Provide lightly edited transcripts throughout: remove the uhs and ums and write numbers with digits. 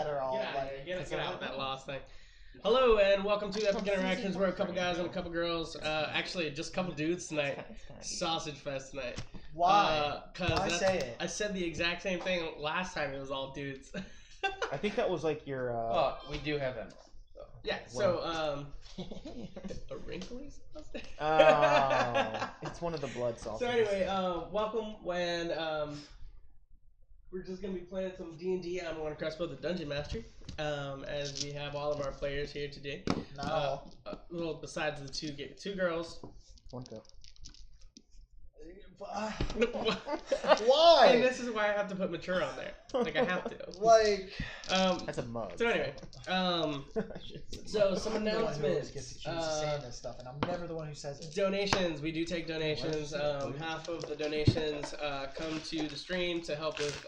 that are all Get out with that lost thing. Hello and welcome to Epic Interactions. We're a couple guys and a couple girls. Actually, just a couple dudes tonight. Sausage Fest tonight. Why? Why say it? I said the exact same thing last time. It was all dudes. I think that was like your. Well, we do have them. So. Yeah. So a wrinkly sausage. Oh, it's one of the blood sausages. So anyway, welcome when we're just gonna be playing some D&D. I'm One Crossbow, the Dungeon Master. As we have all of our players here today. Well, besides the two girls. One cup. Why? And this is why I have to put mature on there. Like I have to. That's a mug. So anyway, so some announcements. Gets to choose saying this stuff, and I'm never the one who says it. Donations. We do take donations. Half of the donations come to the stream to help with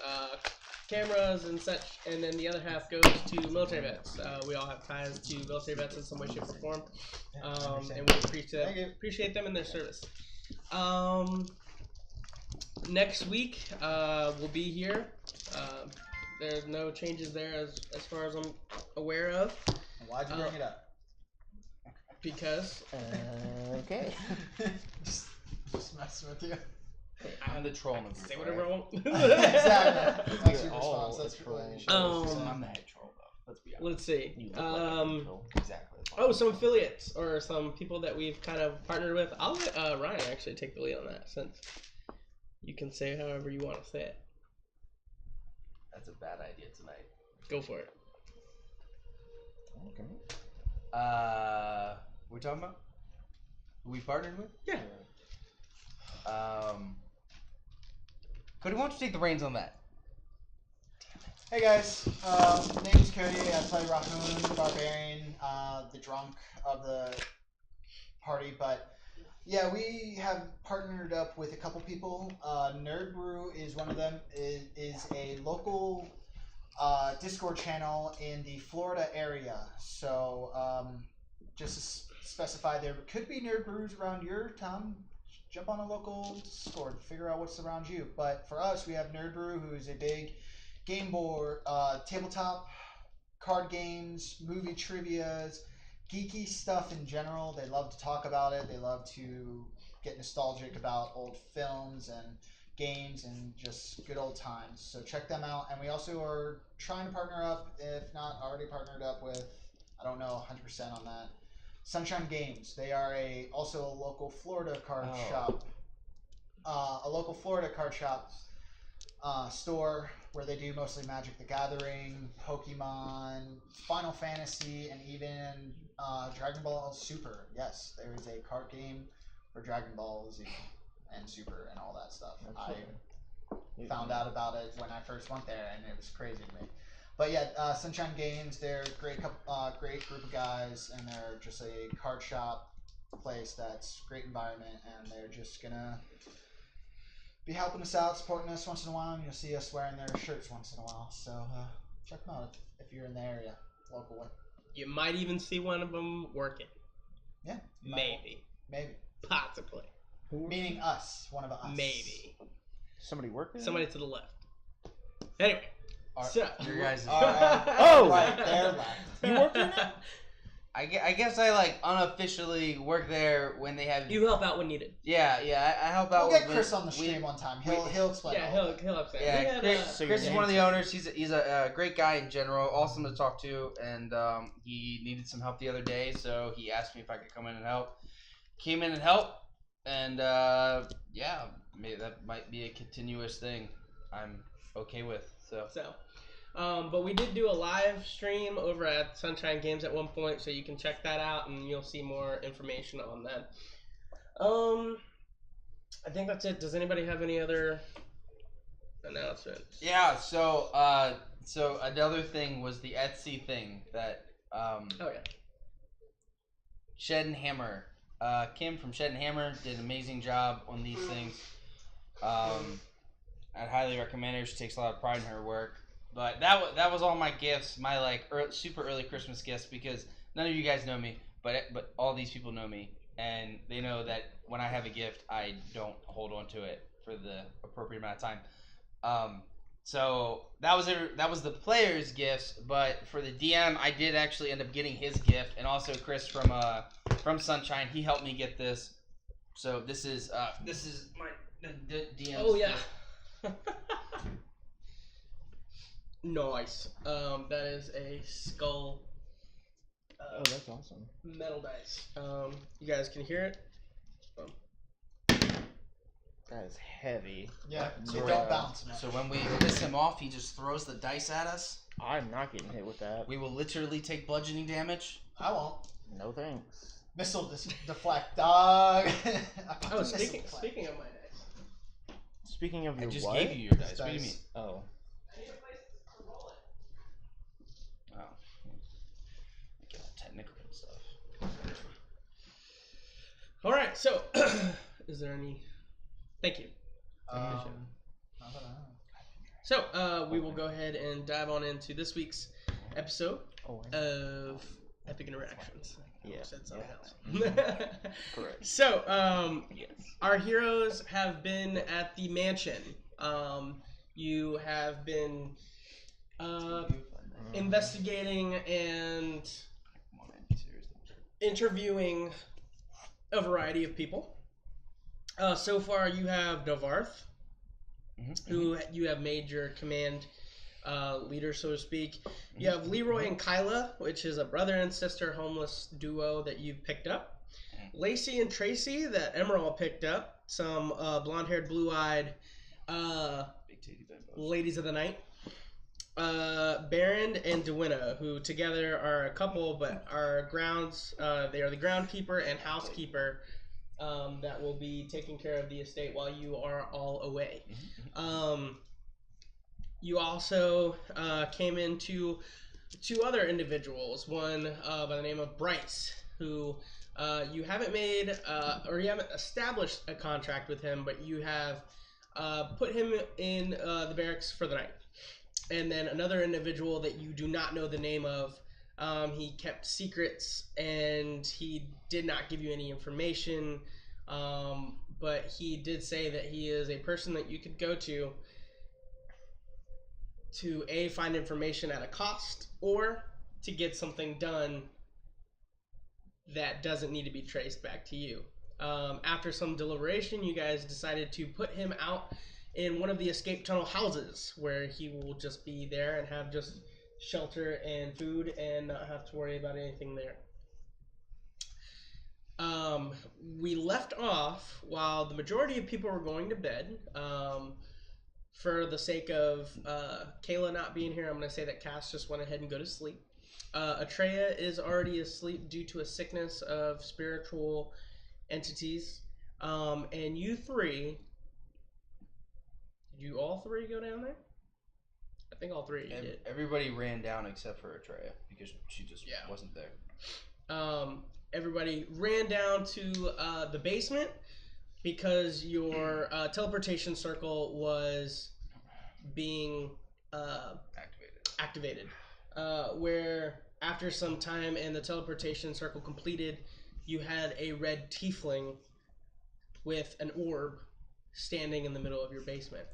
cameras and such, and then the other half goes to military vets. We all have ties to military vets in some way, shape, or form, and we appreciate them and their service. Next week we'll be here. There's no changes there as far as I'm aware of. Why'd you bring it up? Because. Okay. just messing with you. I'm the troll in the group. Say whatever I want. Exactly. That's your response. That's what you should I'm the head troll, though. Let's be honest. Let's see. Exactly. Oh, some affiliates or some people that we've kind of partnered with. I'll let Ryan actually take the lead on that, since you can say however you want to say it. That's a bad idea tonight. Go for it. Okay. We're talking about who we partnered with? Yeah. Cody, why don't you take the reins on that? Hey guys, name's Cody. I play Rahun, Barbarian, the drunk of the party. But yeah, we have partnered up with a couple people. Nerd Brew is one of them. It is a local Discord channel in the Florida area. So just to specify, there could be Nerd Brews around your town. Jump on a local Discord, figure out what's around you. But for us, we have Nerd Brew, who is a big game board, tabletop, card games, movie trivias, geeky stuff in general. They love to talk about it. They love to get nostalgic about old films and games and just good old times. So check them out. And we also are trying to partner up, if not already partnered up with, I don't know 100% on that, Sunshine Games. They are also a local Florida card shop. A local Florida card shop store where they do mostly Magic the Gathering, Pokemon, Final Fantasy, and even Dragon Ball Super. Yes, there is a card game for Dragon Ball Z and Super and all that stuff. I found out about it when I first went there, and it was crazy to me. But yeah, Sunshine Games, they're a great group of guys, and they're just a card shop place that's great environment, and they're just gonna be helping us out, supporting us once in a while, and you'll see us wearing their shirts once in a while. So check them out if you're in the area, locally. You might even see one of them working. Yeah. Maybe. Possibly. Meaning us, one of us. Maybe. Somebody working? Somebody to the left. Anyway. Your guys. Right, they're left. You work there now? I guess I like unofficially work there when they have. You help out when needed. Yeah, I help out. We'll get Chris on the stream one time. He'll explain. Yeah, he'll explain. Yeah, Chris is one of the owners. He's a great guy in general, awesome to talk to, and he needed some help the other day, so he asked me if I could come in and help. Came in and helped, and yeah, maybe that might be a continuous thing. I'm okay with so. But we did do a live stream over at Sunshine Games at one point, so you can check that out and you'll see more information on that. I think that's it. Does anybody have any other announcements? Yeah, so another thing was the Etsy thing that Shed and Hammer. Kim from Shed and Hammer did an amazing job on these things. I'd highly recommend her. She takes a lot of pride in her work. But that was all my gifts, my super early Christmas gifts, because none of you guys know me, but all these people know me, and they know that when I have a gift, I don't hold on to it for the appropriate amount of time. So that was the player's gifts, but for the DM, I did actually end up getting his gift, and also Chris from Sunshine, he helped me get this. So this is my DM's. Oh yeah. Nice. That is a skull. Oh, that's awesome. Metal dice. You guys can hear it. That is heavy. Yeah, so Bruh. don't bounce, man. So when we piss him off, he just throws the dice at us. I'm not getting hit with that. We will literally take bludgeoning damage. I won't. No thanks. Missile deflect, dog. Oh, speaking of my dice. Speaking of I your just what? gave you your dice. What do you mean? Oh. I need a place to roll it. Oh. I get all technical and stuff. Alright, so is there any thank you. not that I know. So we will go ahead and dive on into this week's episode of Epic Interactions. Yeah. I said something Yeah. else. Correct. So, Yes. our heroes have been at the mansion. You have been investigating and Come on, man. Seriously. interviewing a variety of people. So far, you have Novarth, who you have made your command leader, so to speak. You have Leroy and Kyla, which is a brother and sister homeless duo that you picked up. Lacey and Tracy, that Emerald picked up. Some blonde-haired, blue-eyed Big titty bimbos. ladies of the night. Baron and Dewinna, who together are a couple, but are grounds. They are the groundkeeper and housekeeper that will be taking care of the estate while you are all away. You also came into two other individuals. One by the name of Bryce, who you haven't made or you haven't established a contract with him, but you have put him in the barracks for the night. And then another individual that you do not know the name of. He kept secrets and he did not give you any information, but he did say that he is a person that you could go to A, find information at a cost, or to get something done that doesn't need to be traced back to you. After some deliberation, you guys decided to put him out in one of the escape tunnel houses, where he will just be there and have just shelter and food and not have to worry about anything there. We left off while the majority of people were going to bed. For the sake of Kayla not being here, I'm going to say that Cass just went ahead and go to sleep. Atreya is already asleep due to a sickness of spiritual entities. And you three... Did you all three go down there? I think all three of you did. Everybody ran down except for Atreya because she just wasn't there. Everybody ran down to the basement because your teleportation circle was being activated. Where after some time and the teleportation circle completed, you had a red tiefling with an orb standing in the middle of your basement.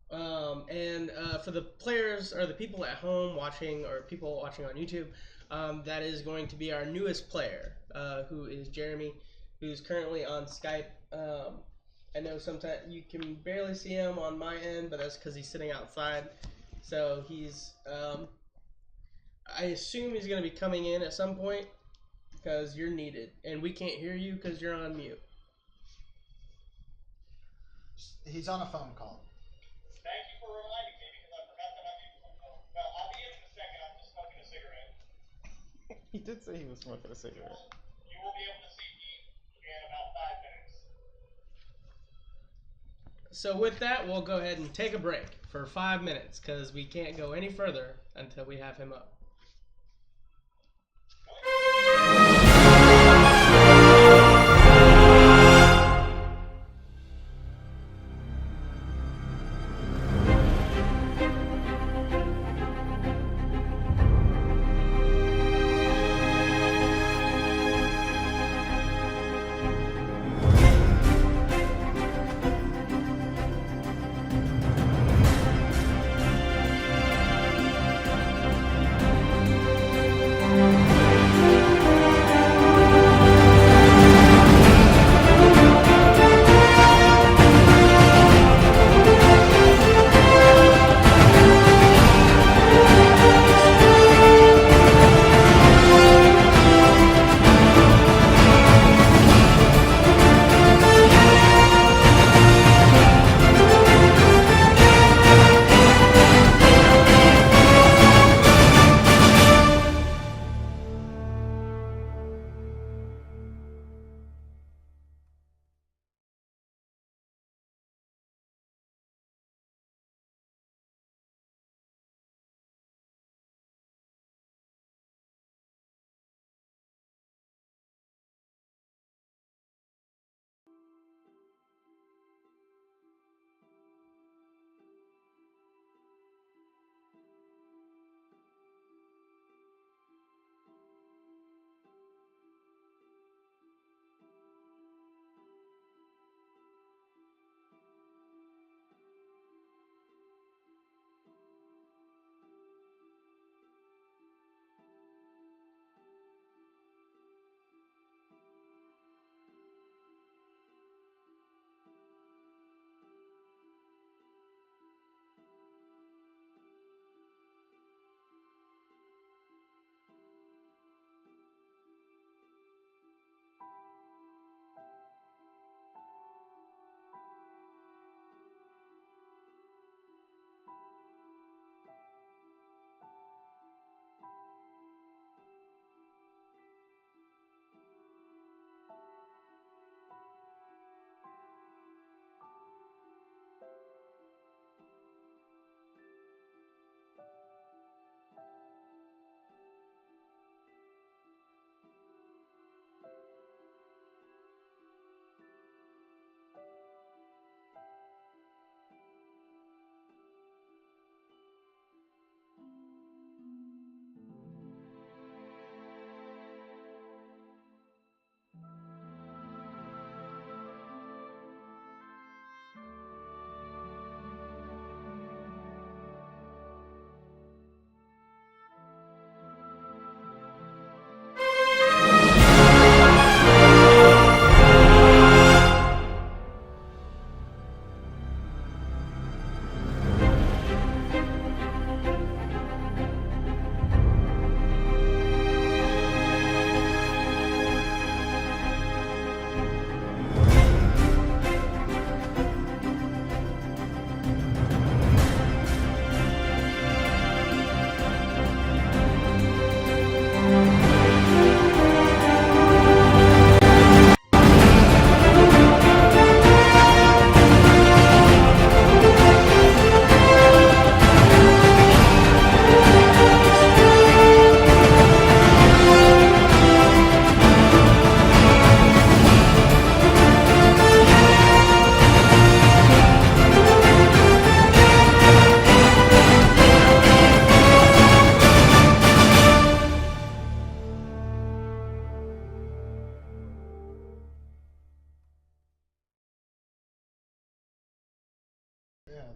For the players or the people at home watching or people watching on YouTube, that is going to be our newest player, who is Jeremy, who's currently on Skype. I know sometimes you can barely see him on my end, but that's because he's sitting outside. So he's, I assume he's going to be coming in at some point because you're needed, and we can't hear you because you're on mute. He's on a phone call. Thank you for reminding me because I forgot that I'm using my phone. Well, I'll be in a second. I'm just smoking a cigarette. He did say he was smoking a cigarette. You will be able to see me in about 5 minutes. So with that, we'll go ahead and take a break for 5 minutes because we can't go any further until we have him up.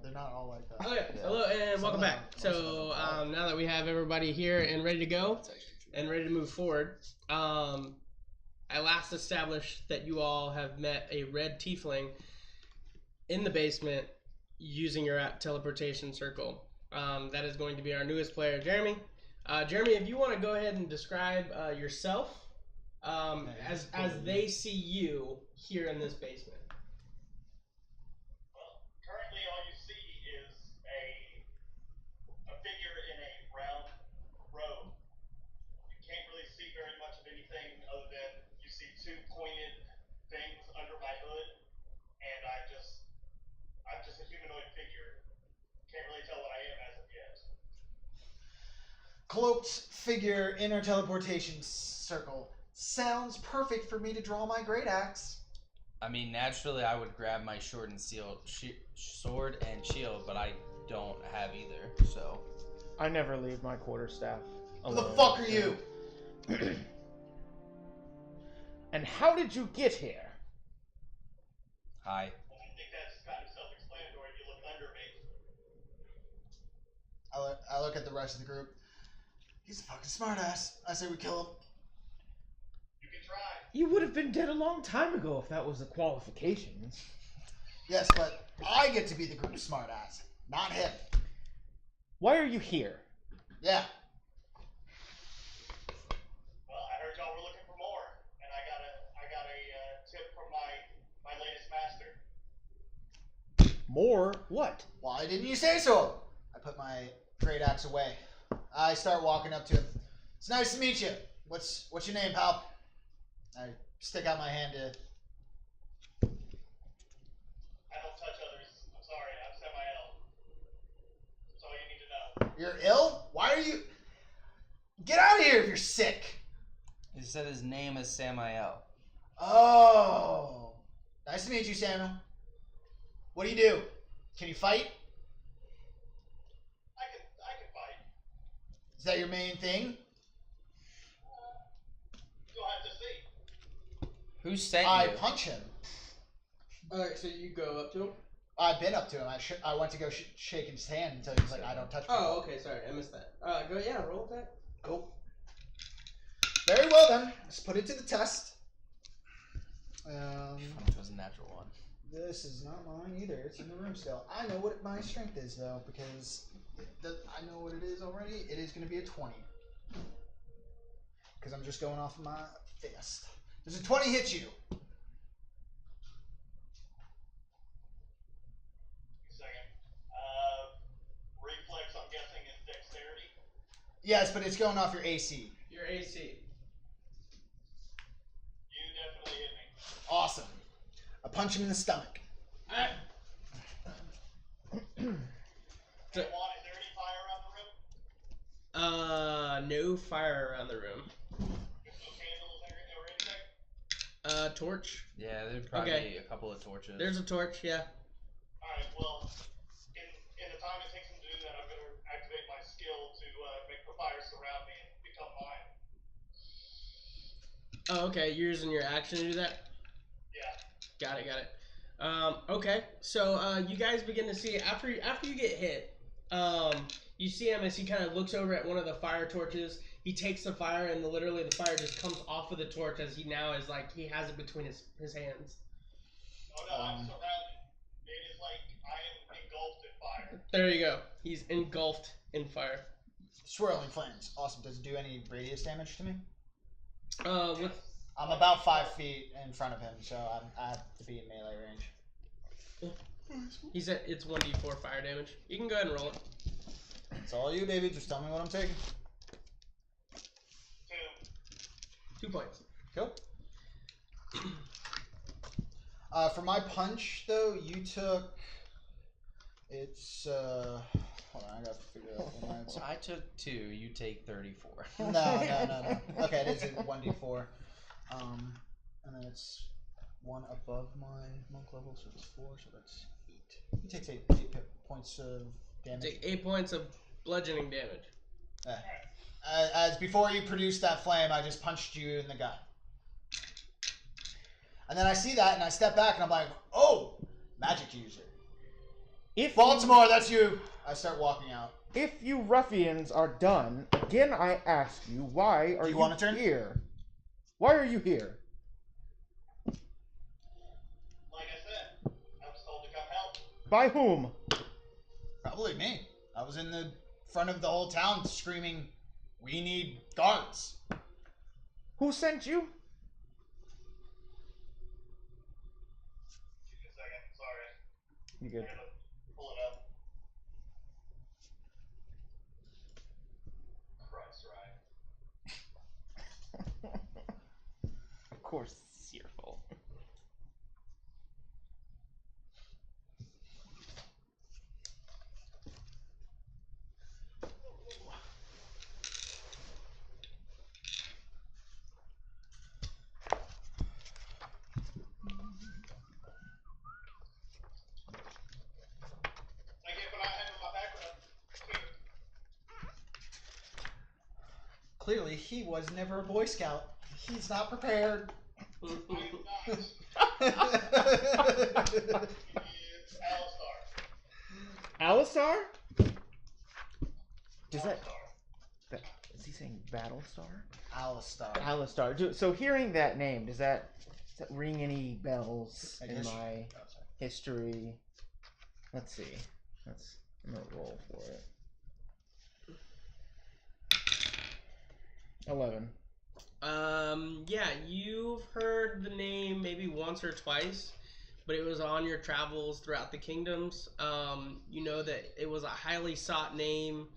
they're not all like that. Oh yeah. Yeah. Hello and Some welcome of them- back. most of them So are. now that we have everybody here and ready to go and ready to move forward, I last established that you all have met a red tiefling in the basement using your teleportation circle. That is going to be our newest player, Jeremy. Jeremy, if you want to go ahead and describe yourself as they see you here in this basement. Well, currently all you see is a figure in a brown robe. You can't really see very much of anything other than you see two pointed things under my hood, and I'm just a humanoid figure. Can't really tell what I am as of yet. Cloaked figure in our teleportation circle. Sounds perfect for me to draw my great axe. I mean, naturally, I would grab my sword and sword and shield, but I don't have either. So I never leave my quarterstaff Who alone. the fuck are you? And how did you get here? hi. Well, I think that's kind of self-explanatory if you look under me. I look at the rest of the group. He's a fucking smartass. I say we kill him. You can try. You would have been dead a long time ago if that was the qualifications. Yes, but I get to be the group smartass, not him. Why are you here? Yeah. Well, I heard y'all were looking for more, and I got a tip from my latest master. More? What? Why didn't you say so? I put my great axe away. I start walking up to him. It's nice to meet you. What's your name, pal? I stick out my hand to. I don't touch others. I'm sorry. I'm semi-ill. That's all you need to know. You're ill? Why are you? Get out of here if you're sick. He said his name is Samael. Oh, nice to meet you, Samuel. What do you do? Can you fight? I can fight. Is that your main thing? You'll have to see. Who sent I you? punch him. Alright, so you go up to him. I've been up to him. I went to go shake his hand until he was like, I don't touch people. Oh, okay, sorry, I missed that. Go, yeah, roll with that. Cool. Very well then. Let's put it to the test. Which was a natural one. This is not mine either. It's in the room still. I know what my strength is though, because I know what it is already. It is going to be a 20. Because I'm just going off of my fist. Does a 20 hit you? Second. Reflex, I'm guessing, is dexterity. Yes, but it's going off your AC. Your AC. You definitely hit me. Awesome. I punch him in the stomach. Alright. And one, is there any fire around the room? No fire around the room. There's no candles or anything? Torch. Yeah, there'd probably Okay. be a couple of torches. There's a torch, yeah. Alright, well, in the time it takes him to do that, I'm going to activate my skill to make the fire surround me and become mine. Oh, okay, you're using your action to do that? Yeah. Got it. Okay, so you guys begin to see after you get hit, you see him as he kind of looks over at one of the fire torches. He takes the fire and literally the fire just comes off of the torch as he now is like he has it between his hands. Oh no, I'm surrounded. It is like I am engulfed in fire. There you go. He's engulfed in fire. Swirling flames. Awesome. Does it do any radius damage to me? With I'm about 5 feet in front of him, so I have to be in melee range. he said it's 1d4 fire damage. You can go ahead and roll it. It's all you, baby. Just tell me what I'm taking. 2. 2 points. Cool. For my punch, though, you took. It's hold on, I gotta figure out the lines. I took 2. You take 34. No. Okay, it is a 1d4. And then it's 1 above my monk level, so it's 4, so that's 8. He takes 8 points of damage. Take 8 points of bludgeoning damage. As before you produced that flame, I just punched you in the gut. And then I see that and I step back and I'm like, oh, magic user. If Baltimore, that's you. I start walking out. If you ruffians are done, again I ask you, why are Do you you want a turn? here? Why are you here? Like I said, I was told to come help. By whom? Probably me. I was in the front of the whole town screaming, "We need guards." Who sent you? Give me a second. Sorry. You good? I gotta pull it up. Christ, right. Of course, it's your fault. Thank you for not having my background. Clearly, he was never a Boy Scout. He's not prepared. I am not. It's Alistar. Alistar? Does that, Alistar. is he saying Battlestar? Alistar. Alistar. So hearing that name, does that ring any bells Like in history? my Oh, sorry. history? Let's see. I'm gonna roll for it. 11. Yeah, you've heard the name maybe once or twice, but it was on your travels throughout the kingdoms. You know that it was a highly sought name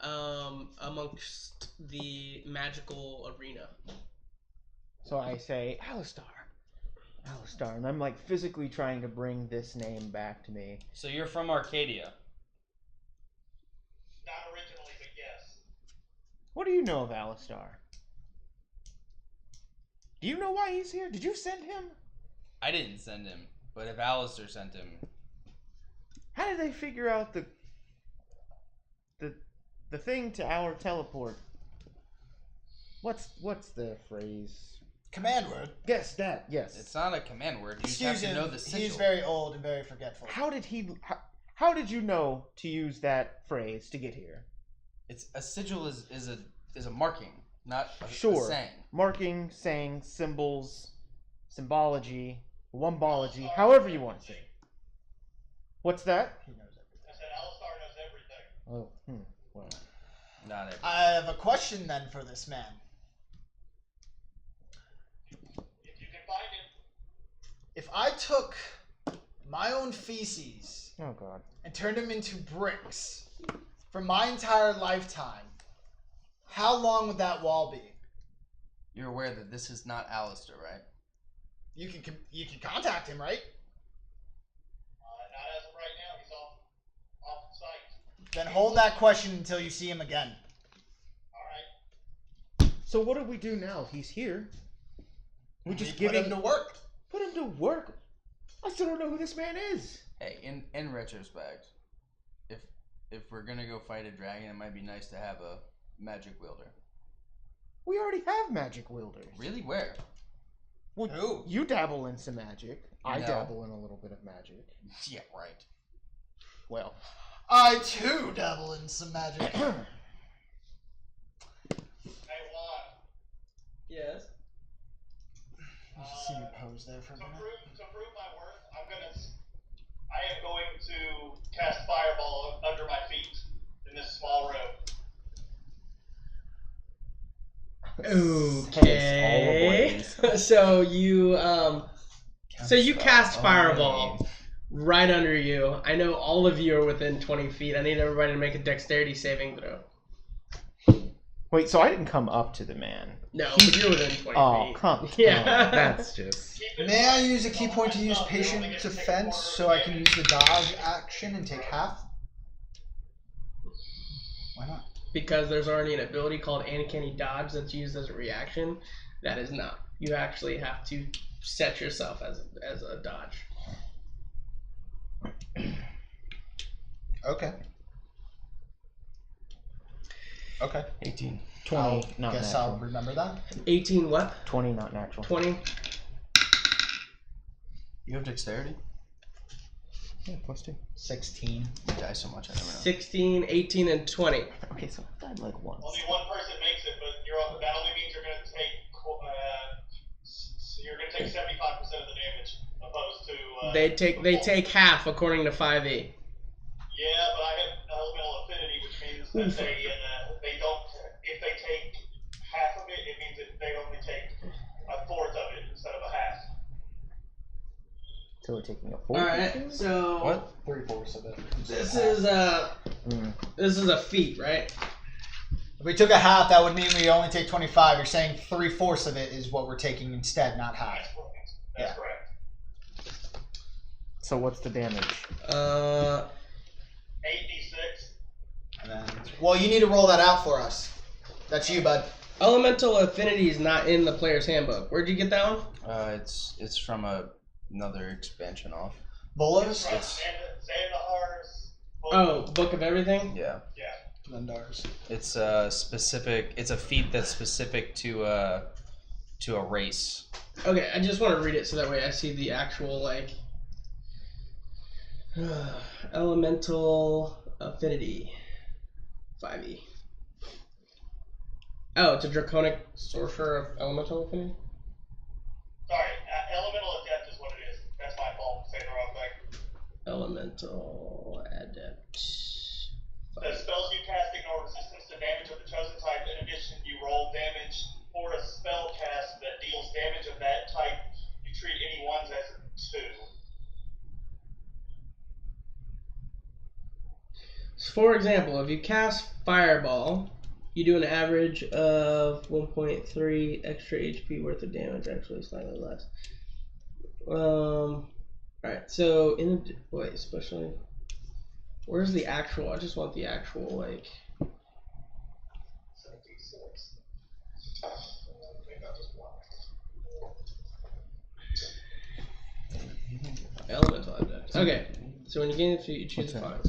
amongst the magical arena. So I say, Alistar. Alistar. And I'm like physically trying to bring this name back to me. So you're from Arcadia. Not originally, but yes. What do you know of Alistar? Do you know why he's here? Did you send him? I didn't send him, but if Alistair sent him, How did they figure out the thing to our teleport? What's the phrase? Command word. Guess that. Yes. it's not a command word. You just Excuse have to him. know the sigil. He's very old and very forgetful. How did he? How did you know to use that phrase to get here? It's a sigil is a marking, not a Sure. saying. Marking, saying, symbols, symbology, wombology, however you want to say it. What's that? He knows everything. I said Alistar knows everything. Oh, well. Not every. I have a question then for this man. If you can find him, If I took my own feces Oh God. and turned them into bricks for my entire lifetime, how long would that wall be? You're aware that this is not Alistair, right? You can contact him, right? not as of right now. He's off site. Then hold that question until you see him again. All right. So what do we do now? He's here. We just put give him to work. Put him to work. I still don't know who this man is. Hey, in retrospect, if we're gonna go fight a dragon, it might be nice to have a magic wielder. We already have magic wielders. Really? Where? Well, Who? you dabble in some magic. I No. dabble in a little bit of magic. Yeah, right. Well, I too dabble in some magic. Hey, Juan. Yes. I just see you pose there for a To minute. prove my worth, I am going to cast Fireball under my feet in this small room. Okay. So you cast Fireball right under you. I know all of you are within 20 feet. I need everybody to make a dexterity saving throw. wait. So I didn't come up to the man. No, but you're within 20 Oh, feet. come. Yeah. on. That's just. Keep in May I mind, use a key all point my to use stuff, you're patient only gonna take defense quarter so I can damage. use the dodge action and take half? Why not? Because there's already an ability called Uncanny Dodge that's used as a reaction. That is not. You actually have to set yourself as a dodge. Okay. Okay. 18. I'll 20, not guess natural. I'll remember that. 18 what? 20, not natural. 20? You have dexterity? Yeah, +2. 16. You die so much, I never know. 16, 18, and 20. Okay, so I died like once. Only one person makes it, but that only means you're gonna take 75% of the damage, opposed to. They take half according to 5e. Yeah, but I have elemental affinity, which means that they don't. If they take half of it, it means that they only take a fourth of it instead of a half. So we're taking a 4. Alright, so What? 3/4 of it. this is a feat, right? If we took a half, that would mean we only take 25. You're saying 3/4 of it is what we're taking instead, not half. That's correct. So what's the damage? 8d6. And then, well, you need to roll that out for us. That's you, bud. Elemental affinity is not in the player's handbook. Where'd you get that one? It's from another expansion off. Bolas? From Zandahar's book. Oh, Book of Everything? Yeah. Yeah. Lendar's. It's specific. It's a feat that's specific to a race. Okay, I just want to read it so that way I see the actual, like, elemental affinity. 5e. Oh, it's a draconic sorcerer of elemental affinity? Sorry, elemental adept is what it is. That's my fault. Saying the wrong thing. Elemental adept. The spells you cast ignore resistance to damage of the chosen type. In addition, you roll damage for a spell cast that deals damage of that type. You treat any ones as a 2. For example, if you cast Fireball, you do an average of 1.3 extra HP worth of damage, actually slightly less. Alright, so especially, where's the actual? I just want the actual, like, 76. elemental adept. Okay, so when you gain it, you choose a 5.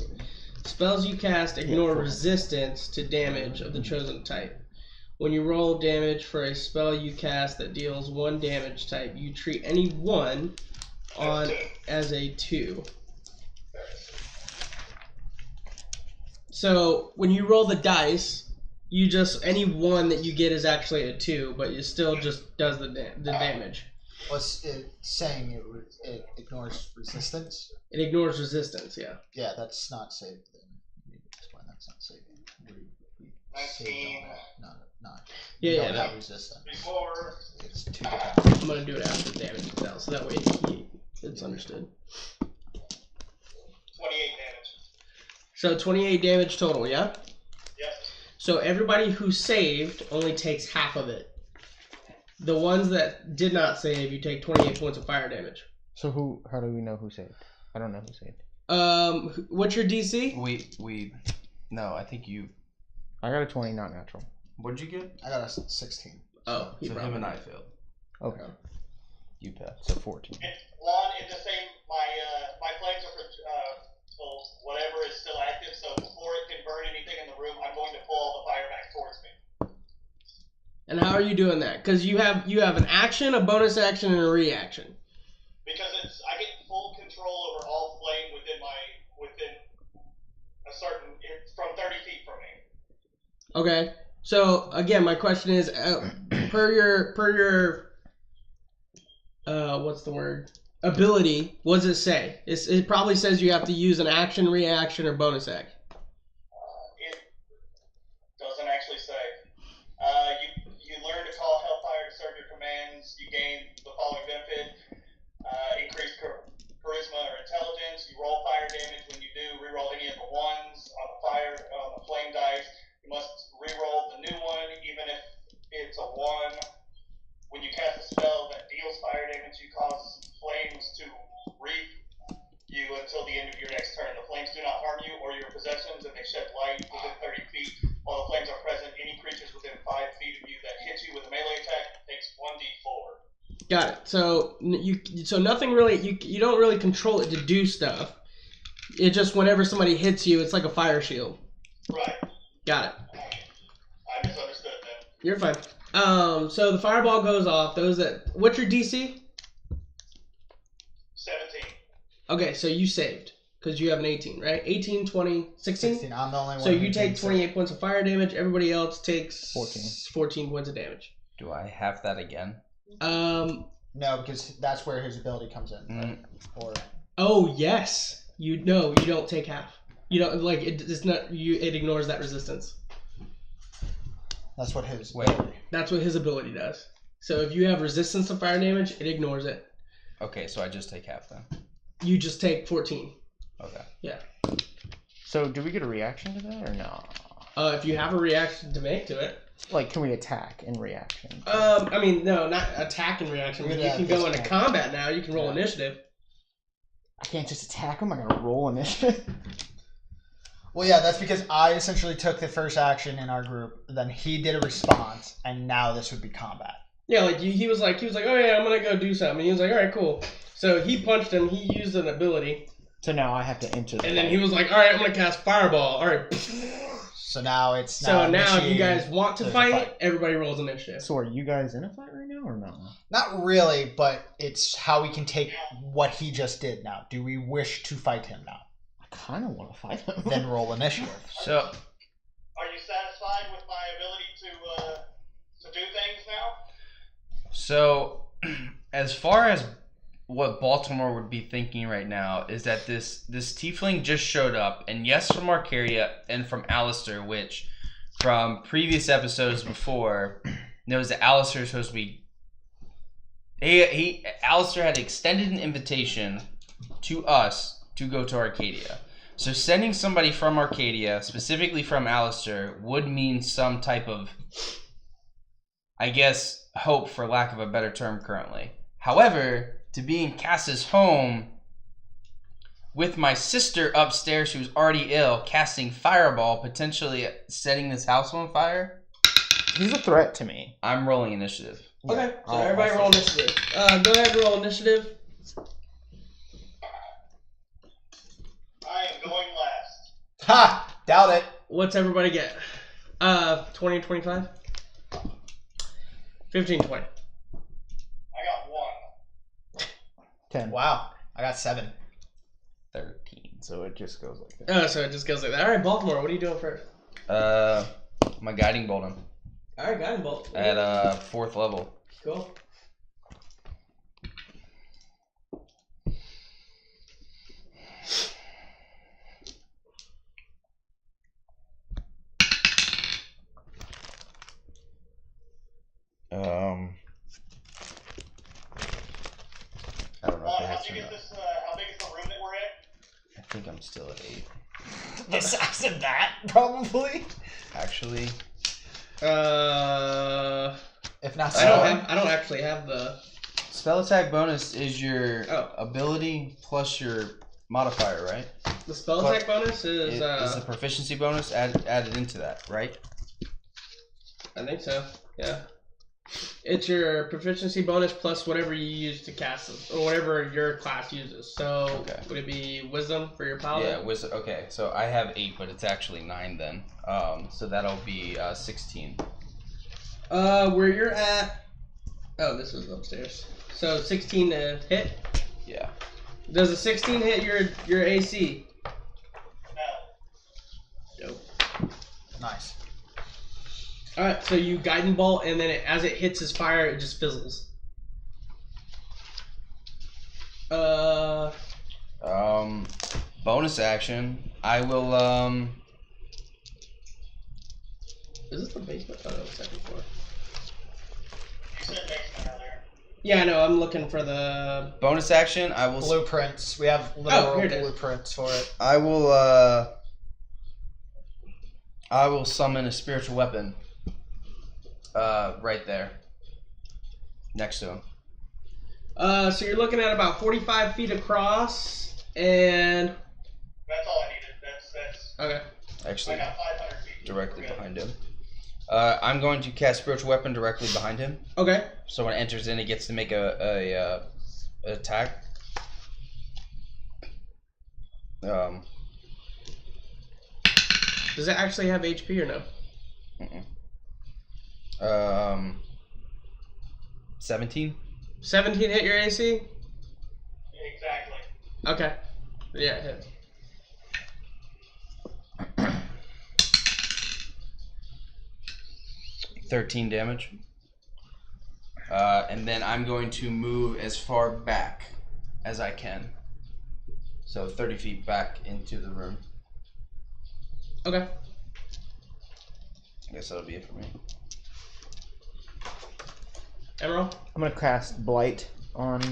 Spells you cast ignore resistance to damage of the chosen type. When you roll damage for a spell you cast that deals 1 damage type, you treat any one on as a 2. So when you roll the dice, you just any one that you get is actually a 2, but it still just does the damage. What's it saying? It ignores resistance? It ignores resistance, yeah. Yeah, that's not saved. You need to explain that's not saved. We saved on that. Not. Yeah, we yeah. don't have resistance. Before. It's 2 different. I'm gonna do it after damage itself, so that way it's understood. 28 damage. So 28 damage total, yeah? Yep. So everybody who saved only takes half of it. The ones that did not save, you take 28 points of fire damage. So how do we know who saved? I don't know who saved. What's your DC? No, I think you. I got a 20, not natural. What did you get? I got a 16. Oh, So him and I failed. Okay. You passed. So 14. Lon, it's the same. My flames are for whatever is still active. So before it can burn anything in the room, I'm going to pull all the fire back towards me. And how are you doing that? Because you have an action, a bonus action, and a reaction. Because I get full control over all flame within a certain from 30 feet from me. Okay. So again, my question is, per your what's the word? Ability. What does it say? It probably says you have to use an action, reaction, or bonus action. It doesn't actually say. You learn to call Hellfire to serve your commands. You gain the following benefit: increased charisma or intelligence. You roll fire damage. When you do, reroll any of the ones on the flame dice. You must reroll the new one, even if it's a 1. When you cast a spell that deals fire damage, you cause flames to wreath you until the end of your next turn. The flames do not harm you or your possessions, and they shed light within 30 feet. While the flames are present, any creatures within 5 feet of you that hit you with a melee attack takes 1d4. Got it. So nothing really. You don't really control it to do stuff. It just whenever somebody hits you, it's like a fire shield. Right. Got it. I misunderstood then. You're fine. So the fireball goes off. What's your DC? 17. Okay, so you saved. because you have an 18, right? 18, 20, 16? 16. I'm the only one. So who you take takes 28 points of fire damage. Everybody else takes 14. 14 points of damage. Do I have that again? No, because that's where his ability comes in. Right? Or Oh yes. You don't take half. You don't like it. It's not you. It ignores that resistance. that's what his. Wait. That's what his ability does. So if you have resistance to fire damage, it ignores it. Okay, so I just take half then. You just take 14. Okay. Yeah. So do we get a reaction to that or no? If you have a reaction to make to it. Like, can we attack in reaction? I mean, no, not attack and reaction. But you Yeah, can at this go into point. combat now. You can roll initiative. I can't just attack him. I gotta roll initiative. Well, yeah, that's because I essentially took the first action in our group, then he did a response, and now this would be combat. Yeah, like he was like, oh yeah, I'm gonna go do something. And he was like, all right, cool. So he punched him. He used an ability, So now I have to enter the and then fight. he was like, all right, I'm gonna cast fireball. All right. So now it's So now, if you initiated. guys want to There's a fight, fight. everybody rolls initiative. So are you guys in a fight right now or no? Not really, but it's how we can take what he just did now. Do we wish to fight him now? I kind of want to fight him. Then roll initiative. So Are you satisfied with my ability to do things now? So, as far as what Baltimore would be thinking right now is that this tiefling just showed up, and yes, from Arcadia and from Alistair, which from previous episodes before knows that Alistair is supposed to be. Alistair had extended an invitation to us to go to Arcadia. So sending somebody from Arcadia, specifically from Alistair, would mean some type of, I guess, hope, for lack of a better term currently. However, to be in Cass's home with my sister upstairs who's already ill, casting fireball, potentially setting this house on fire, He's a threat to me. I'm rolling initiative. Okay, so I'll everybody roll initiative. Go ahead and roll initiative. I am going last. Ha! Doubt it. What's everybody get? 20 and 25? 15, 20. I got 1. 10. Wow. I got 7. 13. So it just goes like that. Oh, so it just goes like that. All right, Baltimore, what are you doing first? My guiding bolt him All right, guiding bolt. at 4th level. Cool. I don't know if it How hits or big is not. this? How big is the room that we're in? I think I'm still at 8. The size of that, probably. Actually, If not I don't actually have the. spell attack bonus is your Oh. ability plus your modifier, right? The spell attack bonus is. Is the proficiency bonus added into that, right? I think so. Yeah. It's your proficiency bonus plus whatever you use to cast it, or whatever your class uses. So Okay. would it be wisdom for your paladin? Yeah, wisdom. Okay, so I have 8, but it's actually 9 then. So that'll be 16. Where you're at. Oh, this is upstairs. So 16 to hit. Yeah. Does a 16 hit your AC? No. Dope. Nice. All right, so you guiding bolt, and then as it hits his fire, it just fizzles. Bonus action. I will Is this the basement? Oh, no, second floor. You said basement earlier. Yeah, I know. I'm looking for the. bonus action. I will Blueprints. We have here literal it is. blueprints for it. I will summon a spiritual weapon. Right there. Next to him. So you're looking at about 45 feet across, and That's all I needed. That's. okay. Actually, I got 500 feet. directly We're good. behind him. I'm going to cast spiritual weapon directly behind him. Okay. So when it enters in, it gets to make a attack. Does it actually have HP or no? 17. 17 hit your AC? Exactly. Okay. Yeah, it hits. 13 damage. And then I'm going to move as far back as I can. So 30 feet back into the room. Okay. I guess that'll be it for me. Emerald? I'm gonna cast Blight on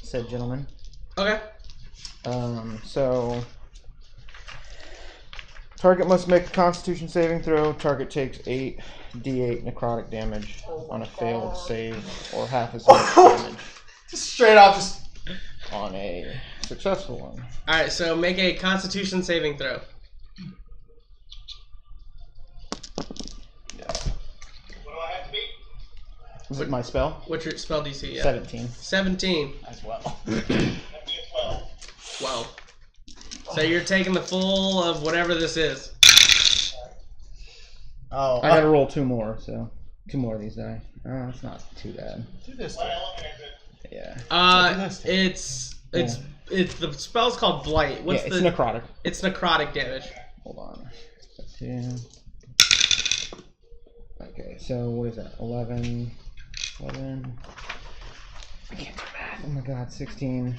said gentleman. Okay. So target must make a Constitution saving throw. Target takes 8d8 necrotic damage on a failed save, or half as much damage Just straight off, just on a successful one. Alright, so make a Constitution saving throw. What do I have to beat? Is it my spell? What's your spell DC? Yeah. 17 17. as well. That'd be a 12. Wow. So you're taking the full of whatever this is. Oh, I gotta roll 2 more, so 2 more of these die. Oh, that's not too bad. do this. What element is it? Yeah. It's the spell's called Blight. What's yeah, it's the necrotic. It's necrotic damage. Hold on. 2. Okay, so what is that? 11. I can't do math. Oh my god, 16.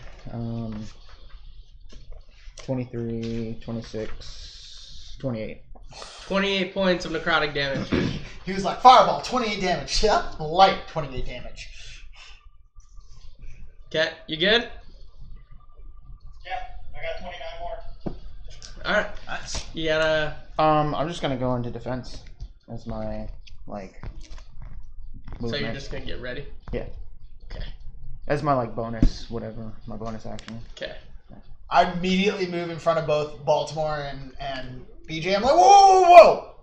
23, 26, 28. 28 points of necrotic damage. He was like, fireball, 28 damage. Yeah, light, 28 damage. Okay, you good? Yeah, I got 29 more. Alright. Nice. You gotta I'm just gonna go into defense as my So movement. you're just gonna get ready? Yeah. Okay. As my bonus, whatever, my bonus action. Okay. I immediately move in front of both Baltimore and BJ. I'm like, whoa!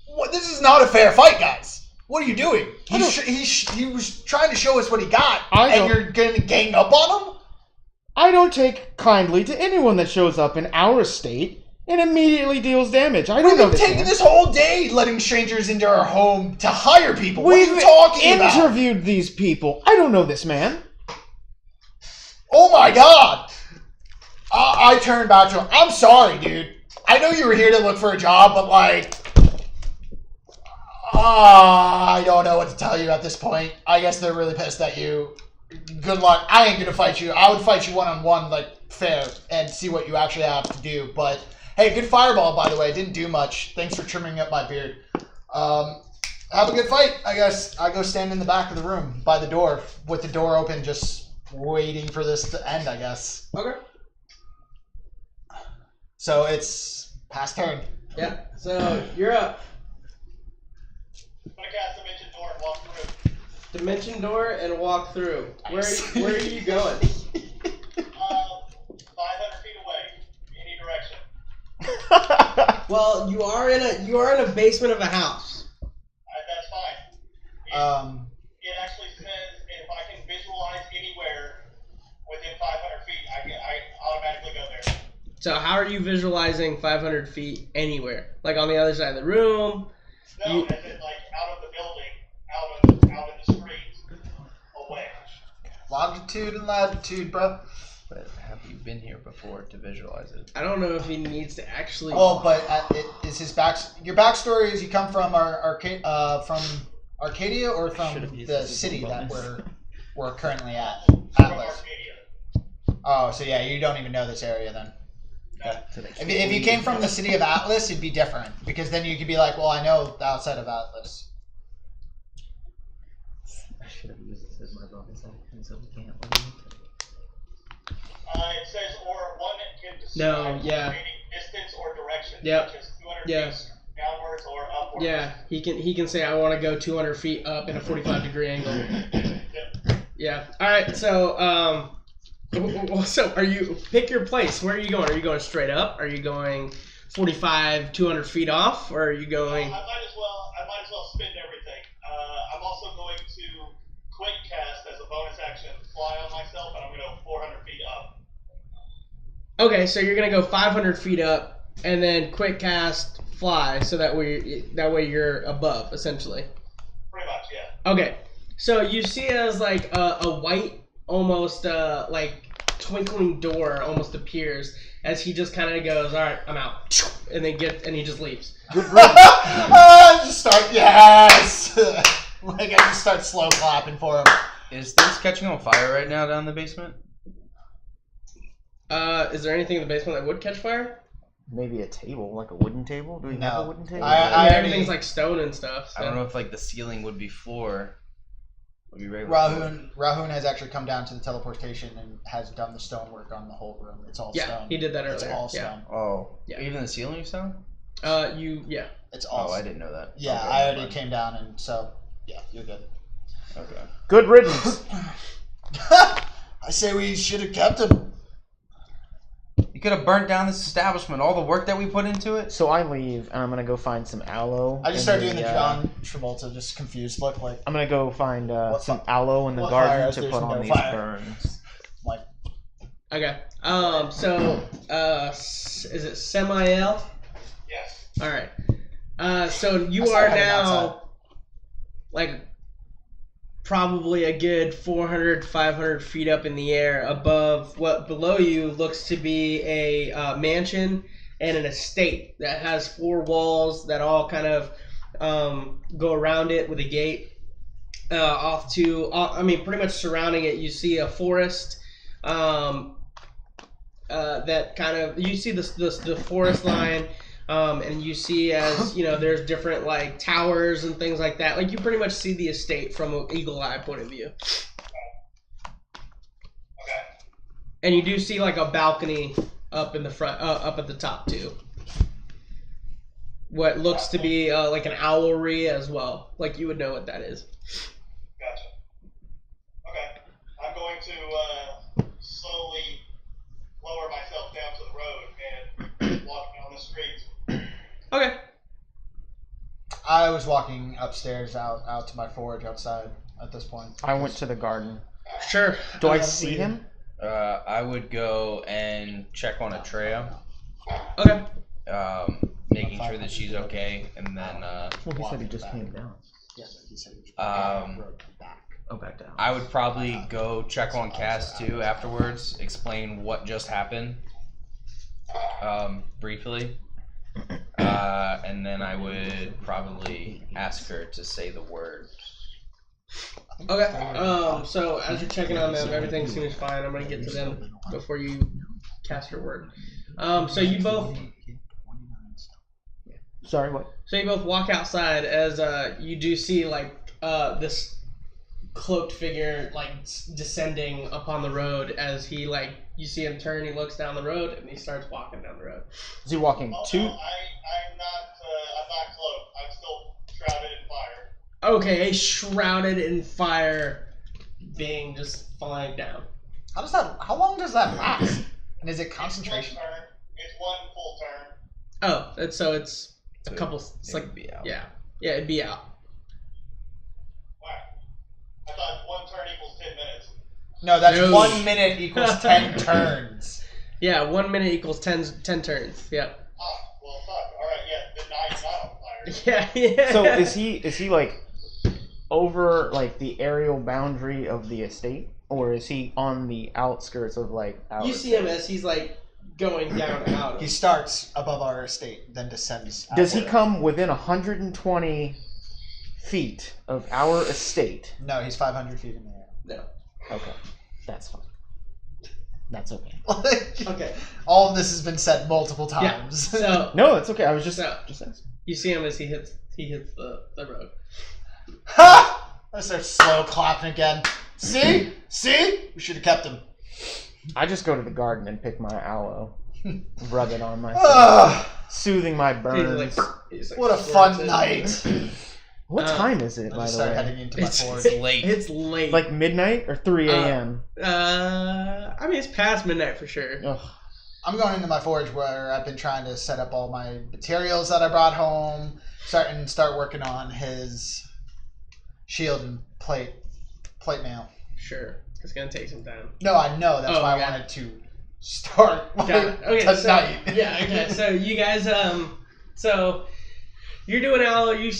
What? This is not a fair fight, guys. What are you doing? He was trying to show us what he got, and you're going to gang up on him? I don't take kindly to anyone that shows up in our estate and immediately deals damage. I don't know We've this taken man. this whole day letting strangers into our home to hire people. What We've are you talking about? interviewed these people. I don't know this man. Oh my god! I turned back to him. I'm sorry, dude. I know you were here to look for a job, but I don't know what to tell you at this point. I guess they're really pissed at you. Good luck. I ain't gonna fight you. I would fight you one-on-one, fair, and see what you actually have to do. But, hey, good fireball, by the way. Didn't do much. Thanks for trimming up my beard. Have a good fight, I guess. I go stand in the back of the room by the door with the door open, just waiting for this to end, I guess. Okay. So it's past turn. Yeah. So you're up. I'm gonna cast Dimension Door and walk through. Dimension door and walk through. Where are you going? 500 feet away, any direction. Well, you are in a basement of a house. That's fine. It actually says if I can visualize anywhere within 500 feet, I automatically go there. So how are you visualizing 500 feet anywhere? Like on the other side of the room? No, as in out of the building, out in the streets, away. Longitude and latitude, bro. But have you been here before to visualize it? I don't know if he needs to actually. Oh, but it is his your backstory is you come from from Arcadia or from the city that we're currently at, Atlas. Oh, so yeah, you don't even know this area then. Okay. If you came from the city of Atlas, it'd be different because then you could be like, well, I know the outside of Atlas. I should have used this as my bonus action, so we can't. It says or one that can describe No, yeah. remaining distance or direction, Yep. such as 200 Yeah. feet downwards or upwards. Yeah, he can say I want to go 200 feet up in a 45-degree angle. Yep. Yeah. All right. So so are you pick your place? Where are you going? Are you going straight up? Are you going 45, 200 feet off, or are you going? I might as well spend everything. I'm also going to quick cast as a bonus action, fly on myself, and I'm going to go 400 feet up. Okay, so you're gonna go 500 feet up, and then quick cast, fly, so that way you're above, essentially. Pretty much, yeah. Okay, so you see it as like a white, almost like twinkling door almost appears as he just kind of goes, "All right, I'm out," and then he just leaves. Just start, yes! Like, I just start slow clapping for him. Is things catching on fire right now down in the basement? Is there anything in the basement that would catch fire? Maybe a table, like a wooden table. Do we have a wooden table? Everything's like stone and stuff. So. I don't know if like the ceiling would be floor. Would be regular. Rahun has actually come down to the teleportation and has done the stonework on the whole room. It's all stone. Yeah, he did that earlier. It's all stone. Oh, yeah. Even the ceiling is stone? It's all. Oh, I didn't know that. Yeah, okay, I already came down, and so yeah, you're good. Okay. Good riddance. I say we should have kept him. You could have burnt down this establishment. All the work that we put into it. So I leave, and I'm gonna go find some aloe. I just started doing the John Travolta, just confused look like. I'm gonna go find some aloe in the garden to put on these burns. Like. Okay. So, is it Semiel? Yes. All right. So you are now, like, probably a good 400, 500 feet up in the air above what below you looks to be a mansion and an estate that has 4 walls that all kind of go around it with a gate pretty much surrounding it. You see a forest that kind of, you see the forest line. And you see as, there's different, like, towers and things like that. Like, you pretty much see the estate from an eagle eye point of view. Okay. And you do see, like, a balcony up in the front, up at the top, too. What looks to be, like, an owlry as well. Like, you would know what that is. Gotcha. Okay. I'm going to slowly lower myself down to the road and walk down the street. Okay. I was walking upstairs out to my forge outside at this point. I went to the garden. Sure. Do I see him? I would go and check on Atreya. Okay. Making sure that she's okay, and then Well, he said he just came down. Yeah, but he said he was back. Oh, back down. I would probably go check on Cass too afterwards, explain what just happened, briefly. And then I would probably ask her to say the word. Okay. So as you're checking on them, everything seems fine. I'm gonna get to them before you cast your word. So you both. Sorry, what? So you both walk outside as you do see like this cloaked figure like descending upon the road as he like you see him turn, he looks down the road and he starts walking down the road. Is he walking Oh, to? no, I'm not cloaked. I'm still shrouded in fire. Okay, a shrouded in fire being just flying down. How long does that last? And is it concentration? It's one full turn. Oh, it's a couple. It's like be out. yeah, it'd be out. Alright. I thought 1 turn equals 10 minutes. No, that's No. 1 minute equals 10 turns. Yeah, 1 minute equals 10 turns. Yeah. Oh, well, fuck. Alright, yeah, then now he's not on fire. Yeah. So is he like over like the aerial boundary of the estate, or is he on the outskirts of like our You see him as he's like going down out. He starts above our estate, then descends. Does he outward. come within 120 feet of our estate? No, he's 500 feet in the air. No. Okay, that's fine. That's okay. Okay. All of this has been said multiple times. So No, that's okay. I was just asking. you see him as he hits the road. Ha! I start slow clapping again. See? We should have kept him. I just go to the garden and pick my aloe, rub it on myself, Ugh, soothing my burns. He's like what a squirts fun it. night. What time is it, I by just the start way? heading into my It's forge. late. It's late. Like midnight or 3 a.m.? I mean, it's past midnight for sure. Ugh. I'm going into my forge where I've been trying to set up all my materials that I brought home, start working on his shield and plate mail. Sure. It's gonna take some time. No, I know. That's Oh, why okay. I wanted to start Got it. Okay, tonight. so yeah, okay. So you guys, so you're doing aloe. You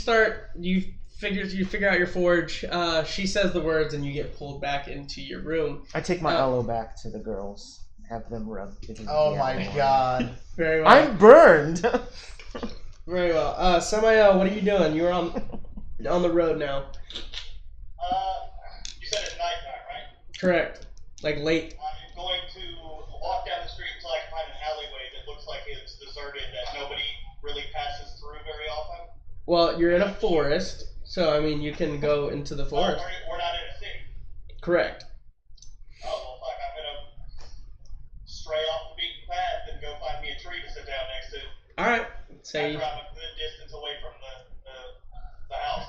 you figure out your forge. She says the words, and you get pulled back into your room. I take my aloe back to the girls. Have them rub. Oh my god. Very well. I'm burned. Very well. Samael, what are you doing? You're on the road now. You said it's nighttime, right? Correct. Like late. I'm going to walk down the street until I can find an alleyway that looks like it's deserted, that nobody really passes through very often. Well, you're in a forest, so I mean you can go into the forest. We're not in a city. Correct. Oh, well, fuck, I'm gonna stray off the beaten path and go find me a tree to sit down next to. Alright. So After I'm a good distance away from the house.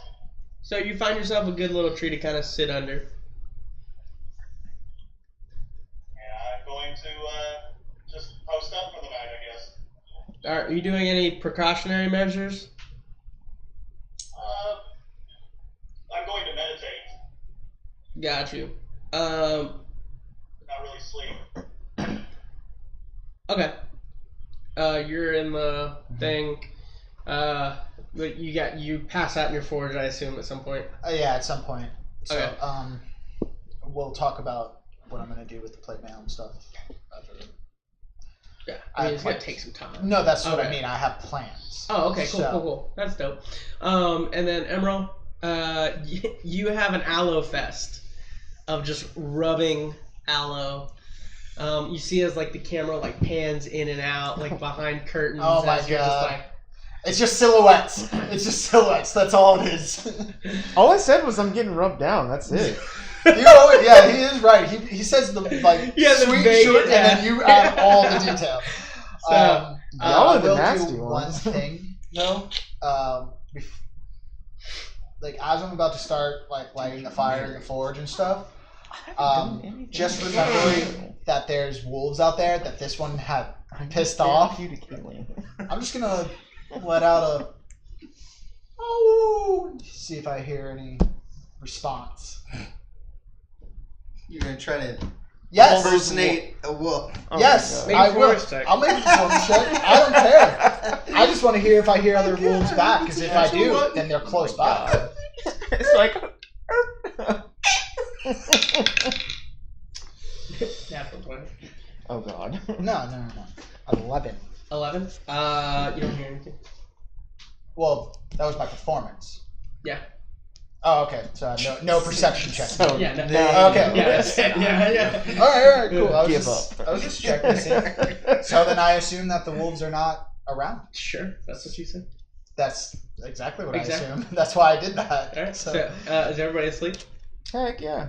So you find yourself a good little tree to kind of sit under. And I'm going to just post up for the night, I guess. Are you doing any precautionary measures? I'm going to meditate, Got you. not really sleep. Okay. You're in the thing. But you pass out in your forge, I assume, at some point. Yeah, at some point. So, Okay. We'll talk about what I'm gonna do with the plate mail and stuff. Yeah. I I mean, have it's gonna plans. take some time. No, that's what I Okay. mean. I have plans. Oh, okay, cool, So- cool. That's dope. And then Emerald, you have an aloe fest of just rubbing aloe. You see as like the camera like pans in and out, like behind curtains. Oh my as you're just God. like, It's just silhouettes. It's just silhouettes. That's all it is. All I said was I'm getting rubbed down. That's it. You know, yeah, he is right. He says the like Yeah, the sweet vague- short, yeah. and then you add all the detail. So, y'all I are the will nasty do ones. one thing though. Like as I'm about to start like lighting the fire in the forge and stuff, just remembering that there's wolves out there that this one had pissed off. You to kill me. I'm just gonna let out a oh, see if I hear any response. You're gonna try to Yes. impersonate a wolf. Oh my Yes, God. Make I a will. performance check. I'll make a performance check. I don't care. I just want to hear if I hear other wolves back, because if I do, then they're close by. It's like Natural 20. oh god. No. 11. 11. You don't hear anything. Well, that was my performance. Yeah. Oh, okay. So no perception check. So, Yeah. No, Okay. Yeah. That's it. Yeah. All right, cool. I was Give just, up. I was just checking to see. So then I assume that the wolves are not around. Sure. That's what you said. That's exactly what Exactly. I assumed. That's why I did that. All right. So, So, is everybody asleep? Heck yeah.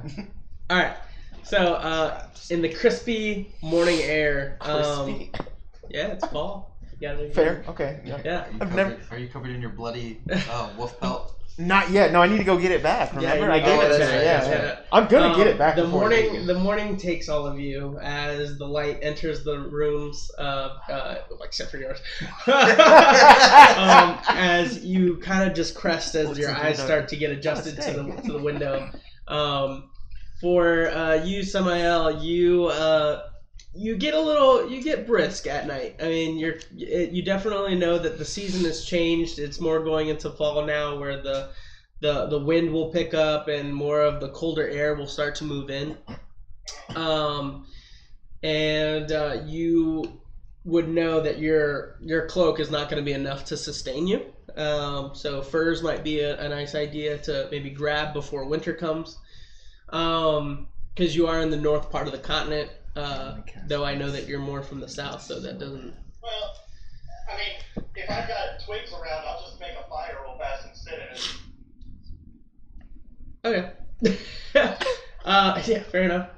All right. So, in the crispy morning air, Crispy. yeah, it's fall. Yeah. Fair. Okay. Yeah. Yeah. I've never. Are you covered in your bloody wolf pelt? Not yet. No, I need to go get it back. Remember, you I gave need it to to get her. it Yeah, back, yeah. yeah. I'm gonna get it back. The before the morning takes all of you as the light enters the rooms, except for yours. As you kind of just crest as your eyes start to get adjusted to the window. For you, Samael, you get brisk at night. I mean, you definitely know that the season has changed. It's more going into fall now, where the wind will pick up and more of the colder air will start to move in. You would know that your cloak is not going to be enough to sustain you. So furs might be a nice idea to maybe grab before winter comes. Because you are in the north part of the continent. Though I know that you're more from the south, so that doesn't. Well, I mean, if I've got twigs around, I'll just make a fire real fast and sit in it. Okay. Yeah, fair enough.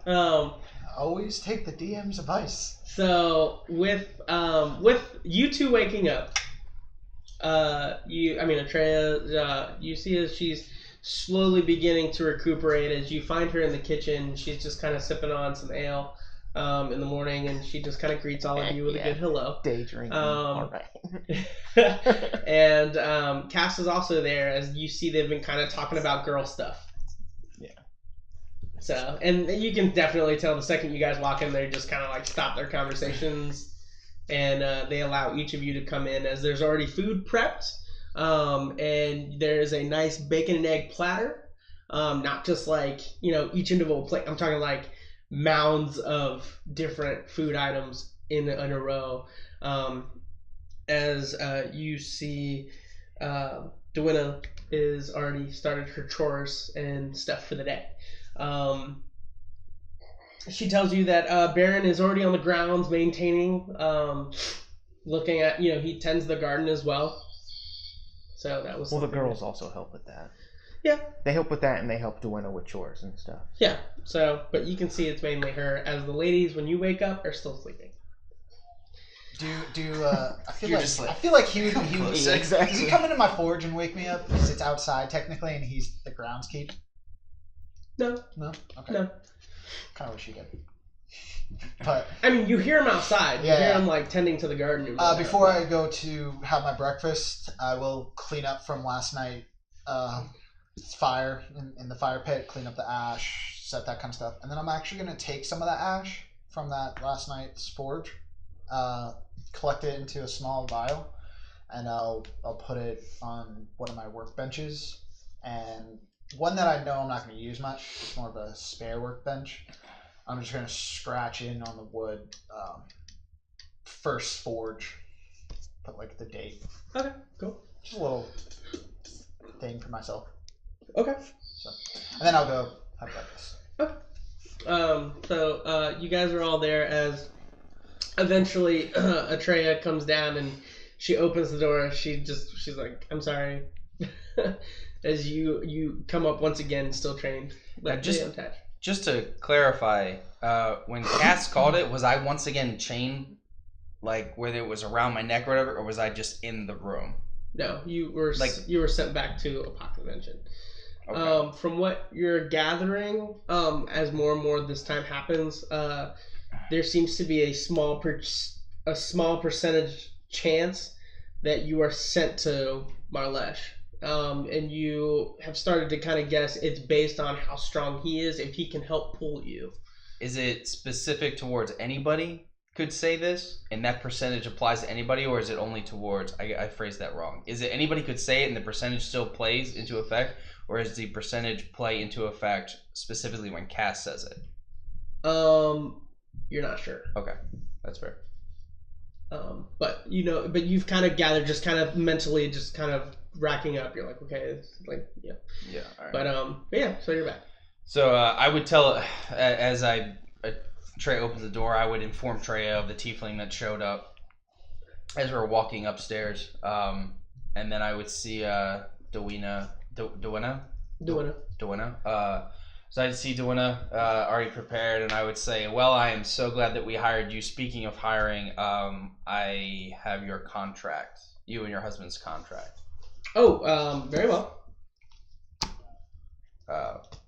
always take the DM's advice. So with you two waking up, Atreya, you see as she's slowly beginning to recuperate. As you find her in the kitchen, she's just kind of sipping on some ale in the morning, and she just kind of greets all of you with a good hello. Day drinking. All right. And Cass is also there, as you see they've been kind of talking about girl stuff. Yeah. So, and you can definitely tell the second you guys walk in, they just kind of like stop their conversations, and they allow each of you to come in, as there's already food prepped. and there's a nice bacon and egg platter. Not just like, each individual plate. I'm talking like mounds of different food items in a row. As you see, Dewena is already started her chores and stuff for the day. She tells you that Baron is already on the grounds maintaining, looking at, he tends the garden as well. So that was. Well, the girls also help with that. Yeah. They help with that, and they help Dewena with chores and stuff. Yeah. So, but you can see it's mainly her, as the ladies, when you wake up, are still sleeping. I feel You're like just like- I feel like he would Exactly. Does he come into my forge and wake me up? Because it's outside technically, and he's the groundskeep. No. No. Okay. No. Kind of wish he did. But I mean, you hear him outside. You Yeah, hear yeah. him like tending to the garden. before I go to have my breakfast, I will clean up from last night. Fire in the fire pit, clean up the ash, set that kind of stuff, and then I'm actually going to take some of that ash from that last night's forge, collect it into a small vial, and I'll put it on one of my workbenches, and one that I know I'm not going to use much. It's more of a spare workbench. I'm just going to scratch in on the wood, first forge, put like the date. Okay, cool. Just a little thing for myself. Okay. So, and then I'll go have breakfast. So you guys are all there as eventually Atreya comes down and she opens the door. She's like, "I'm sorry." As you come up once again, still trained. But Just to clarify, when Cass called it, was I once again chained, like whether it was around my neck or whatever, or was I just in the room? No, you were sent back to a pocket dimension. Okay. From what you're gathering, as more and more this time happens, there seems to be a small percentage chance that you are sent to Marlesh. And you have started to kind of guess it's based on how strong he is, if he can help pull you. Is it specific towards anybody could say this, and that percentage applies to anybody, or is it only towards, I phrased that wrong. Is it anybody could say it and the percentage still plays into effect, or is the percentage play into effect specifically when Cass says it? You're not sure. Okay, that's fair. But you've kind of gathered, just kind of mentally, just kind of racking up. You're like, okay, it's like, yeah. Yeah, all right. But yeah, so you're back. So I would tell, as Trey opens the door, I would inform Trey of the tiefling that showed up as we were walking upstairs. And then I would see Dewena. So I'd see Dewena already prepared, and I would say, "Well, I am so glad that we hired you. Speaking of hiring, I have your contract, you and your husband's contract." Oh, very well.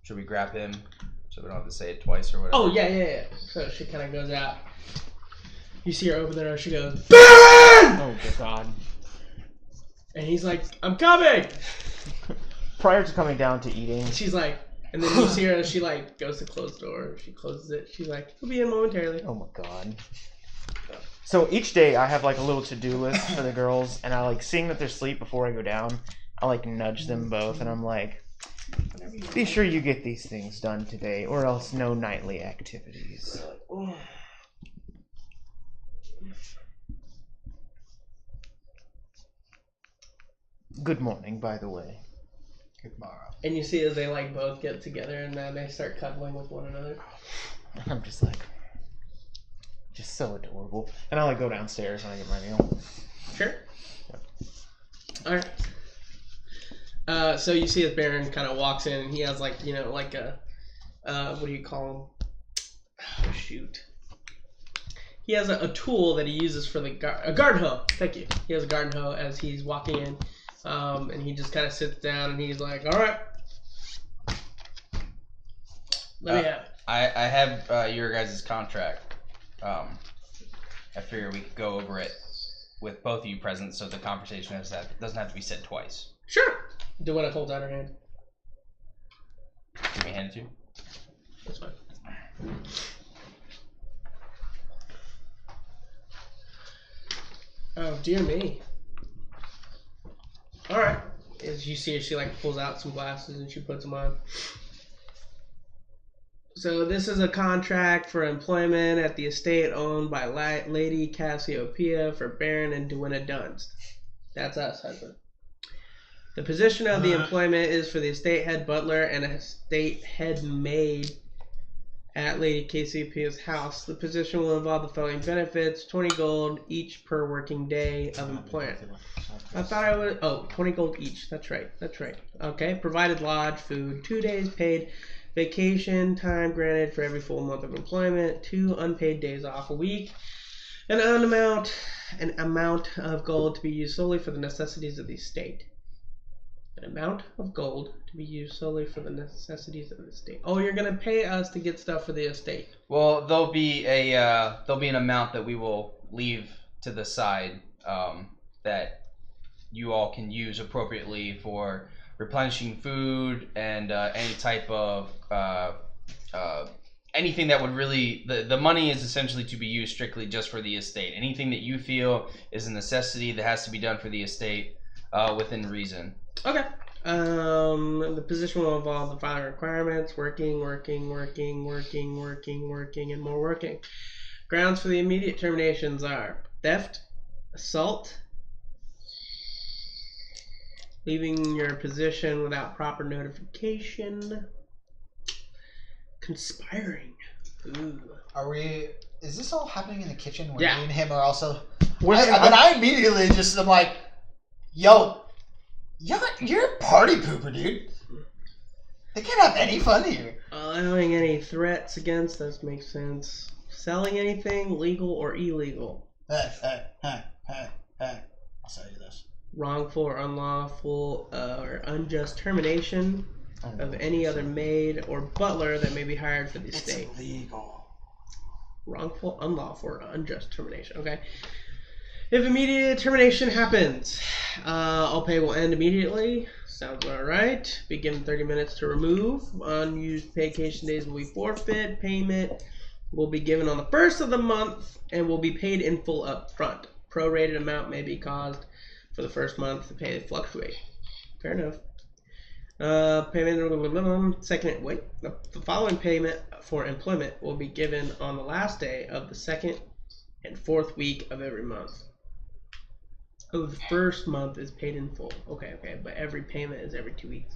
Should we grab him so we don't have to say it twice or whatever? Oh, yeah. So she kind of goes out. You see her open the door, she goes, "Baron!" Oh, good God. And he's like, "I'm coming!" Prior to coming down to eating, She's like, and then you see her, she like goes to close the door. She closes it. She's like, "He'll be in momentarily." oh my God. So each day I have like a little to-do list for the girls, and I like seeing that they're asleep before I go down. I like nudge them both, and I'm like, "Be sure you get these things done today, or else no nightly activities." Good morning, by the way. Good morrow. And you see as they like both get together and then they start cuddling with one another. I'm just like, just so adorable. And I like go downstairs and I get my meal. Sure. Alright. So you see as Baron kind of walks in and he has like, like a, what do you call him? Oh, shoot. He has a tool that he uses for a garden hoe. Thank you. He has a garden hoe as he's walking in. And he just kind of sits down and he's like, "All right. Let me have it." I have your guys' contract. I figure we could go over it with both of you present, so the conversation doesn't have to be said twice. Sure. Dewena holds out her hand. Can we hand it to you? That's fine. Oh, dear me. All right. As you see, she like pulls out some glasses and she puts them on. So this is a contract for employment at the estate owned by Lady Cassiopeia for Baron and Duenna Dunst. That's us, husband. The position of the employment is for the estate head butler and a estate head maid at Lady Cassiopeia's house. The position will involve the following benefits: 20 gold each per working day of employment. I thought I would. 20 gold each. That's right. Okay. Provided lodge, food, 2 days paid vacation time granted for every full month of employment, 2 unpaid days off a week, an amount of gold to be used solely for the necessities of the estate. An amount of gold to be used solely for the necessities of the estate. Oh, you're gonna pay us to get stuff for the estate. Well, there'll be an amount that we will leave to the side that you all can use appropriately for replenishing food and any type of anything that would really the money is essentially to be used strictly just for the estate. Anything that you feel is a necessity that has to be done for the estate within reason. Okay. The position will involve the following requirements: working, and more working. Grounds for the immediate terminations are theft, assault, leaving your position without proper notification, conspiring. Ooh. Is this all happening in the kitchen when Yeah. me and him are also? We're- I immediately just am like, yo, you're a party pooper, dude. They can't have any fun here. Allowing any threats against us makes sense. Selling anything, legal or illegal. Hey. I'll sell you this. Wrongful or unlawful or unjust termination of any other maid or butler that may be hired for the estate. It's illegal. Wrongful, unlawful, or unjust termination. Okay. If immediate termination happens, all pay will end immediately. Sounds about right. Be given 30 minutes to remove. Unused vacation days will be forfeit. Payment will be given on the first of the month and will be paid in full up front. Prorated amount may be caused for the first month. The pay fluctuate. Fair enough. The following payment for employment will be given on the last day of the second and fourth week of every month. Oh, the first month is paid in full. Okay, but every payment is every 2 weeks.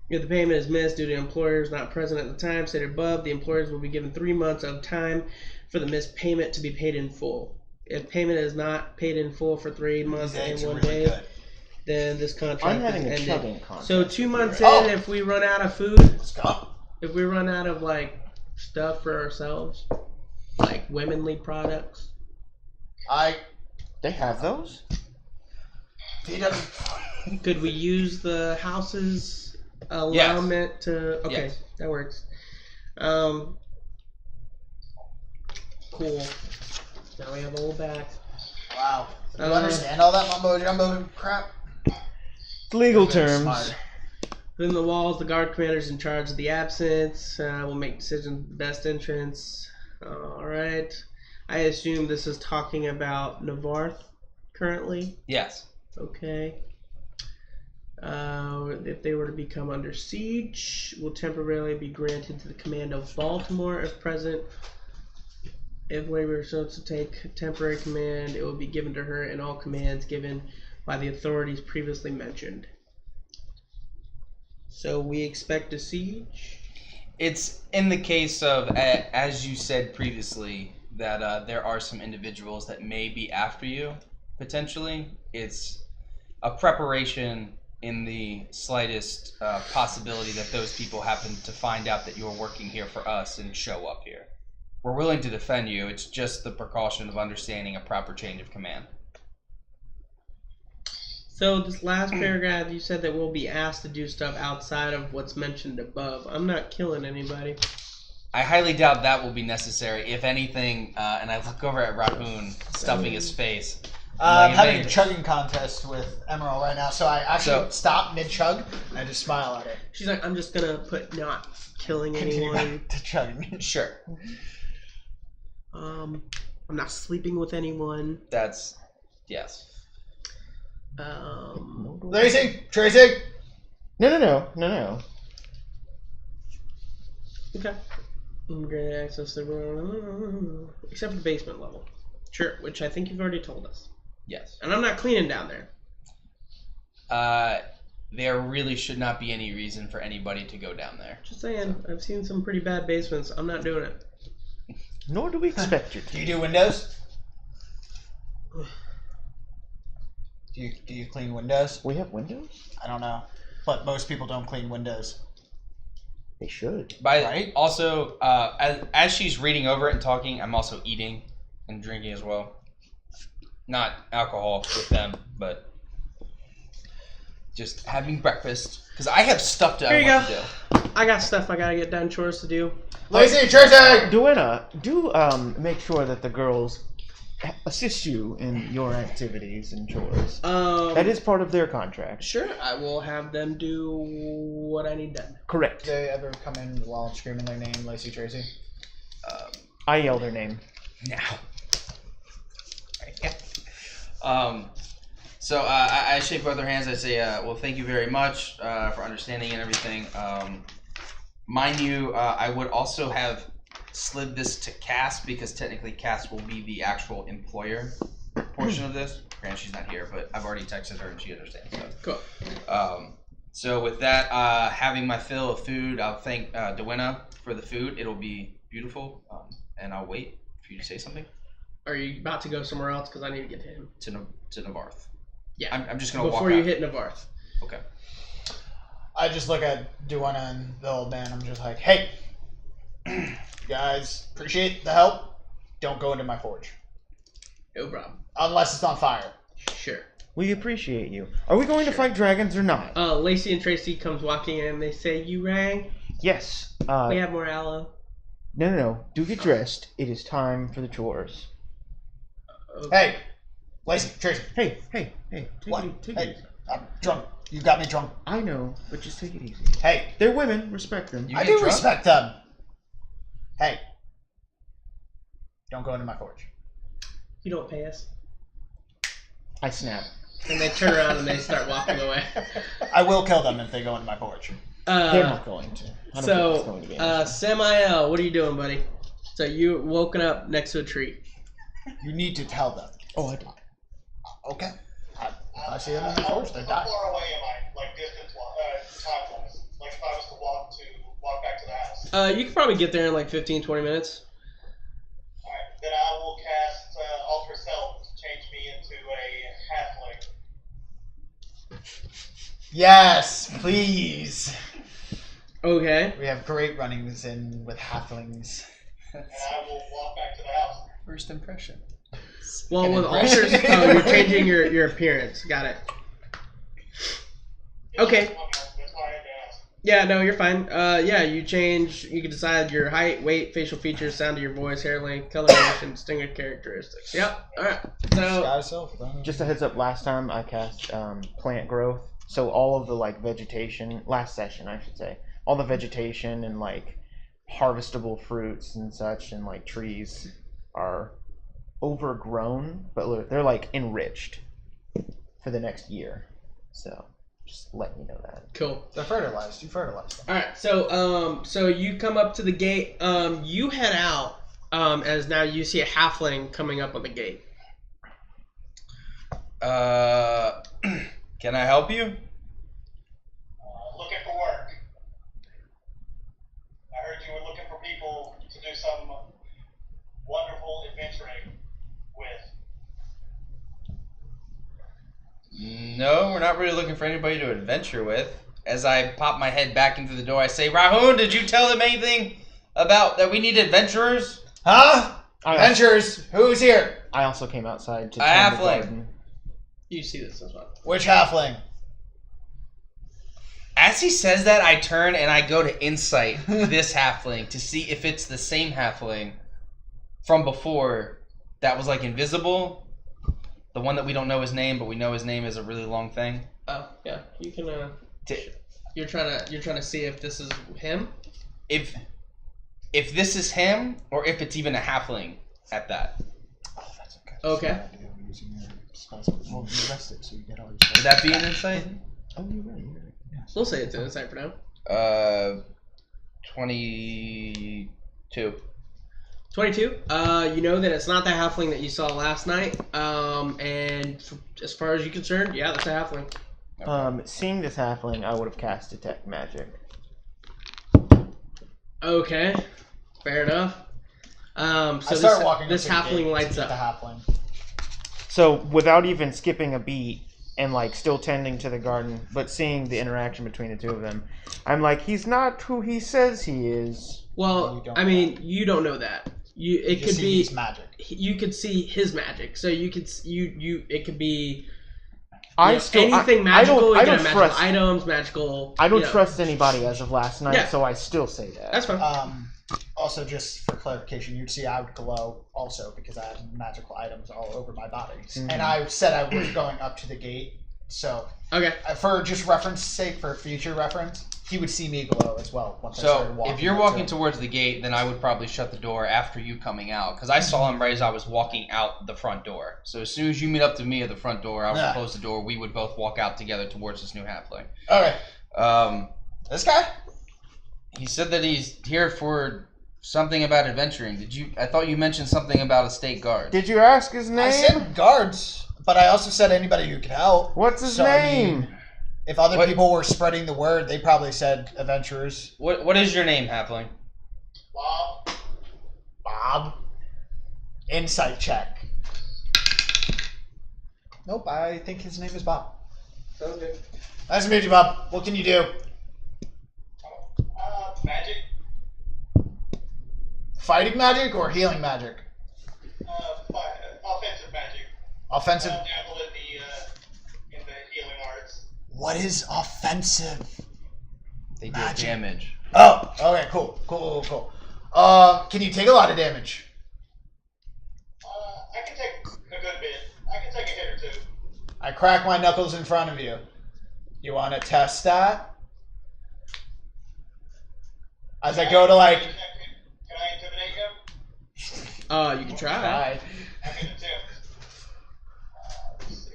If the payment is missed due to employers not present at the time stated above, the employers will be given 3 months of time for the missed payment to be paid in full. If payment is not paid in full for 3 months and 1 day, then this contract I'm having is a ended. chugging contest. So 2 months Oh. in, if we run out of food, Let's go. if we run out of like stuff for ourselves, like womanly products, They have those? He doesn't. could we use the house's allowment to? Okay, Yes. that works. Cool. Now we have a whole back. Wow. Do you understand all that mumbo jumbo crap? Legal Very terms. smart. Within the walls, the guard commanders in charge of the absence will make decisions of the best entrance. Alright. I assume this is talking about Navarth currently. Yes. Okay. If they were to become under siege, will temporarily be granted to the command of Baltimore if present. If Labor chose to take temporary command, it will be given to her and all commands given by the authorities previously mentioned. So we expect a siege? It's in the case of, as you said previously, that there are some individuals that may be after you, potentially. It's a preparation in the slightest possibility that those people happen to find out that you're working here for us and show up here. We're willing to defend you. It's just the precaution of understanding a proper change of command. So this last paragraph, you said that we'll be asked to do stuff outside of what's mentioned above. I'm not killing anybody. I highly doubt that will be necessary. If anything, and I look over at Rahun stuffing his face. I'm Like, having they- a chugging contest with Emerald right now, so I actually stop mid-chug and I just smile at her. She's like, I'm just gonna put not killing Continue anyone. back to chugging. Sure. I'm not sleeping with anyone. That's, yes. Lacey, Tracy. No. Okay. Granted access to except the basement level. Sure, which I think you've already told us. Yes. And I'm not cleaning down there. There really should not be any reason for anybody to go down there. Just saying, I've seen some pretty bad basements. I'm not doing it. Nor do we expect you to. Do you do windows? Do you clean windows? We have windows? I don't know, but most people don't clean windows. They should. Right? Also, as she's reading over it and talking, I'm also eating and drinking as well. Not alcohol with them, but just having breakfast. Because I have stuff that Here I you want go. to do. I got stuff I gotta get done, chores to do. Lacey, Tracy. Duenna, do make sure that the girls assist you in your activities and chores. That is part of their contract. Sure, I will have them do what I need done. Correct. Do they ever come in while I'm screaming their name, Lacey, Tracy? I yell their name. Now. So I shake both their hands. I say, well, thank you very much for understanding and everything. Mind you, I would also have slid this to Cass because technically Cass will be the actual employer portion of this. Granted, she's not here, but I've already texted her and she understands. So. Cool. So with that, having my fill of food, I'll thank Duenna for the food. It'll be beautiful, and I'll wait for you to say something. Are you about to go somewhere else? Because I need to get to him. To Navarth. Yeah. I'm just gonna walk before you out. hit Navarth. Okay. I just look at Duenna and the old man. I'm just like, hey, guys, appreciate the help. Don't go into my forge. No problem. Unless it's on fire. Sure. We appreciate you. Are we going to fight dragons or not? Lacey and Tracy comes walking in and they say, "You rang? Yes. We have more aloe." No. Do get dressed. It is time for the chores. Hey, Lacey, Tracy. Hey. Take What? Take Hey, it easy. I'm drunk. You got me drunk. I know, but just take it easy. Hey, They're women. Respect them. You I get do drunk? respect them. Hey, don't go into my forge. You don't pay us. I snap. And they turn around and they start walking away. I will kill them if they go into my forge. They're not going to. I don't think it's going to be an issue. Samael, what are you doing, buddy? So you woken up next to a tree. You need to tell them. Oh, I do. Okay. I see them in the forge. They die. How far away am I, like distance time-wise? Like if I was to walk back to the house. You could probably get there in like 15, 20 minutes. Alright, then I will cast Ultra Self to change me into a halfling. Yes, please. Okay. We have great runnings in with halflings. And I will walk back to the house. First impression. Well, with alters, you're changing your appearance. Got it. Okay. That's why I had to ask. Yeah, no, you're fine. Yeah, you change. You can decide your height, weight, facial features, sound of your voice, hair length, coloration, distinguished characteristics. Yep. All right. So Sky self. Just a heads up. Last time I cast plant growth, so all of the like vegetation. Last session, I should say, all the vegetation and like harvestable fruits and such, and like trees are overgrown, but they're like enriched for the next year. So just letting you know that. cool. They're fertilized. You fertilize them. All right. So you come up to the gate. You head out. As now you see a halfling coming up on the gate. Can I help you? Looking for work. I heard you were looking for people to do some wonderful adventuring with. No, we're not really looking for anybody to adventure with. As I pop my head back into the door, I say, Rahun, did you tell them anything about that we need adventurers? Huh? Adventures. Who's here? I also came outside to A tend the halfling. garden. You see this as well. Which halfling? As he says that, I turn and I go to insight this halfling to see if it's the same halfling from before that was like invisible. The one that we don't know his name, but we know his name is a really long thing. Oh yeah, you can. You're trying to see if this is him. If this is him, or if it's even a halfling at that. Oh, that's okay. Okay. using your spells. Well, you rested, so you get all your Would spells. that be an insight? Oh, you're right. Yeah. We'll say it's an insight for now. 22. 22. You know that it's not the halfling that you saw last night. And as far as you're concerned, yeah, that's a halfling. Seeing this halfling, I would have cast Detect Magic. Okay, fair enough. So I start walking this up to the halfling gate lights to get up. the halfling. So without even skipping a beat and like still tending to the garden, but seeing the interaction between the two of them, I'm like, he's not who he says he is. Well, I mean, you don't know that. It could be his magic. You could see his magic, so you could it could be Anything magical. I You don't got trust. magical items, magical. I don't trust anybody as of last night, Yeah. so I still say that. That's fine. Also, just for clarification, you'd see I would glow also because I have magical items all over my body. Mhm. And I said I was going up to the gate, so Okay. for just reference sake, for future reference, he would see me glow as well. Once I So started walking if you're up walking to him. towards the gate, then I would probably shut the door after you coming out, because I saw him right as I was walking out the front door. So as soon as you meet up to me at the front door, I would Yeah. close the door. We would both walk out together towards this new halfling. Okay, this guy? He said that he's here for something about adventuring. Did you? I thought you mentioned something about a state guard. Did you ask his name? I said guards, but I also said anybody who could help. What's his So, I name? mean, if other What- people were spreading the word, they probably said adventurers. What is your name, halfling? Bob, Bob. Insight check. Nope, I think his name is Bob. Sounds good. Nice to meet you, Bob. What can you do? magic, Fighting magic or healing magic? offensive magic. Offensive. Dabble in the healing arts. What is offensive? They do Magic. damage. Oh, okay, cool. Can you take a lot of damage? I can take a good bit. I can take a hit or two. I crack my knuckles in front of you. You want to test that? As I go to like. Can I intimidate him? You can try. Try. I can attempt. Let's see.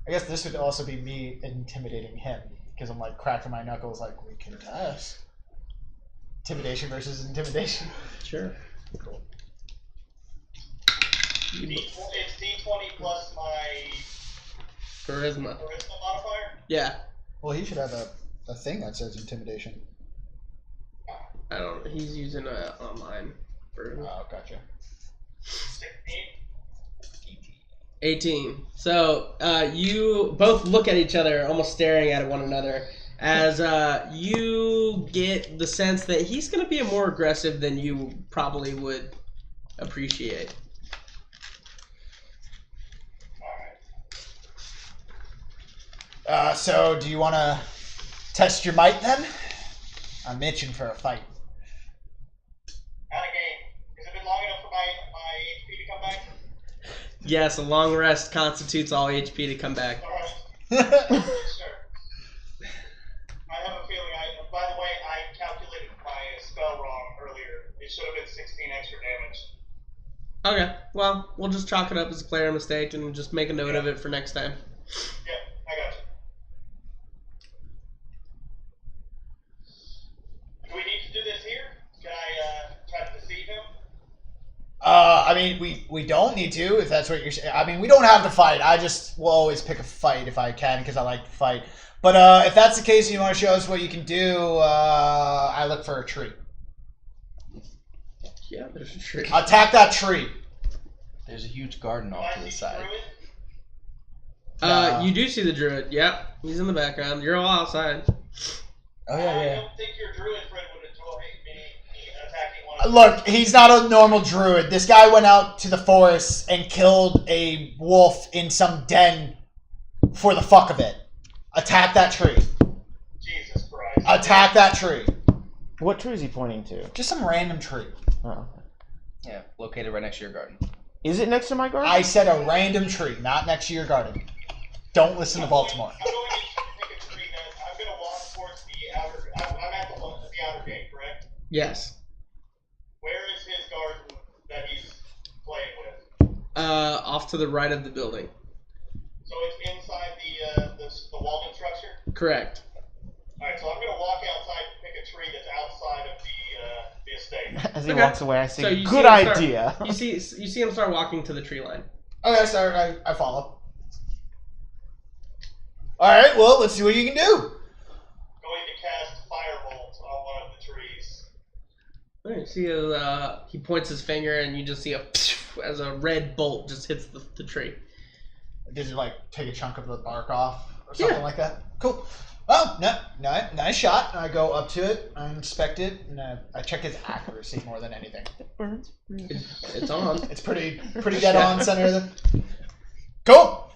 I guess this would also be me intimidating him because I'm like cracking my knuckles like we can test. Intimidation versus intimidation. Sure. Cool. It's D20 plus my Charisma. charisma modifier. Yeah. Well, he should have a thing that says intimidation. I don't. He's using a online version. Oh, gotcha. 16. 18. So you both look at each other, almost staring at one another, as you get the sense that he's going to be more aggressive than you probably would appreciate. So do you want to test your might then? I'm itching for a fight. Out of game. Has it been long enough for my HP to come back? Yes, a long rest constitutes all HP to come back. Alright. Sure. I have a feeling by the way, I calculated my spell wrong earlier. It should have been 16 extra damage. Okay, well, we'll just chalk it up as a player mistake and just make a note of it for next time. Yep, I got you. Do we need to do this here? Can I try to deceive him? I mean, we don't need to, if that's what you're saying. I mean, we don't have to fight. I just will always pick a fight if I can, because I like to fight. But if that's the case and you want to show us what you can do, I look for a tree. Yeah, there's a tree. Attack that tree. There's a huge garden Do off I to the see side. druid? You do see the druid. Yep, he's in the background. You're all outside. Oh, I yeah. don't think your druid friend would enjoy me attacking one of Look, he's not a normal druid. This guy went out to the forest and killed a wolf in some den for the fuck of it. Attack that tree. Jesus Christ. Attack that tree. What tree is he pointing to? Just some random tree. Oh. Yeah, located right next to your garden. Is it next to my garden? I said a random tree, not next to your garden. Don't listen to Baltimore. I'm going to pick a tree that I'm going to walk towards the outer. I'm at the outer gate, correct? Yes. Where is his garden that he's playing with? Off to the right of the building. So it's inside the Walden structure? Correct. Alright, so I'm going to walk outside and pick a tree that's outside of the estate. As he Okay. walks away, I say, So you good see him start- idea. You see him start walking to the tree line. Okay, so I follow. Alright, well, let's see what you can do. Going to cast Firebolt on one of the trees. You see he points his finger and you just see as a red bolt just hits the tree. Did it, like, take a chunk of the bark off or something Yeah. like that? Cool. Oh, no, nice shot. I go up to it, I inspect it, and I check its accuracy more than anything. It's on. It's pretty dead on center of the... Cool.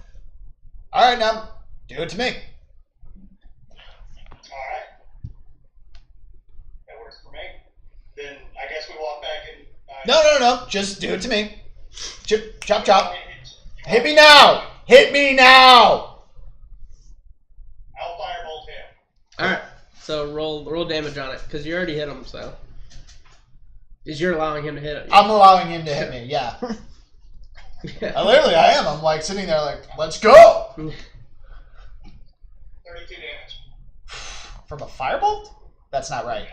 Alright, now, do it to me. Alright. That works for me. Then I guess we walk back and... No. Just do it to me. Chop. Hit me now. Hit me now. I'll Firebolt him. Alright, so roll damage on it, because you already hit him, so. Because you're allowing him to hit it. I'm allowing him to hit me, yeah. Yeah. I am. I'm like sitting there like, let's go. 32 damage. From a firebolt? That's not right.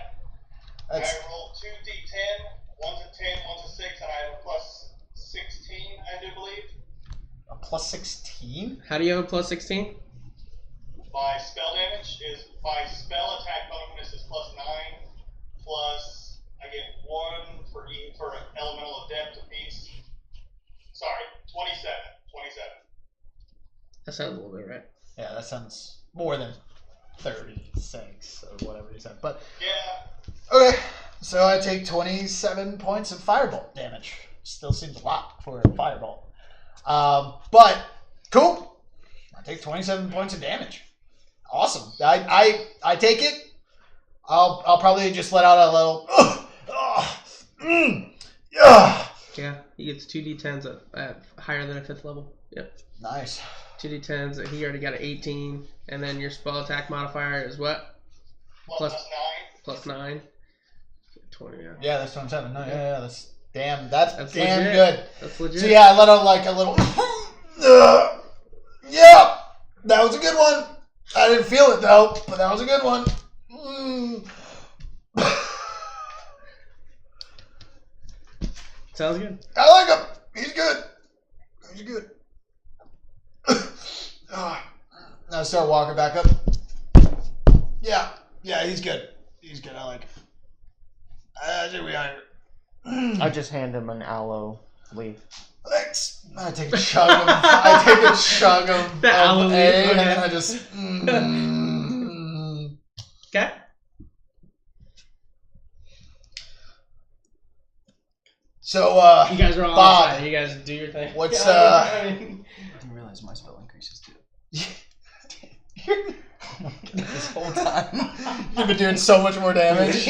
That's I rolled 2d10. One's a 10, one's a 6, and I have a plus 16, I do believe. a plus 16? How do you have a plus 16? My spell damage is my spell attack bonus is plus 9, plus I get 1 for elemental adept apiece. Sorry, 27. That sounds a little bit right. Yeah, that sounds more than 36 or whatever you said. But Yeah. okay, so I take 27 points of firebolt damage. Still seems a lot for a firebolt. But cool. I take 27 points of damage. Awesome. I take it. I'll probably just let out a little. Yeah, he gets 2d10s at higher than a 5th level. Yep. Nice. 2d10s, he already got an 18. And then your spell attack modifier is what? Plus 9. Plus 9. 20, yeah. Yeah, that's 27. No, yeah, that's damn. That's damn legit. good. That's legit. So yeah, I let out like a little. Yeah, that was a good one. I didn't feel it though, but that was a good one. Sounds good. I like him. He's good. Now I start walking back up. Yeah, he's good. I like him. There we are. I just hand him an aloe leaf. Thanks. I take a chug of The aloe leaf, A, and okay. then I just. Okay. So, You guys are all Bob, outside. You guys do your thing. what's, I didn't realize my spell increases too. This whole time. You've been doing so much more damage.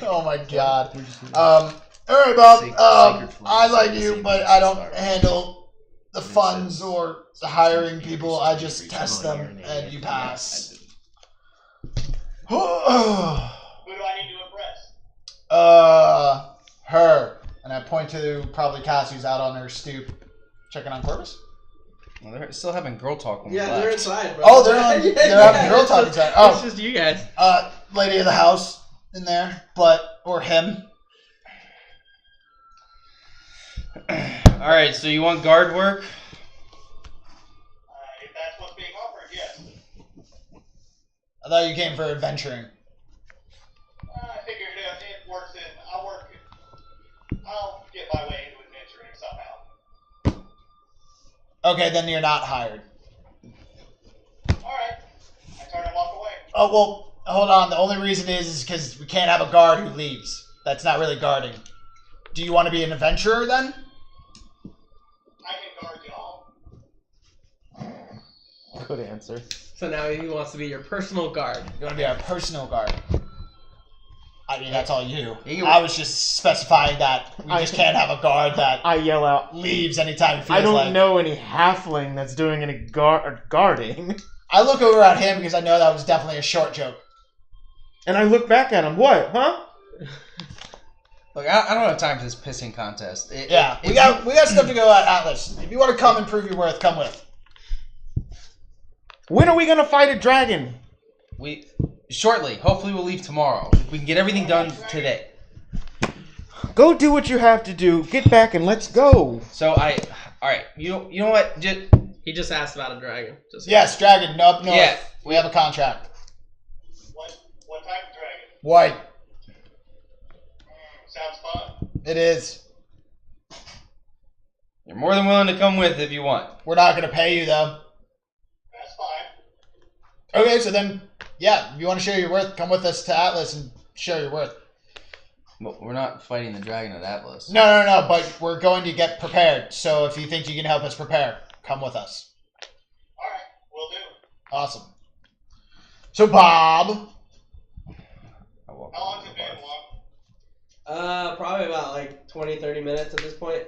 Oh my god. Alright, Bob. I like you, but I don't handle the funds or the hiring people. I just test them, and you pass. Who do I need to impress? Her. And I point to probably Cass, who's out on her stoop, checking on Corvus. Well, they're still having girl talk when we Yeah, left. they're inside, bro. Oh, they're having girl talk inside. It's Oh, just you guys. lady of the house in there, or him. Alright, so you want guard work? If that's what's being offered, yes. I thought you came for adventuring. I figured it works in. I'll get my way into adventuring somehow. Okay, then you're not hired. Alright. I turn and walk away. Oh, well, hold on. The only reason is because we can't have a guard who leaves. That's not really guarding. Do you want to be an adventurer then? I can guard y'all. Good answer. So now he wants to be your personal guard. You want to be our personal guard? I mean, that's all you. You- I was just specifying that we just can't have a guard that I yell out, leaves anytime he feels I don't like. know any halfling that's doing any guarding. I look over at him because I know that was definitely a short joke. And I look back at him, what, huh? Look, I don't have time for this pissing contest. We got stuff to go at Atlas. If you want to come and prove your worth, come with. When are we gonna fight a dragon? Shortly. Hopefully, we'll leave tomorrow. We can get everything done today. Go do what you have to do. Get back and let's go. So all right. You know what? He just asked about a dragon. Yes, dragon up north. Yeah. We have a contract. What type of dragon? White. Sounds fun. It is. You're more than willing to come with if you want. We're not gonna pay you though. That's fine. Okay, so then, yeah, if you want to show your worth, come with us to Atlas and show your worth. But we're not fighting the dragon at Atlas. No, but we're going to get prepared. So if you think you can help us prepare, come with us. All right, we'll do. Awesome. So, Bob. How long's it been, Juan? Probably about like 20-30 minutes at this point.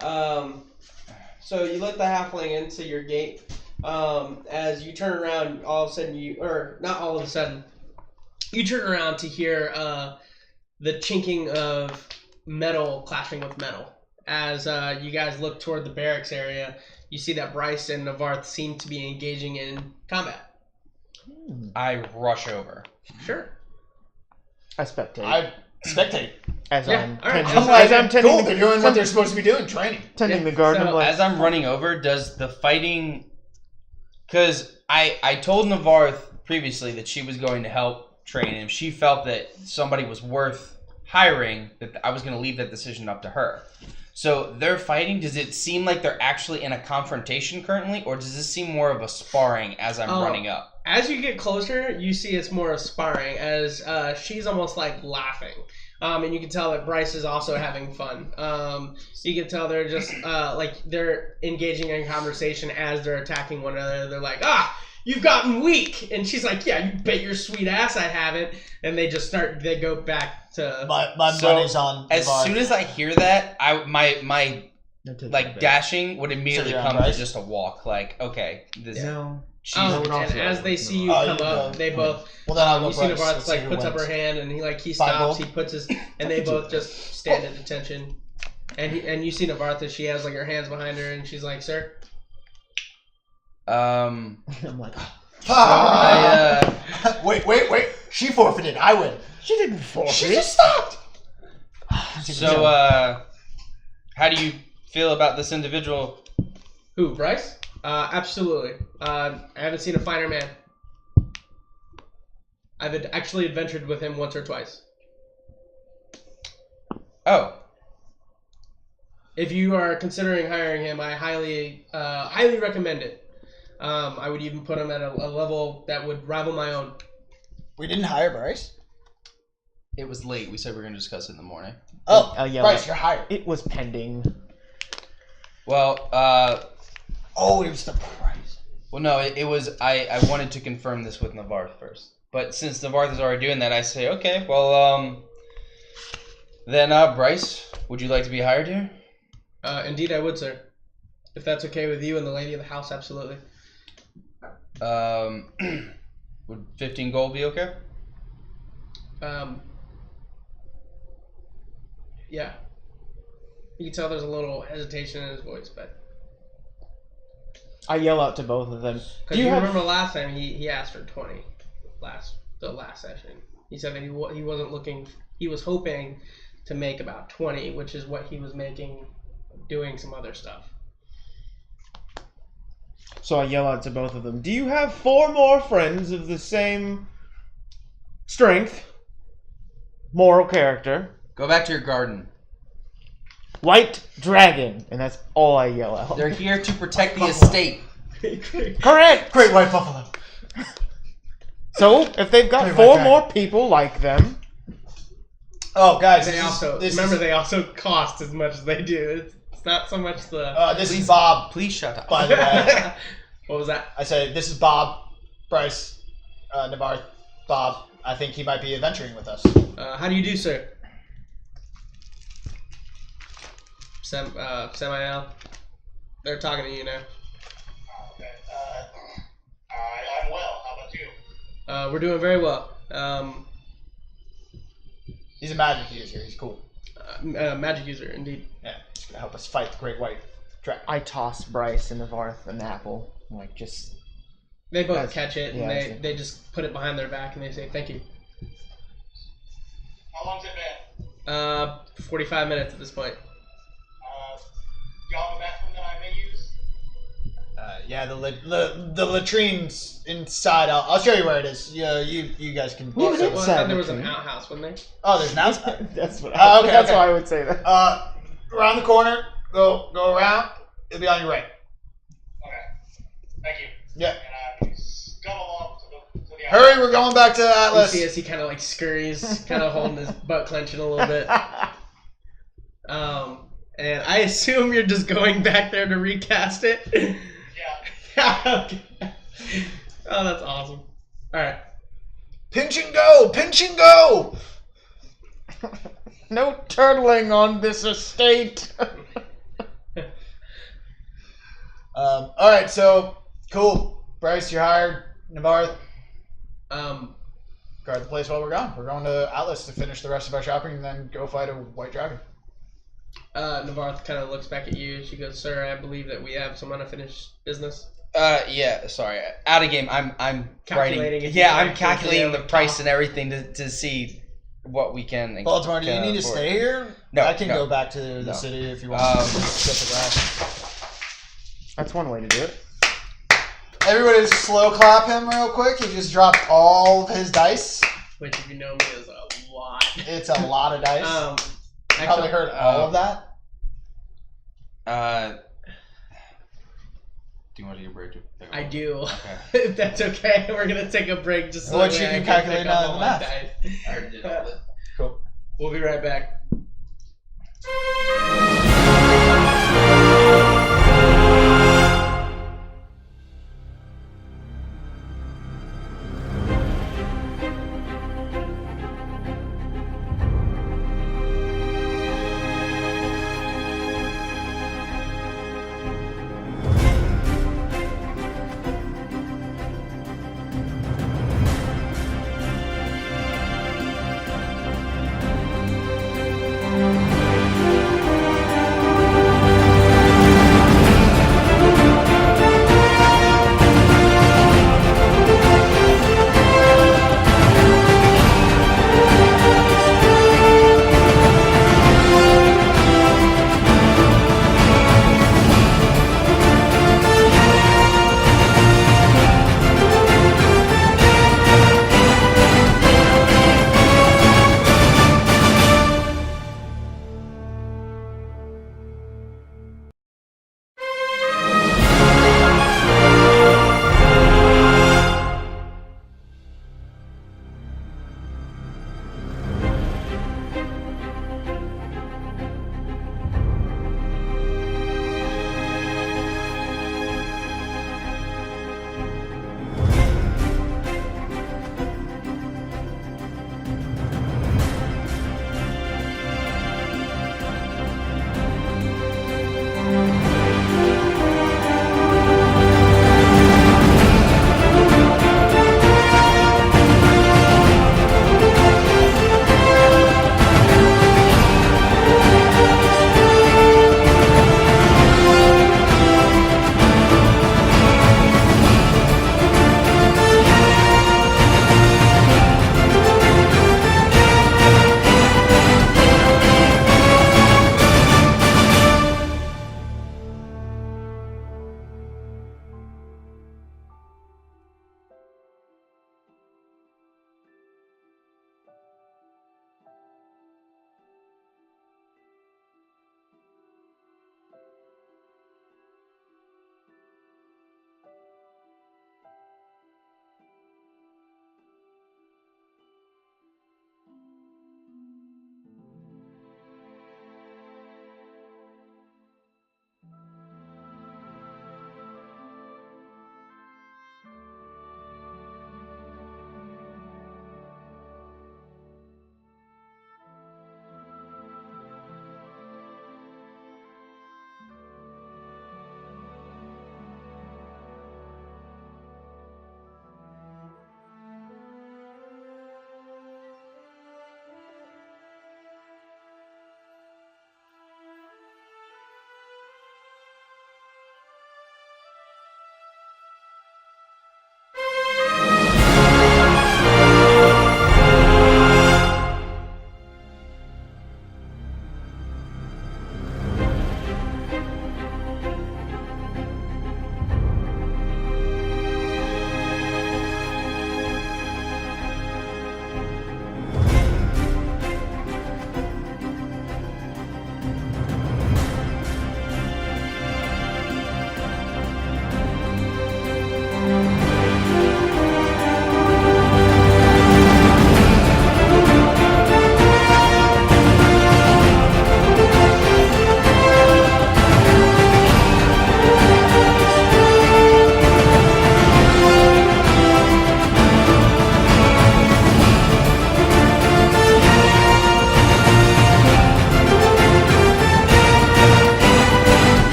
So you let the halfling into your gate. As you turn around, all of a sudden not all of a sudden, you turn around to hear the chinking of metal clashing with metal. As you guys look toward the barracks area, you see that Bryce and Navarth seem to be engaging in combat. I rush over. Sure. I spectate. I spectate. As I'm all right. tending, as I'm tending Cool, they're doing what they're supposed to be doing, training. tending the garden. So I'm like, As I'm running over, does the fighting... Because I told Navarth previously that she was going to help train him. She felt that somebody was worth hiring, that I was going to leave that decision up to her. So they're fighting. Does it seem like they're actually in a confrontation currently, or does this seem more of a sparring as I'm running up? As you get closer, you see it's more of sparring, as she's almost like laughing. And you can tell that Bryce is also having fun. You can tell they're just like they're engaging in conversation as they're attacking one another. They're like, you've gotten weak. And she's like, yeah, you bet your sweet ass I haven't. And they go back to... My money's on As Navarth. soon as I hear that, my like dashing would immediately So you're on come to Bryce? just a walk. Like, okay, this. no. and as they see you Oh, come you up, go. they both... Well, then I'll go you see Bryce. Navarth Let's see like who puts up her wins. hand, and he Five stops. gold? He puts his... And they both just stand at attention. And you see Navarth, she has like her hands behind her, and she's like, sir? I'm like, Wait. She forfeited. I win. she didn't forfeit. She just stopped. So, how do you feel about this individual? Who, Bryce? Absolutely. I haven't seen a finer man. I've actually adventured with him once or twice. Oh, If you are considering hiring him, I highly recommend it. I would even put him at a level that would rival my own. We didn't hire Bryce. it was late. We said we were going to discuss it in the morning. Oh, yeah, Bryce, you're hired. It was pending. Well, Oh, it was the price. well, no, it was. I wanted to confirm this with Navarth first, but since Navarth is already doing that, I say, okay, well, then, Bryce, would you like to be hired here? Indeed, I would, sir. If that's okay with you and the lady of the house, absolutely. Would 15 gold be okay? Yeah. You can tell there's a little hesitation in his voice, but... I yell out to both of them. Because you remember last time he asked for 20, the last session. He said that he wasn't looking, he was hoping to make about 20, which is what he was making doing some other stuff. So I yell out to both of them. Do you have 4 more friends of the same strength, moral character, Go back to your garden. white dragon? And that's all I yell out. They're here to protect the estate. Correct! Great white buffalo. So, if they've got Great 4 white more people like them... Oh, guys, They also cost as much as they do. It's not so much the... this is Bob, Please shut up. by the way. What was that? I say, this is Bob, Bryce, Navarth, Bob. I think he might be adventuring with us. How do you do, sir? Samael. They're talking to you now. Okay. I'm well. How about you? We're doing very well. He's a magic user. He's cool. magic user, indeed. Yeah, it's gonna help us fight the Great White Dragon. I toss Bryce and Navarth an apple. I'm like, just. They both As- catch it, yeah, and as- they just put it behind their back, and they say, thank you. How long's it been? 45 minutes at this point. Do y'all have a bathroom that I may use? Yeah, the latrine's inside. I'll show you where it is. Yeah, you guys can. Well, Well, I Inside thought there was an latrine. outhouse, wasn't there? Oh, there's an outside. That's what. Oh, okay, that's okay. why I would say that. Around the corner. Go around. It'll be on your right. Okay. Thank you. Yeah. And I scuttle off to the Hurry, we're going back to You Atlas. see as he kind of like scurries, kind of holding his butt clenching a little bit. And I assume you're just going back there to recast it. Yeah. Okay. Oh, that's awesome. All right. Pinch and go. Pinch and go. No turtling on this estate. All right. So cool. Bryce, you're hired. Navarre, guard the place while we're gone. We're going to Atlas to finish the rest of our shopping and then go fight a white dragon. Navarth kind of looks back at you. She goes, "Sir, I believe that we have some unfinished business." Yeah, sorry. Out of game, I'm Calculating writing. if Yeah, you I'm can calculating actually the price and everything to see what we can. Baltimore, do you can need to afford. stay here? No, I can no. go back to the No. city if you want to get the grass. That's one way to do it. Everybody just slow clap him real quick. He just dropped all of his dice. Which, if you know me, is a lot. It's a lot of dice. Actually, Probably heard all of that. Do you want to take a break? I do. Okay. If that's okay, we're gonna take a break just so What that you way can I calculate pick now up in all the my math. dice. I already did all that. Cool. We'll be right back.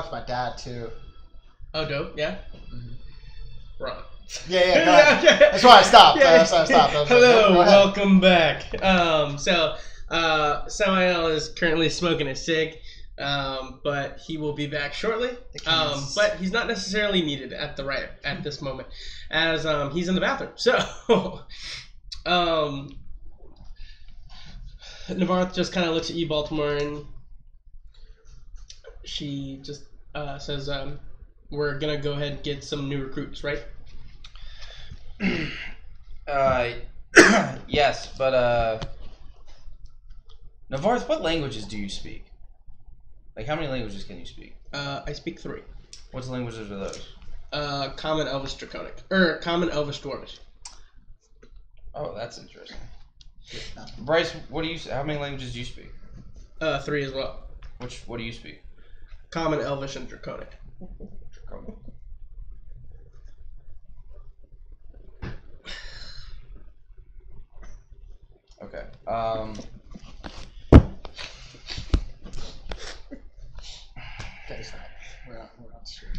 talked to my dad too. Oh, dope. Yeah. Wrong. Yeah, go ahead. That's why I stopped. Yeah. That's why I stopped. I was like, Hello, no, go ahead. welcome back. Samael is currently smoking a cig, but he will be back shortly. But he's not necessarily needed at this moment, as he's in the bathroom. So, Navarth just kind of looks at you, Baltimore, and she just says, "We're gonna go ahead and get some new recruits, right?" Yes, but Navarth, what languages do you speak? Like, how many languages can you speak? I speak 3. What languages are those? Common Elvish Draconic. Or Common Elvish Dwarvish. Oh, that's interesting. Bryce, how many languages do you speak? 3 as well. What do you speak? Common Elvish and Draconic. Draconic. Okay. We're not sure.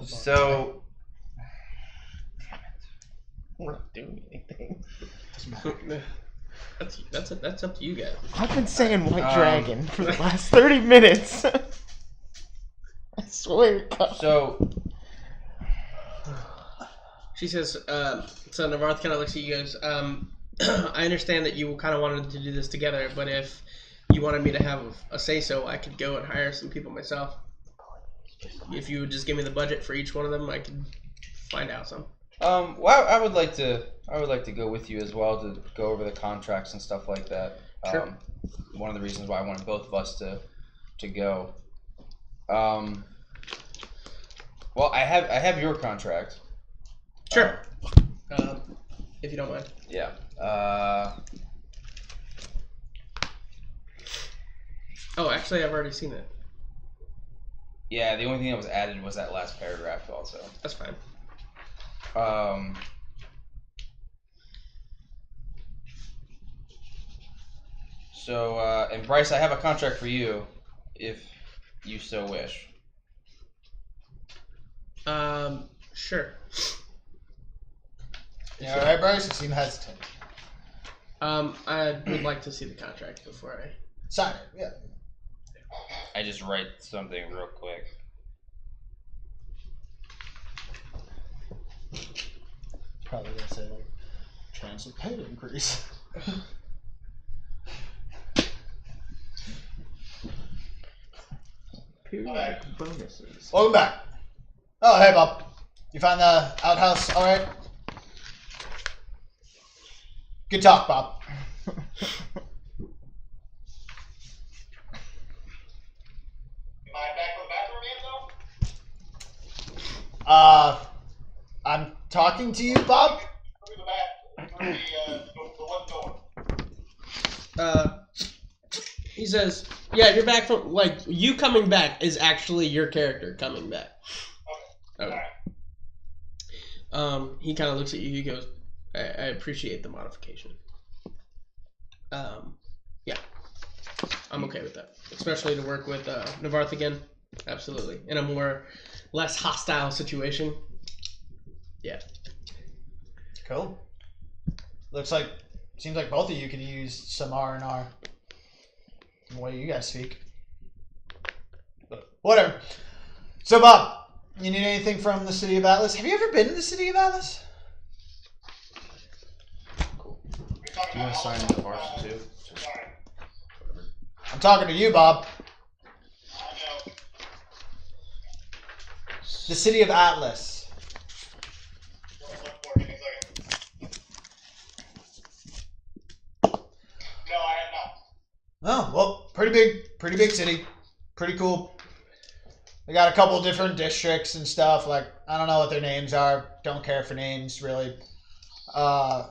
So We're not doing anything. That's up to you guys. I've been saying White Dragon for the last 30 minutes. I swear to God. So She says, so Navarth kind of looks at you guys. I understand that you kind of wanted to do this together, but if you wanted me to have a say-so, I could go and hire some people myself. If you would just give me the budget for each one of them, I could find out some. well, I would like to go with you as well to go over the contracts and stuff like that. Sure. One of the reasons why I wanted both of us to go. Well, I have your contract. Sure. If you don't mind. Yeah. Oh, actually, I've already seen it. Yeah, the only thing that was added was that last paragraph also. That's fine. So, and Bryce, I have a contract for you, if you so wish. Sure. You all right, Bryce? You seem hesitant. I would like to see the contract before I... Sign it, yeah. I just write something real quick. Probably gonna say like chance of pay increase. Periodic bonuses. Welcome back. Oh, hey, Bob. You find the outhouse all right? Good talk, Bob. Am I back from the bathroom yet, though? I'm talking to you, Bob. Through the bathroom, through the one door. He says, yeah, you're back from, like, you coming back is actually your character coming back. Okay. He kind of looks at you, he goes, I appreciate the modification. Yeah. I'm okay with that. Especially to work with Navarth again. Absolutely. In a less hostile situation. Yeah. Cool. Seems like both of you could use some R&R. The way you guys speak. But whatever. So, Bob, you need anything from the city of Atlas? Have you ever been to the city of Atlas? Cool. Do you want to sign the parcel too? I'm talking to you, Bob. I know. The city of Atlas. Look for it. Give me a second. No, I have not. Oh, well, pretty big city. Pretty cool. They got a couple different districts and stuff. Like, I don't know what their names are. Don't care for names, really.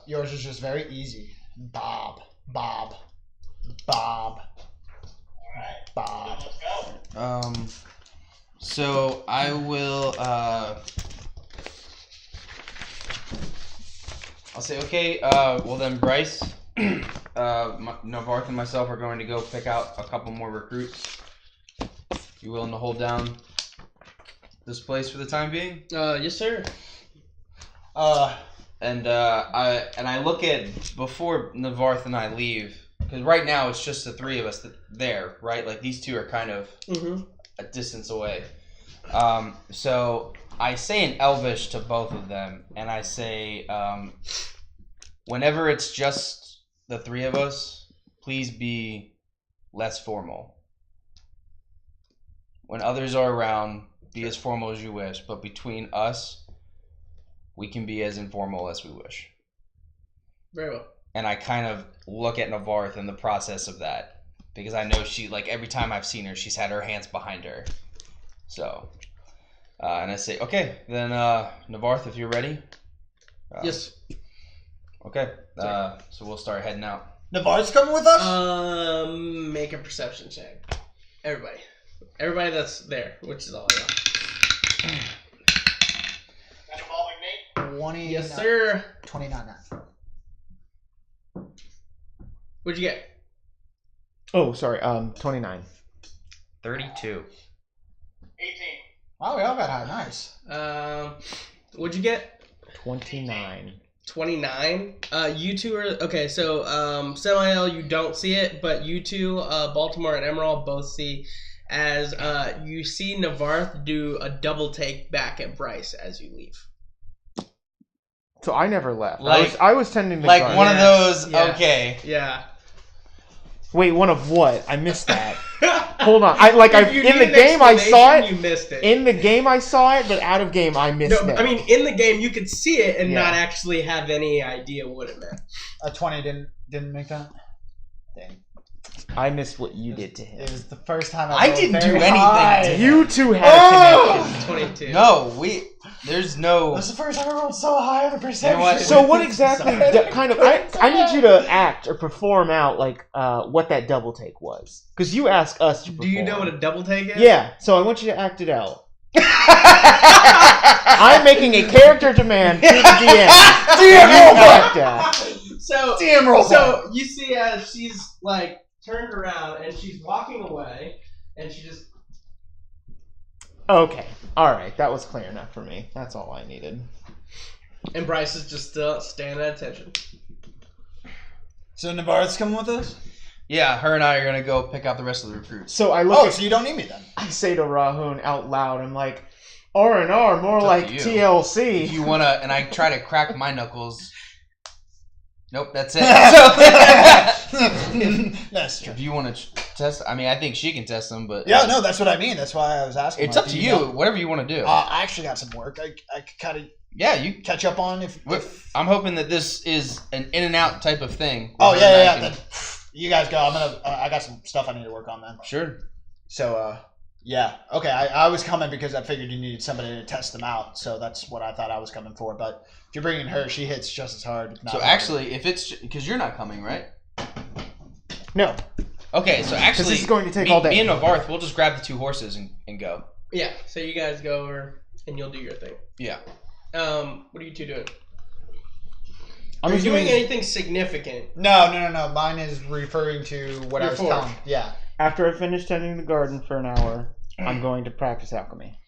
Yours is just very easy. Bob. Bob. Bob. Alright. Bob. Let's go. So I will, I'll say, okay, well then Bryce, Navarth and myself are going to go pick out a couple more recruits. You willing to hold down this place for the time being. Yes, sir. And I look at before Navarth and I leave, because right now it's just the three of us there, right? Like these two are kind of a distance away. So I say in Elvish to both of them, and I say, whenever it's just the three of us, please be less formal. When others are around, be as formal as you wish, but between us, we can be as informal as we wish. Very well. And I kind of look at Navarth in the process of that, because I know she, like, every time I've seen her, she's had her hands behind her. So, and I say, okay, then Navarth, if you're ready. Yes. Okay, so we'll start heading out. Navarre's coming with us? Make a perception check. Everybody that's there, which is all y'all. That involving me? 20. Yes, sir. 29 now. What'd you get? Oh, sorry. 29. 32. 18. Wow, we all got high. Nice. What'd you get? 29. 29. You two are okay. So Samael, you don't see it, but you two, Baltimore and Emerald, both see as you see Navarth do a double take back at Bryce as you leave. So I never left. Like- I was tending to Like guard. one of those, Yeah. okay. Yeah. Wait, one of what? I missed that. Hold on. In the In game I saw it. You missed it. In the game I saw it, but out of game I missed No, it. I mean, in the game you could see it and Yeah. not actually have any idea what it meant. A 20 didn't make that? Dang. I missed what you did to him. It was the first time I rolled didn't do very anything high. to him. You two had a connection. 22. No, there's no... That's the first time I rolled so high on a perception. what? So what exactly I need you to act or perform out like what that double take was. Because you asked us to perform. Do you know what a double take is? Yeah, so I want you to act it out. I'm making a character demand to the DM. DM You roll act that. So DM roll So you see as she's like turned around and she's walking away and she just Okay, alright, that was clear enough for me. That's all I needed. and Bryce is just still standing at attention. So Navarre's coming with us? Yeah, her and I are going to go pick out the rest of the recruits. So I look Oh, at, so you don't need me then? I say to Rahun out loud, I'm like, R&R, more It's up like to you. TLC. If you want to... And I try to crack my knuckles. Nope, that's it. That's true. If you want to test... I mean, I think she can test them, but... Yeah, no, that's what I mean. That's why I was asking. It's like, up do to you. know? Whatever you want to do. I actually got some work. I could kind of Yeah, you... catch up on if I'm hoping that this is an in and out type of thing. Oh Where yeah. I can- Then, you guys go. I got some stuff I need to work on then. Sure. So yeah. Okay. I was coming because I figured you needed somebody to test them out. So that's what I thought I was coming for. But if you're bringing her, she hits just as hard. if not So harder. actually, if it's... Because you're not coming, right? No, Okay, so actually... this is going to take me, all day. Me and Navarth, we'll just grab the two horses and go. Yeah. So you guys go over and you'll do your thing. Yeah. What are you two doing? I'm Are you doing assuming anything significant? No. Mine is referring to what Your I was forge. telling. Yeah. after I finish tending the garden for an hour, I'm going to practice alchemy.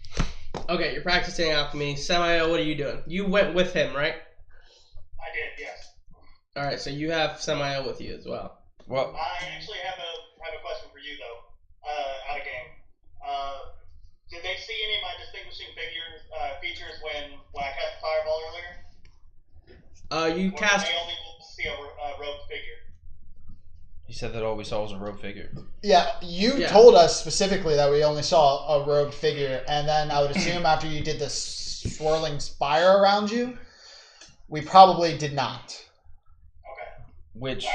Okay, you're practicing alchemy. Samael, what are you doing? You went with him, right? I did, yes. All right, so you have Samael with you as well. Well, I actually have a question for you though. Out of game. Did they see any of my distinguishing features when I cast Fireball earlier? You Or cast. did they only see a robed figure? he said that all we saw was a rogue figure. Yeah, you Yeah. told us specifically that we only saw a robed figure, and then I would assume after you did the swirling spire around you, we probably did not. Okay. Which...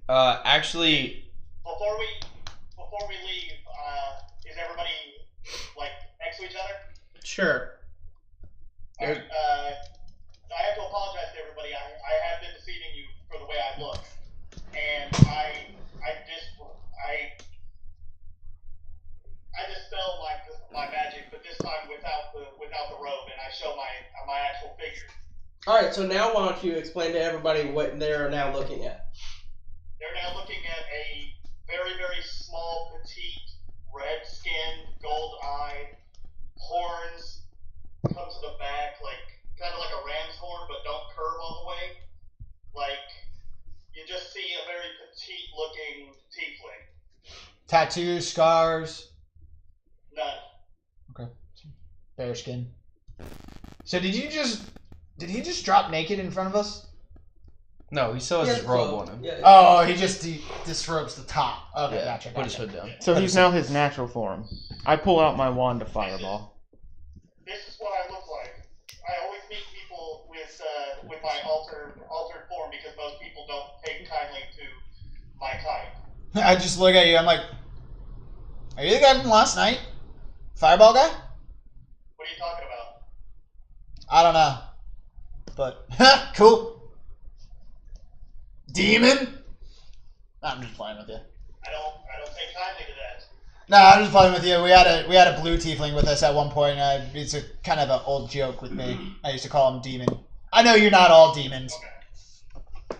actually... Before we leave, is everybody like next to each other? Sure. Alright, I have to apologize to everybody. I have been deceiving you for the way I look, and I dispel my magic, but this time without the robe, and I show my actual figure. All right, so now why don't you explain to everybody what they're now looking at? They're now looking at a very, very small, petite, red-skinned, gold-eyed, horns come to the back, like kind of like a ram's horn, but don't curve all the way. Like you just see a very petite-looking tiefling. Tattoos, scars, None. bare skin. So did he just drop naked in front of us? No, he still has his robe on him. Yeah. Oh, he disrobes the top. Okay, Yeah, gotcha. put his hood down. So he's now his natural form. I pull out my wand of fireball. This is what I look like. I always meet people with my altered form because most people don't take kindly to my type. I just look at you. I'm like, are you the guy from last night? Fireball guy? What are you talking about? I don't know. But, cool. Demon? I'm just playing with you. I don't take kindly to that. No, I'm just playing with you. We had a blue tiefling with us at one point. It's a kind of an old joke with me. I used to call him Demon. I know you're not all demons. Okay.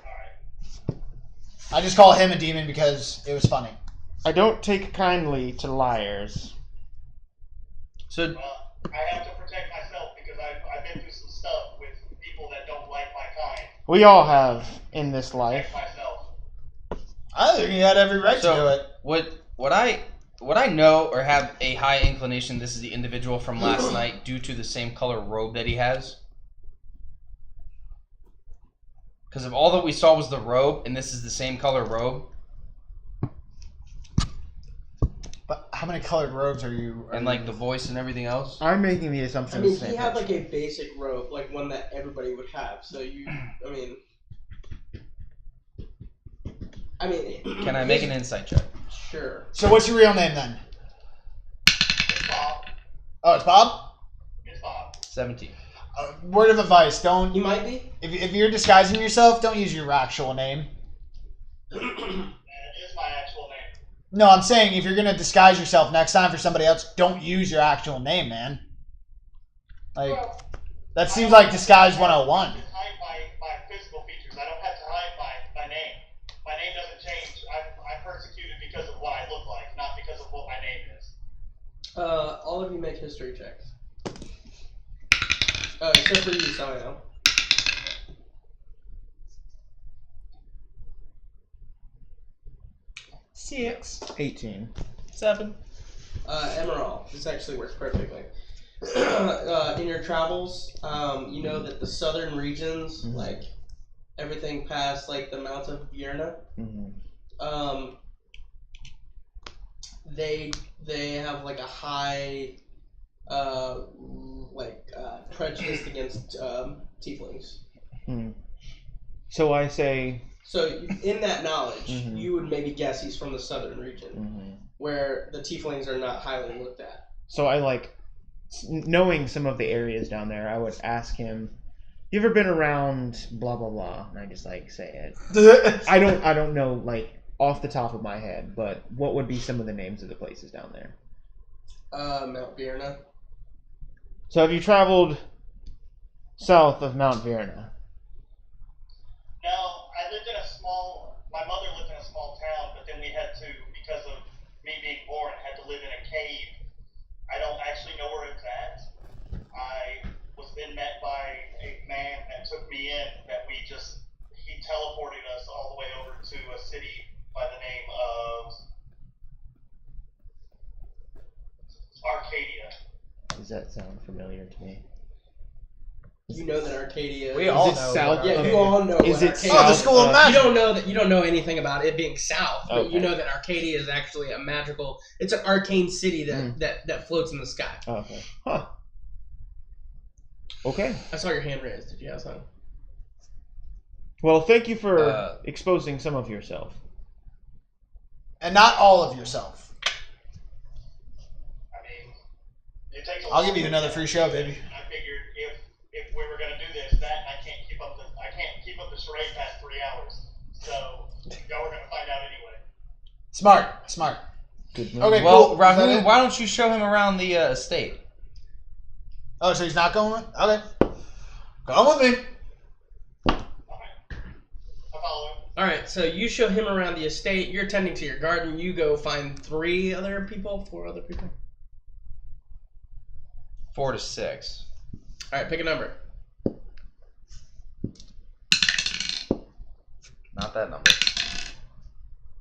Alright. I just call him a demon because it was funny. I don't take kindly to liars. So Well, I have to protect myself because I've been through some stuff with people that don't like my kind. We all have in this life. Protect myself. I think he had every right to do it. what I know or have a high inclination this is the individual from last night due to the same color robe that he has. Because of all that we saw was the robe, and this is the same color robe. But how many colored robes are you? And like the voice and everything else. I'm making the assumption. I mean, the same he had person. like a basic robe, like one that everybody would have. So I mean. Can I make an insight check? Sure. So what's your real name then? It's Bob. Oh, it's Bob? It's Bob. 17. Word of advice, don't... He might be. If you're disguising yourself, don't use your actual name. And it is my actual name. No, I'm saying if you're going to disguise yourself next time for somebody else, don't use your actual name, man. Like, Well, that seems like Disguise 101. I don't have to hide my physical features. I don't have to hide my name. My name doesn't change. I'm persecuted because of what I look like, not because of what my name is. All of you make history checks. Except for you, Sayo. 6. 18. 7. Emerald. This actually works perfectly. In your travels, you know that the southern regions, Mhm. like everything past like the Mount of Vienna, Mm-hmm. they have like a high prejudice against tieflings. So I say. So in that knowledge, Mhm. you would maybe guess he's from the southern region, Mm-hmm. where the tieflings are not highly looked at. So I like knowing some of the areas down there. I would ask him, "You ever been around blah blah blah?" And I just like say it. I don't know like off the top of my head, but what would be some of the names of the places down there? Mount Vienna. So have you traveled south of Mount Vienna? No, my mother lived in a small town, but then we had to, because of me being born, had to live in a cave. I don't actually know where it's at. I was then met by a man that took me in, he teleported us all the way over to a city by the name of Arcadia. Does that sound familiar to me? You know that Arcadia. We is all it know. south what Yeah, of- you all know. Is what it Arcadia Oh, the south School of of- Magic. You don't know that. You don't know anything about it being south, but you Okay. know that Arcadia is actually a magical. It's an arcane city that Mm. that floats in the sky. Oh, okay. Huh. Okay. I saw your hand raised. Did you have something? Well, thank you for exposing some of yourself. And not all of yourself. I mean, it takes a I'll lot give you to another get free me show, to it. baby. I figured if we were gonna do this, I can't keep up the charade past 3 hours. So y'all were gonna find out anyway. Smart. Good move. Okay, Well, cool. Is that Rahul, it? why don't you show him around the estate? Oh, so he's not going with? Okay. Come with me. Alright. I follow him. All right. So you show him around the estate. You're tending to your garden. You go find 4 other people. 4 to 6. All right, pick a number. Not that number.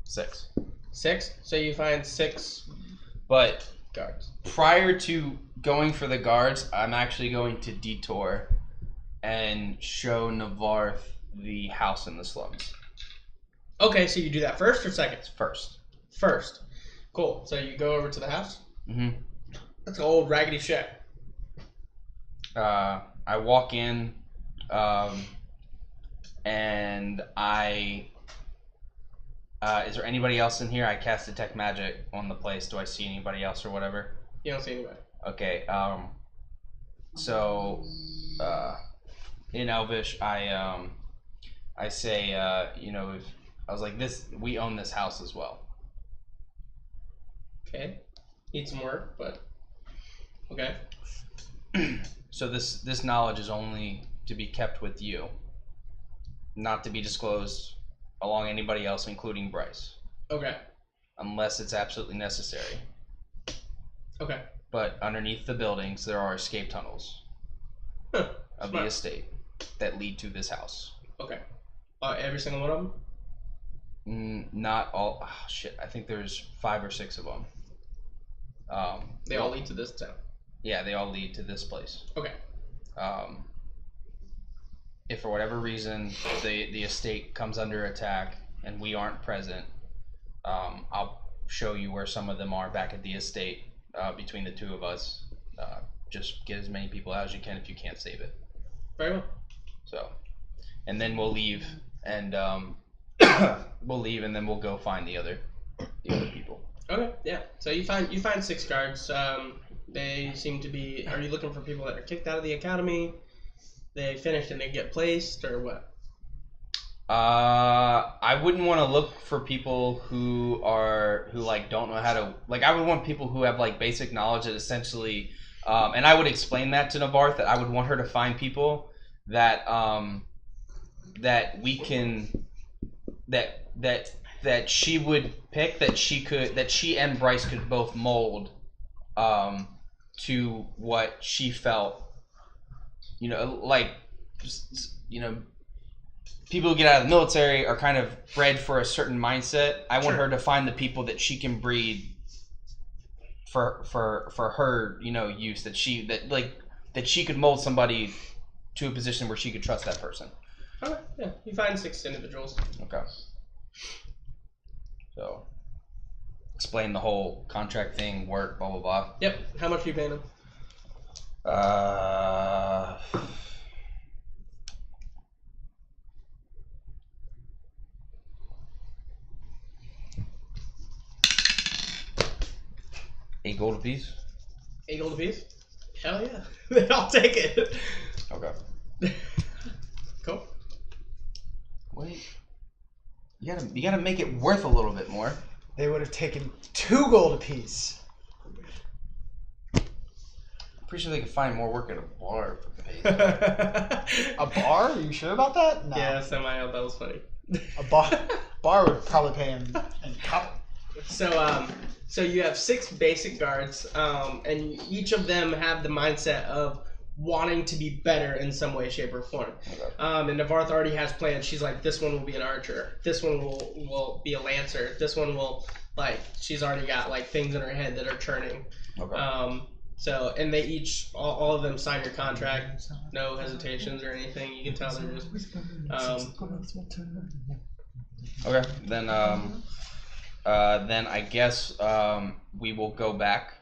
6. 6. So you find 6 But guards. prior to going for the guards, I'm actually going to detour and show Navarth the house in the slums. Okay, so you do that first or second? First. First. Cool. So you go over to the house. Mm-hmm. That's an old raggedy shack. I walk in, and I. Is there anybody else in here? I cast detect magic on the place. Do I see anybody else or whatever? You don't see anybody. Okay. So, in Elvish, I say, if I was like this, we own this house as well. Okay. Need some work, but okay. So this knowledge is only to be kept with you, not to be disclosed along anybody else, including Bryce. Okay. Unless it's absolutely necessary. Okay. But underneath the buildings, there are escape tunnels of Smart. the estate that lead to this house. Okay. Every single one of them? Not all. Oh, shit, I think there's 5 or 6 of them. They all lead to this town. Yeah, they all lead to this place. Okay. If for whatever reason the estate comes under attack and we aren't present, I'll show you where some of them are back at the estate. Between the two of us, just get as many people out as you can if you can't save it. Very well. So, and then we'll leave, and and then we'll go find the other people. Okay. Yeah. So you find 6 guards. They seem to be. Are you looking for people that are kicked out of the academy? They finished and they get placed, or what? I wouldn't want to look for people who don't know how to, like, I would want people who have like basic knowledge that essentially, and I would explain that to Navarth, that I would want her to find people that that we can that she would pick, that she and Bryce could both mold to what she felt, people who get out of the military are kind of bred for a certain mindset. I want her to find the people that she can breed for her, use, that she could mold somebody to a position where she could trust that person. Okay, yeah. You find 6 individuals. Okay. So, explain the whole contract thing, work, blah, blah, blah. Yep. How much are you paying them? $8 gold apiece. 8 gold apiece? Hell yeah. Then I'll take it. Okay. Cool. Wait. You gotta make it worth a little bit more. They would have taken 2 gold apiece. Pretty sure they could find more work at a bar. A bar? Are you sure about that? No. Yeah, that was funny. A bar would probably pay him in copper. So you have 6 basic guards, and each of them have the mindset of wanting to be better in some way, shape, or form. Okay. And Navarth already has plans. She's like, this one will be an archer. This one will be a lancer. This one will, she's already got things in her head that are churning. Okay. So, and they each, all of them sign your contract, no hesitations or anything. You can tell they're just, Okay, then I guess we will go back,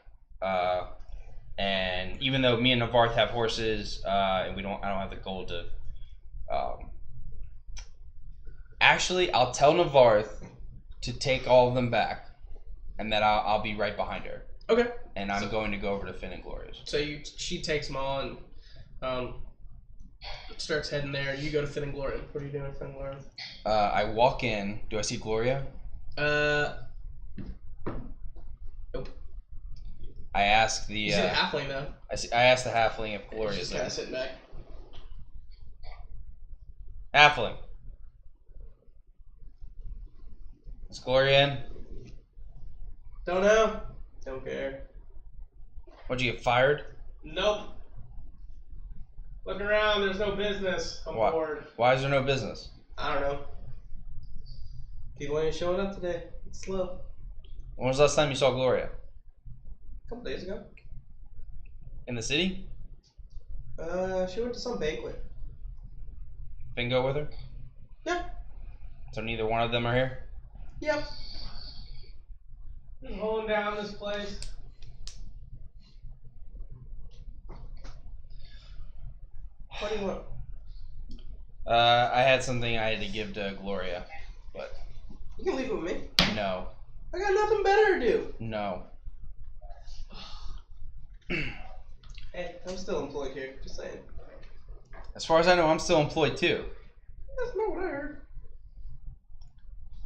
and even though me and Navarth have horses, and I don't have the gold to, actually, I'll tell Navarth to take all of them back, and that I'll be right behind her. okay. And I'm going to go over to Finn and Gloria's. So she takes them all and starts heading there. You go to Finn and Gloria. What are you doing at Finn and Gloria? I walk in. Do I see Gloria? Nope. I ask the. You see the halfling though. I ask the halfling if Gloria's She's there. kind of sitting back. Halfling. Is Gloria in? Don't know. Don't care. What'd you get fired? Nope. Look around, there's no business. I'm bored. Why is there no business? I don't know. People ain't showing up today. It's slow. When was the last time you saw Gloria? A couple days ago. In the city? She went to some banquet. Bingo with her? Yeah. So neither one of them are here? Yep. Just holding down this place. What do you want? I had something I had to give to Gloria, but You can leave it with me. no. I got nothing better to do. No. Hey, I'm still employed here. Just saying. As far as I know, I'm still employed too. That's not what I heard.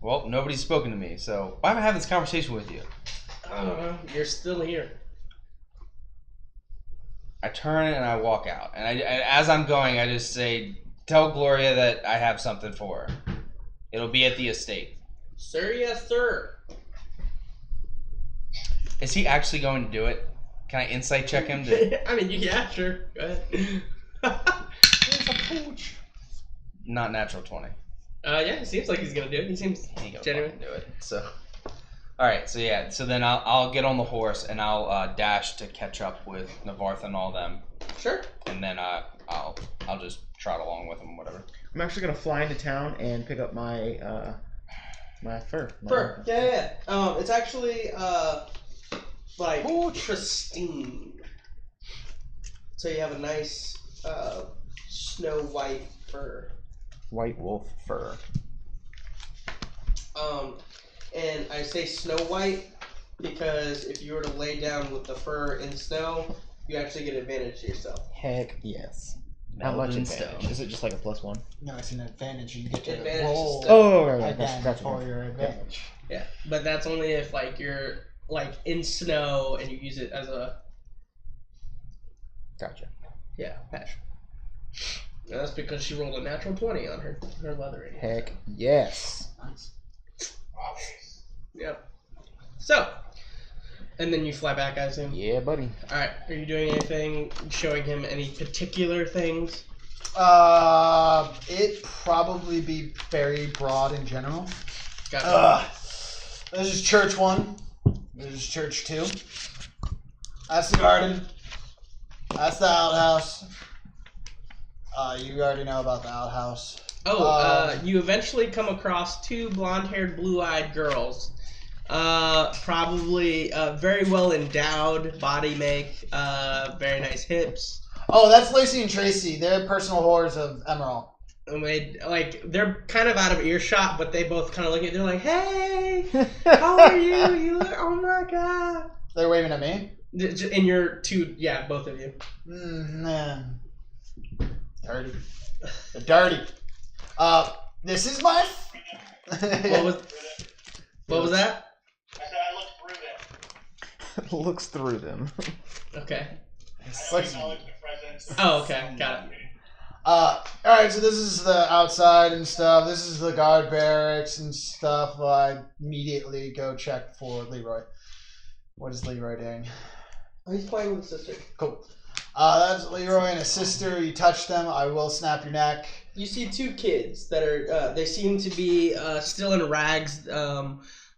Well, nobody's spoken to me, so why am I having this conversation with you? I don't know. You're still here. I turn and I walk out, and as I'm going, I just say, "Tell Gloria that I have something for her. It'll be at the estate." Sir, yes, sir. Is he actually going to do it? Can I insight check him? To... I mean, yeah, sure. Go ahead. There's a pooch. Not natural 20. Yeah, it seems like he's gonna do it. He seems He gonna genuine. fucking do it. So, all right. So yeah. So then I'll get on the horse and I'll dash to catch up with Navarth and all them, Sure. and then I'll just trot along with them, whatever. I'm actually gonna fly into town and pick up my my fur. Fur. Yeah. It's actually like pristine. So you have a nice snow white fur. White wolf fur. And I say snow white because if you were to lay down with the fur in snow, you actually get advantage to yourself. Heck yes. How much Melvin advantage? Stone. Is it just like a +1? No, it's an advantage. You get to Advantage roll is still- Oh, right, right. again That's for right. your advantage. Yeah, but that's only if like you're like in snow and you use it as a Gotcha. patch. And that's because she rolled a natural 20 on her leathering. Heck yes. Nice. Yep. So, and then you fly back, I assume. Yeah, buddy. All right. Are you doing anything? Showing him any particular things? It probably be very broad in general. Gotcha. This is church 1. This is church 2. That's the garden. That's the outhouse. You already know about the outhouse. You eventually come across 2 blonde-haired, blue-eyed girls. Probably very well endowed body make, very nice hips. Oh, that's Lacey and Tracy. They're personal whores of Emerald. And they're kind of out of earshot, but they both kind of look at. They're like, "Hey, how are you? You look, oh my god!" They're waving at me. And you're 2, yeah, both of you. Man. Dirty. They're dirty. This is my... What was that? I said I looked through them. Looks through them. Okay. I acknowledge the presence. Oh, okay, got it. Alright, so this is the outside and stuff. This is the guard barracks and stuff. I immediately go check for Leroy. What is Leroy doing? Oh, he's playing with his sister. Cool. That's Leroy and his sister. You touch them, I will snap your neck. You see 2 kids that are, they seem to be still in rags.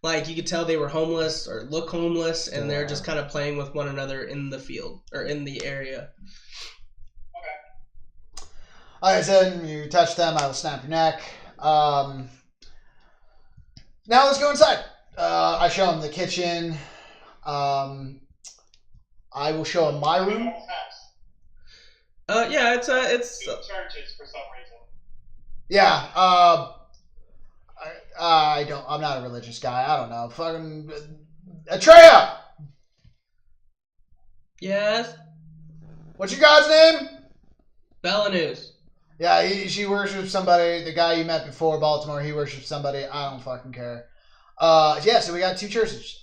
Like, you could tell they were homeless or look homeless, and they're just kind of playing with one another in the field, or in the area. Like I said, you touch them, I will snap your neck. Now let's go inside. I show them the kitchen. I will show them my room. Yeah, it's 2 churches for some reason. Yeah, I'm not a religious guy. I don't know. Fucking Atreya! yes, What's your god's name? Belanus. Yeah, she worships somebody. The guy you met before, Baltimore, he worships somebody. I don't fucking care. Yeah, so we got 2 churches.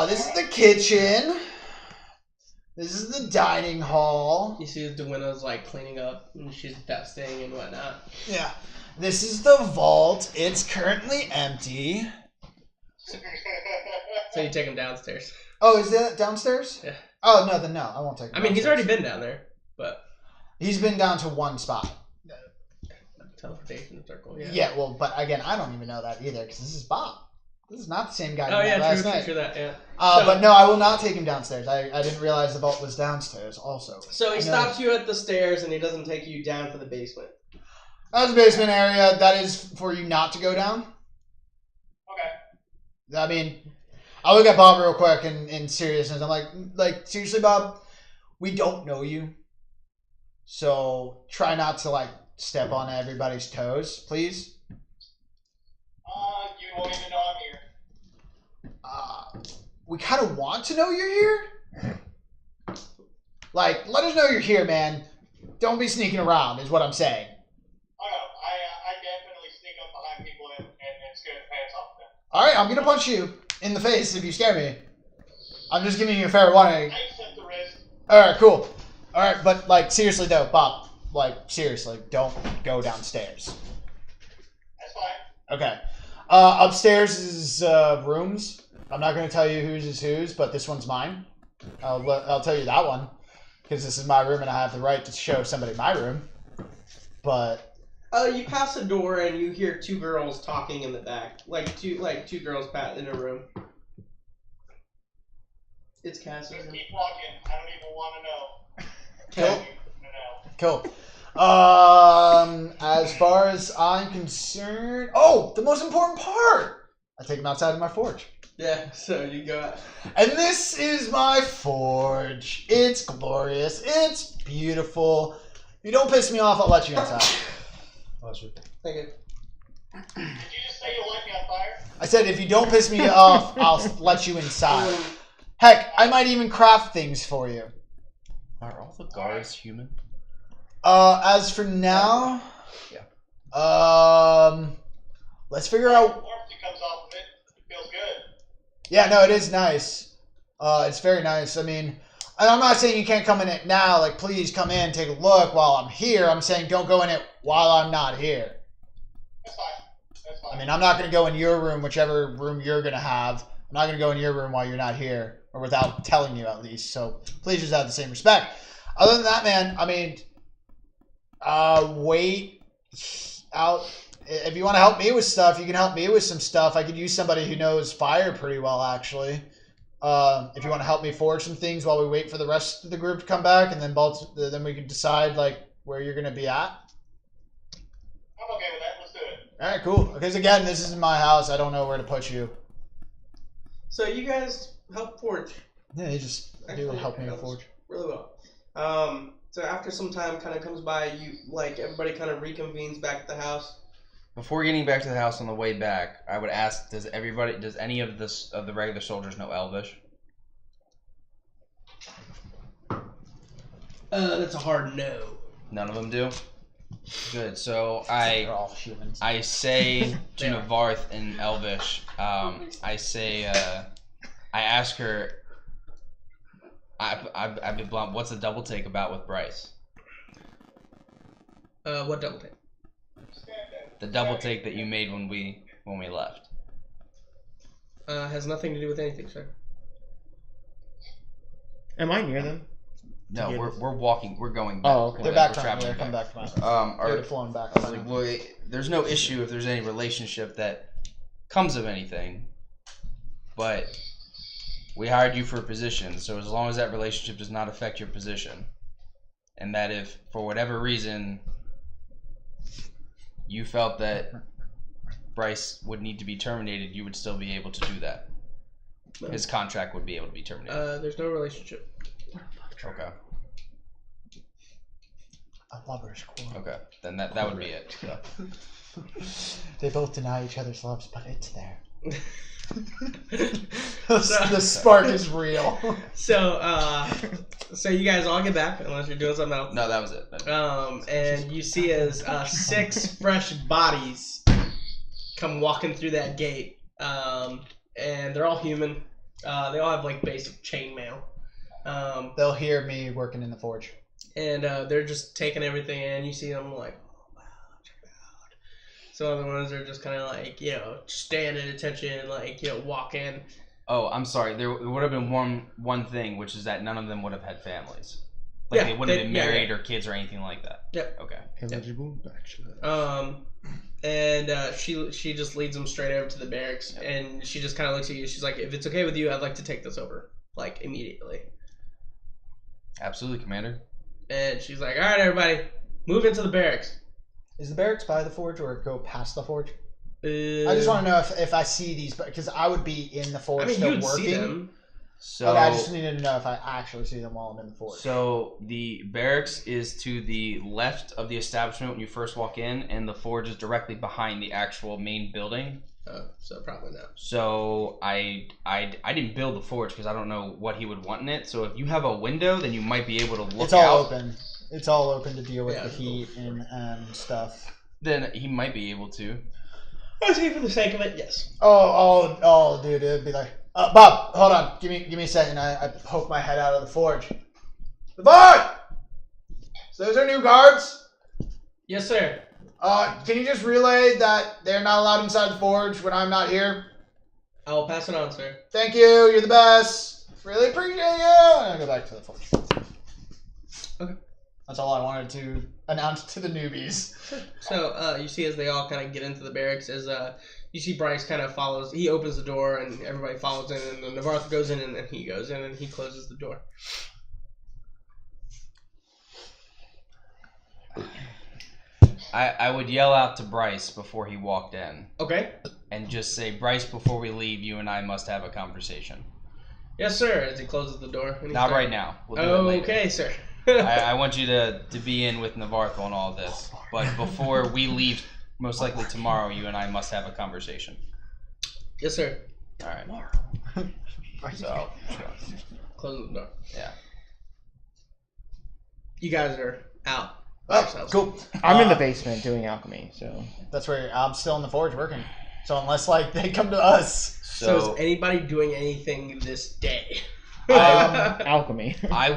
This is the kitchen. This is the dining hall. You see Dewinna's like cleaning up and she's dusting and whatnot. Yeah. This is the vault. It's currently empty. So you take him downstairs. Oh, is that downstairs? Yeah. Oh no, then no, I won't take him. I mean, he's downstairs. already been down there, but He's been down to one spot. teleportation circle. Yeah. Yeah, well, but again, I don't even know that either because this is Bob. This is not the same guy. Oh we met yeah, last true, night. true that. Yeah. But no, I will not take him downstairs. I didn't realize the vault was downstairs. Also. So he I know- stops you at the stairs and he doesn't take you down to the basement. That's the basement area. That is for you not to go down. Okay. I mean, I look at Bob real quick in seriousness. I'm like seriously, Bob, we don't know you, so try not to like step on everybody's toes, please. You won't even know I'm here. We kind of want to know you're here. Like, let us know you're here, man. Don't be sneaking around, is what I'm saying. Oh no, I definitely sneak up behind people and scare the pants off of them. All right, I'm gonna punch you in the face if you scare me. I'm just giving you a fair warning. I accept the risk. All right, cool. All right, but like seriously though, Bob, like seriously, don't go downstairs. That's fine. Okay. Upstairs is rooms. I'm not gonna tell you whose is whose, but this one's mine. I'll tell you that one because this is my room and I have the right to show somebody my room. But You pass a door and you hear two girls talking in the back, like two girls in a room. It's Cass. Just Isn't it? keep walking. I don't even want to know. cool. No. Cool. As far as I'm concerned, the most important part. I take him outside of my forge. Yeah. So you go out. And this is my forge. It's glorious. It's beautiful. If you don't piss me off, I'll let you inside. Thank you. Did you just say you'll light me on fire? I said if you don't piss me off, I'll let you inside. Heck, I might even craft things for you. Are all the guards human? As for now, let's figure out. Warmth that comes off of it. It feels good. Yeah, no, it is nice. It's very nice. I mean, and I'm not saying you can't come in it now. Like, please come in, take a look while I'm here. I'm saying don't go in it while I'm not here. That's fine. That's fine. I mean, I'm not going to go in your room, whichever room you're going to have. I'm not going to go in your room while you're not here, or without telling you at least. So please just have the same respect. Other than that, man, I mean, wait out. If you want to help me with stuff, you can help me with some stuff. I could use somebody who knows fire pretty well, actually. If you want to help me forge some things while we wait for the rest of the group to come back, and then we can decide like where you're going to be at. I'm okay with that. Let's do it. All right, cool. Because again, this is my house. I don't know where to put you. So you guys help forge. Yeah, you just do Actually, help me helps forge. really well. So after some time kind of comes by, everybody kind of reconvenes back at the house. Before getting back to the house on the way back, I would ask: does any of the regular soldiers know Elvish? That's a hard no. None of them do. Good. So They're all humans. I say to They are. Navarth in Elvish, I ask her. I've been blunt. What's the double take about with Bryce? What double take? The double take that you made when we left. Has nothing to do with anything, sir. Am I near them? No, Yeah. we're walking. We're going back. Oh, okay. They're We're back traveling from come back from us. They Are would have flown back. I was like, well, there's no issue if there's any relationship that comes of anything, but we hired you for a position, so as long as that relationship does not affect your position, and that if for whatever reason you felt that Bryce would need to be terminated, you would still be able to do that. No. His contract would be able to be terminated. There's no relationship. Okay. A lover's quarrel. Okay. Then that would be it. So. They both deny each other's loves, but it's there. So- The spark is real. So you guys all get back, unless you're doing something else. No, that was it. And you see as 6 fresh bodies come walking through that gate, and they're all human. They all have like basic chainmail, They'll hear me working in the forge. and they're just taking everything in. You see them like, oh wow, check it out. Some other ones are just kind of like, standing at attention, like walking. Oh, I'm sorry. There would have been one thing, which is that none of them would have had families. Like Yeah, they wouldn't have been married yeah. or kids or anything like that. Yep. Okay. Eligible bachelor. And she just leads them straight over to the barracks, and she just kind of looks at you. She's like, "If it's okay with you, I'd like to take this over, like immediately." Absolutely, Commander. And she's like, "All right, everybody, move into the barracks." Is the barracks by the forge or go past the forge? I just want to know if I see these, because I would be in the forge still you'd working. see them. So Okay, I just needed to know if I actually see them while I'm in the forge. So the barracks is to the left of the establishment when you first walk in, and the forge is directly behind the actual main building. So probably not. So I didn't build the forge because I don't know what he would want in it. So if you have a window, then you might be able to look It's all out. open. It's all open to deal with Yeah, the heat and stuff. Then he might be able to. I see, for the sake of it, yes. Oh, dude, it'd be like, Bob, hold on, give me a second. I poke my head out of the forge. The forge! So those are new guards. Yes, sir. Can you just relay that they're not allowed inside the forge when I'm not here? I will pass it on, sir. Thank you. You're the best. Really appreciate you. And I go back to the forge. Okay. That's all I wanted to announce to the newbies. So you see, as they all kind of get into the barracks, as you see Bryce kind of follows. He opens the door, and everybody follows in, and then Navarth goes in, and then he goes in, and he closes the door. I would yell out to Bryce before he walked in Okay. and just say, Bryce, before we leave, you and I must have a conversation. Yes, sir. As he closes the door. And he Not starts- right now. We'll do it later. Okay, sir. I want you to be in with Navarth on all this. But before we leave, most likely tomorrow, you and I must have a conversation. Yes, sir. All right. So, Closing the door. yeah. You guys are out. by Oh, yourselves. cool. I'm in the basement doing alchemy, so That's where I'm still in the forge working. So unless they come to us, So So is anybody doing anything this day? alchemy. I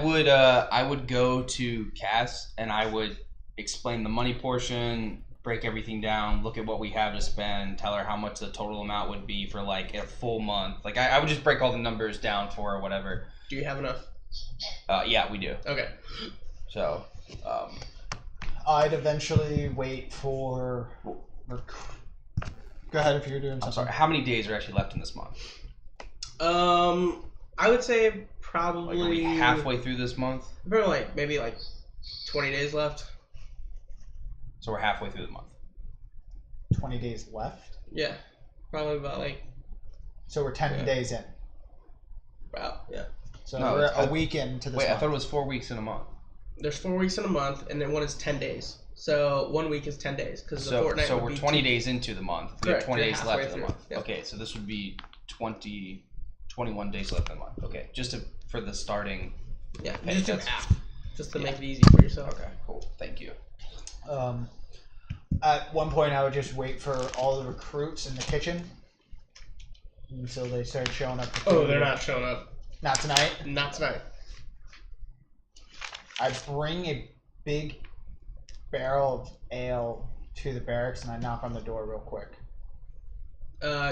would go to Cass and I would explain the money portion, break everything down, look at what we have to spend, tell her how much the total amount would be for like a full month. Like I would just break all the numbers down for her, whatever. Do you have enough? Yeah, we do. Okay. So, I'd eventually wait for. Go ahead if you're doing something. I'm sorry. How many days are actually left in this month? I would say probably Like are we halfway through this month? Probably maybe 20 days left. So we're halfway through the month. 20 days left. Yeah, probably about So we're 10 days in. yeah. So No, we're it's- a week into this Wait, I month. thought it was 4 weeks in a month. There's 4 weeks in a month, and then one is 10 days. So 1 week is 10 days because the fortnight. So would we're be 20 days into the month. We have Correct, 20 you're days left halfway in the through, month. yeah. Okay, so this would be 21 days left in the month. Okay, just for the starting. Yeah, Okay, you just do that's- half, just to make it easy for yourself. Okay, cool. Thank you. At one point, I would just wait for all the recruits in the kitchen until they start showing up. for Oh, food. they're not showing up. Not tonight. Not tonight. I bring a big barrel of ale to the barracks and I knock on the door real quick.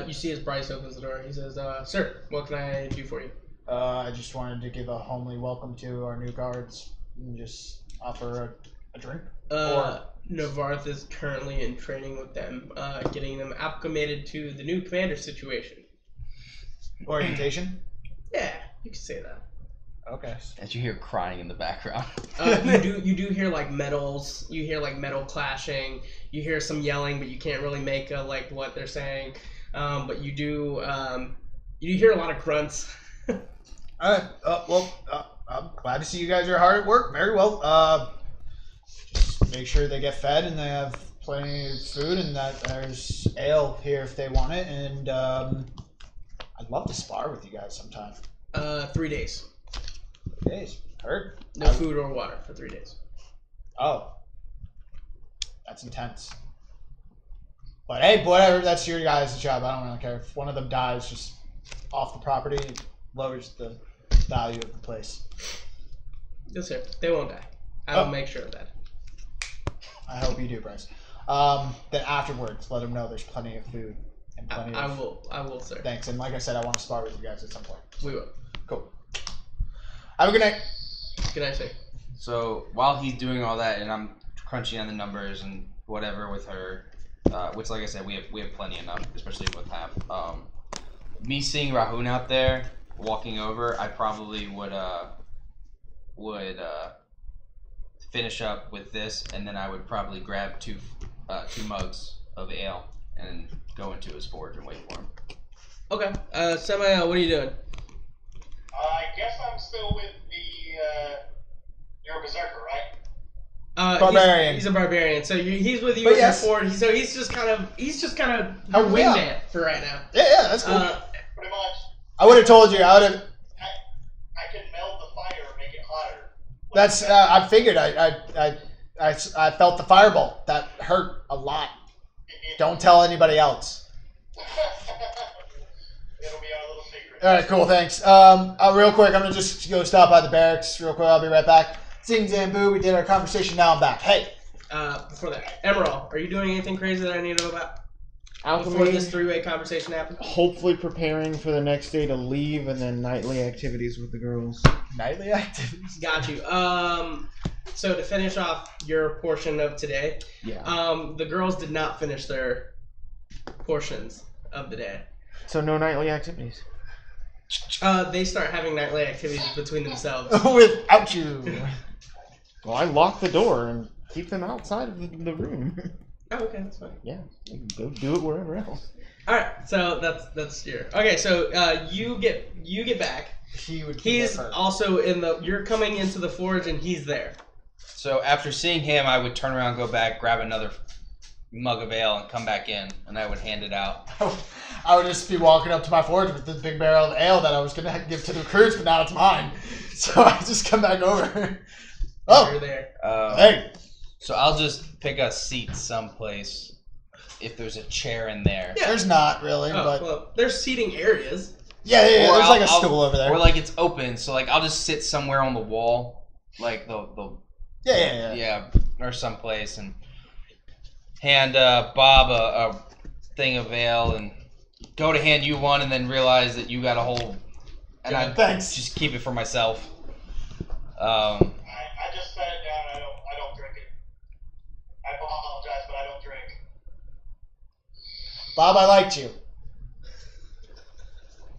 You see as Bryce opens the door, he says, "Sir, what can I do for you?" I just wanted to give a homely welcome to our new guards and just offer a drink. Navarth is currently in training with them, getting them acclimated to the new commander situation. Orientation? Yeah, you can say that. Okay. As you hear crying in the background. You do hear metals. You hear metal clashing. You hear some yelling, but you can't really make what they're saying. But you do hear a lot of grunts. Alright. I'm glad to see you guys are hard at work. Very well. Just make sure they get fed and they have plenty of food and that there's ale here if they want it. And I'd love to spar with you guys sometime. 3 days. Days. Heard? No food or water for 3 days. Oh. That's intense. But hey, whatever, that's your guys' job. I don't really care. If one of them dies just off the property, it lowers the value of the place. Yes, sir. They won't die. I will make sure of that. I hope you do, Bryce. Then afterwards, let them know there's plenty of food And plenty I of... will, sir. Thanks. And like I said, I want to spar with you guys at some point. We will. Cool. Have a good night. Good night, sir. So while he's doing all that, and I'm crunching on the numbers and whatever with her, which, like I said, we have plenty enough, especially with half. Me seeing Rahun out there walking over, I probably would finish up with this, and then I would probably grab two mugs of ale and go into his forge and wait for him. Okay. Samael, what are you doing? I guess I'm still with the. You're a berserker, right? Barbarian. He's a barbarian. So he's with you But in yes. your fort. So he's just kind of your Help me out. wingman for right now. Yeah, that's cool. Pretty much. I would have told you. I would have... I can meld the fire and make it hotter. That's... I figured. I felt the fireball. That hurt a lot. Don't tell anybody else. It'll be our little secret. All right, cool, thanks. Real quick, I'm going to just go stop by the barracks real quick. I'll be right back. Zing, Zambu, we did our conversation. Now I'm back. Hey. Before that, Emerald, are you doing anything crazy that I need to know about? Before Alchemy, this three-way conversation happens? hopefully preparing for the next day to leave, and then nightly activities with the girls. Nightly activities. Got you. So to finish off your portion of today, Yeah. the girls did not finish their portions of the day. So no nightly activities. They start having nightly activities between themselves. Without you. Well, I lock the door and keep them outside of the room. Oh, okay, that's fine. Yeah, they can go do it wherever else. All right, so that's your okay. So you get back. He would. He's also in the. You're coming into the forge, and he's there. So after seeing him, I would turn around, go back, grab another mug of ale, and come back in, and I would hand it out. I would just be walking up to my forge with this big barrel of ale that I was going to give to the recruits, but now it's mine. So I just come back over. Oh, You're there. hey. So I'll just pick a seat someplace if there's a chair in there. Yeah. There's not really, Oh, but well, there's seating areas. yeah. Or There's like a I'll- stool over there. Or like it's open, so like I'll just sit somewhere on the wall, like the yeah. or someplace, and hand Bob a thing of ale, and go to hand you one, and then realize that you got a whole, and Yeah, I thanks. just keep it for myself. I just set it down. I don't drink it. I apologize, but I don't drink. Bob, I liked you,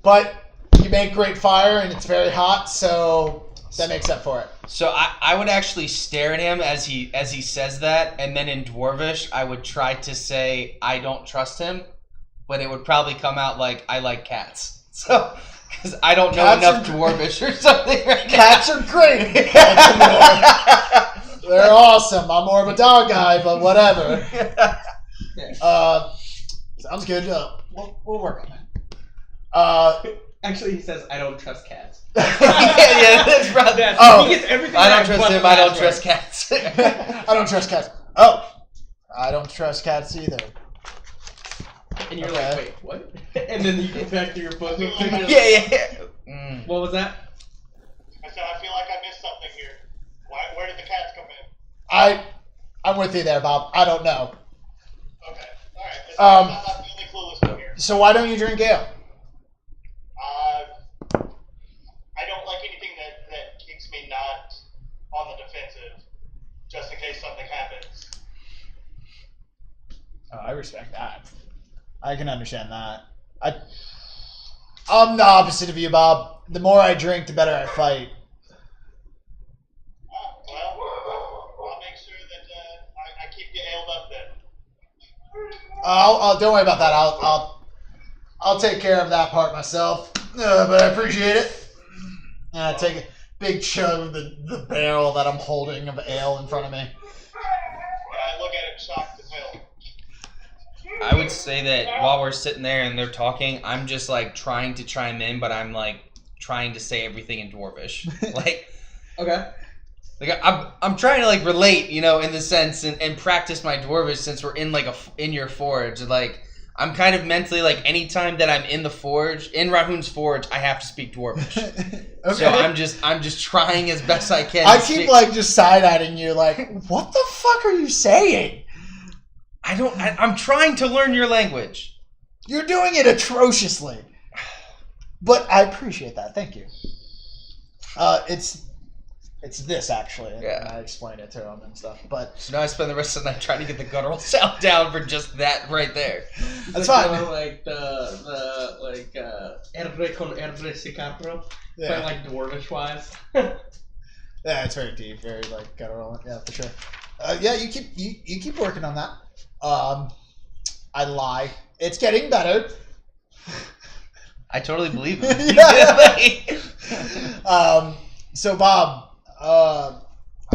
but you make great fire and it's very hot, so that makes up for it. So I would actually stare at him as he says that, and then in Dwarvish I would try to say I don't trust him, but it would probably come out like I like cats. So because I don't know Cats enough are- Dwarvish or something. Right Cats are great. They're awesome. I'm more of a dog guy, but whatever. Sounds good. We'll work on that. Actually, he says, "I don't trust cats." yeah, that's probably. Oh. He gets everything. I don't right trust but him. the I don't last trust one. cats. I don't trust cats. Oh, I don't trust cats either. And you're Okay. like, "Wait, what?" And then you get back to your book. yeah. Mm. What was that? I said I feel like I missed something here. Where did the cats come in? I'm with you there, Bob. I don't know. Okay, all right. Um, I'm not the only clueless one here. So why don't you drink ale? I don't like anything that keeps me not on the defensive, just in case something happens. Oh, I respect that. I can understand that. I'm the opposite of you, Bob. The more I drink, the better I fight. Well, I'll make sure that I keep you ailed up then. I'll don't worry about that. I'll take care of that part myself. But I appreciate it. And I take a big chug of the barrel that I'm holding of ale in front of me. And I look at it shocked as hell. I would say that while we're sitting there and they're talking, I'm just like trying to chime in, but I'm like trying to say everything in Dwarvish. Okay. Like I'm trying to like relate, you know, in the sense and practice my Dwarvish since we're in like in your forge. Like I'm kind of mentally like anytime that I'm in the forge, in Rahun's forge, I have to speak Dwarvish. Okay. So I'm just trying as best I can. I to keep speak. like just side-eyeing you like, what the fuck are you saying? I'm trying to learn your language. You're doing it atrociously. But I appreciate that. Thank you. It's this actually. And Yeah. I explained it to him and stuff. But So now I spend the rest of the night trying to get the guttural sound down for just that right there. that's like fine. going like R con R C4, Yeah. but like dwarvish wise. Yeah, it's very deep, very like guttural. Yeah, for sure. Yeah, you keep working on that. I lie. It's getting better. I totally believe him. So Bob, I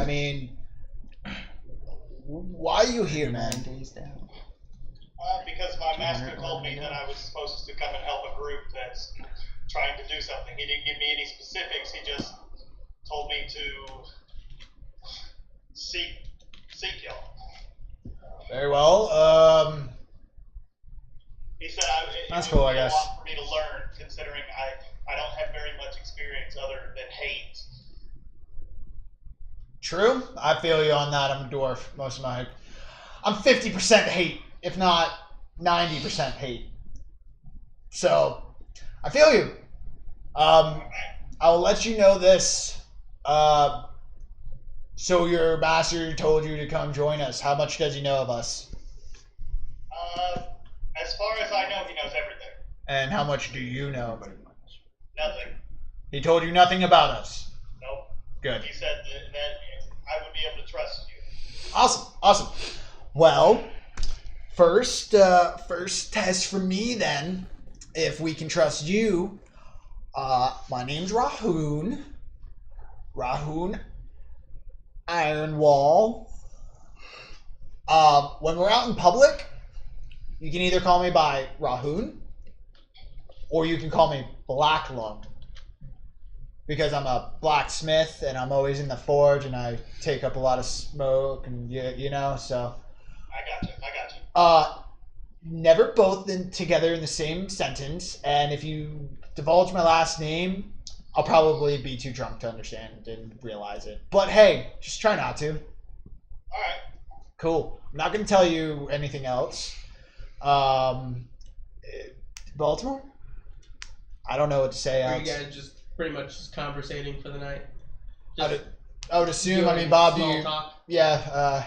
mean, why are you here, man? Because my master told me that I was supposed to come and help a group that's trying to do something. He didn't give me any specifics. He just told me to seek y'all. Very well. He said That's it cool, would I be guess. a lot for me to learn, considering I don't have very much experience other than hate. True. I feel you on that. I'm a dwarf. I'm 50% hate, if not 90% hate. So, I feel you. I'll let you know this. So your master told you to come join us. How much does he know of us? As far as I know, he knows everything. And how much do you know? Nothing. He told you nothing about us. Nope. Good. He said that I would be able to trust you. Awesome. Well, first test for me then, if we can trust you. My name's Rahun. Rahun Ironwall. When we're out in public, you can either call me by Rahun, or you can call me Black Lung. Because I'm a blacksmith and I'm always in the forge and I take up a lot of smoke and you know, so. I got you. Never both together in the same sentence, and if you divulge my last name, I'll probably be too drunk to understand and realize it. But hey, just try not to. Alright. Cool. I'm not going to tell you anything else. Baltimore? I don't know what to say Are else. you guys just pretty much just conversating for the night? I would assume, doing Bob, small talk? yeah,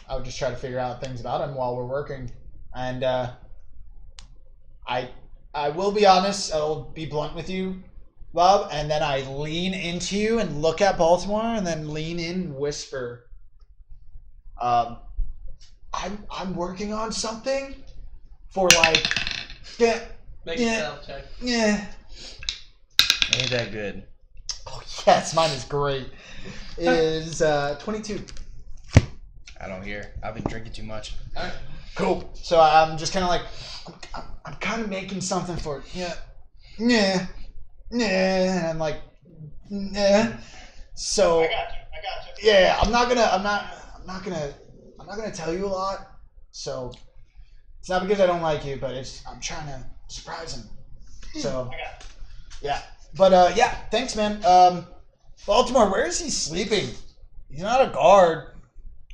I would just try to figure out things about him while we're working. And I will be honest, I'll be blunt with you, Bob, and then I lean into you and look at Baltimore and then lean in and whisper, I'm working on something for like, yeah, Make Yeah. a stealth check. yeah. Ain't that good. Oh, yes, mine is great. It is 22. I don't hear. I've been drinking too much. Alright. Cool. So I'm just kind of like, I'm kind of making something for, and I'm like, so I got you. yeah, I'm not gonna tell you a lot. So it's not because I don't like you, but I'm trying to surprise him. So I got you. yeah, but yeah, thanks, man. Baltimore, where is he sleeping? He's not a guard.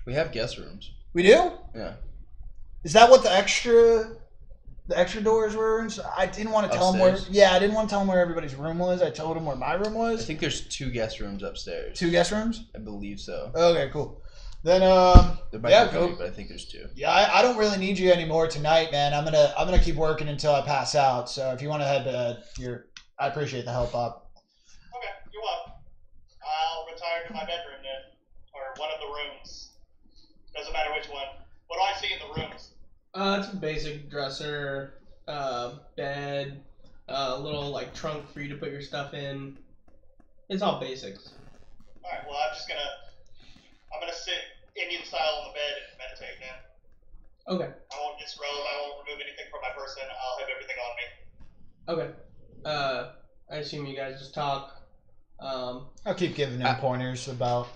We have guest rooms. We do? Yeah. Is that what the extra doors were? I didn't want to tell him where. Upstairs? Yeah, I didn't want to tell him where everybody's room was. I told him where my room I was. think there's 2 guest rooms upstairs. 2 guest rooms. I believe so. Okay, cool. Then There might yeah, be go. 3, but I think there's 2. Yeah, I don't really need you anymore tonight, man. I'm gonna keep working until I pass out. So if you want to head to bed, I appreciate the help, Bob. Okay, you're welcome. I'll retire to my bedroom then, or one of the rooms. Doesn't matter which one. What do I see in the rooms? It's a basic dresser, bed, a little like trunk for you to put your stuff in. It's all basics. Alright, well I'm gonna sit Indian style on the bed and meditate then. Okay. I won't disrobe, I won't remove anything from my person, I'll have everything on me. Okay. I assume you guys just talk. I'll keep giving him pointers about.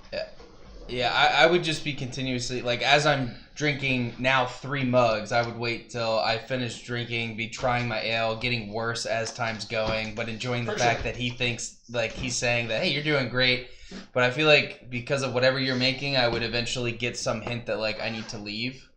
Yeah, I would just be continuously, like, as I'm drinking now 3 mugs, I would wait till I finish drinking, be trying my ale, getting worse as time's going, but enjoying the fact that he thinks, like, he's saying that, hey, you're doing great. But I feel like because of whatever you're making, I would eventually get some hint that, like, I need to leave.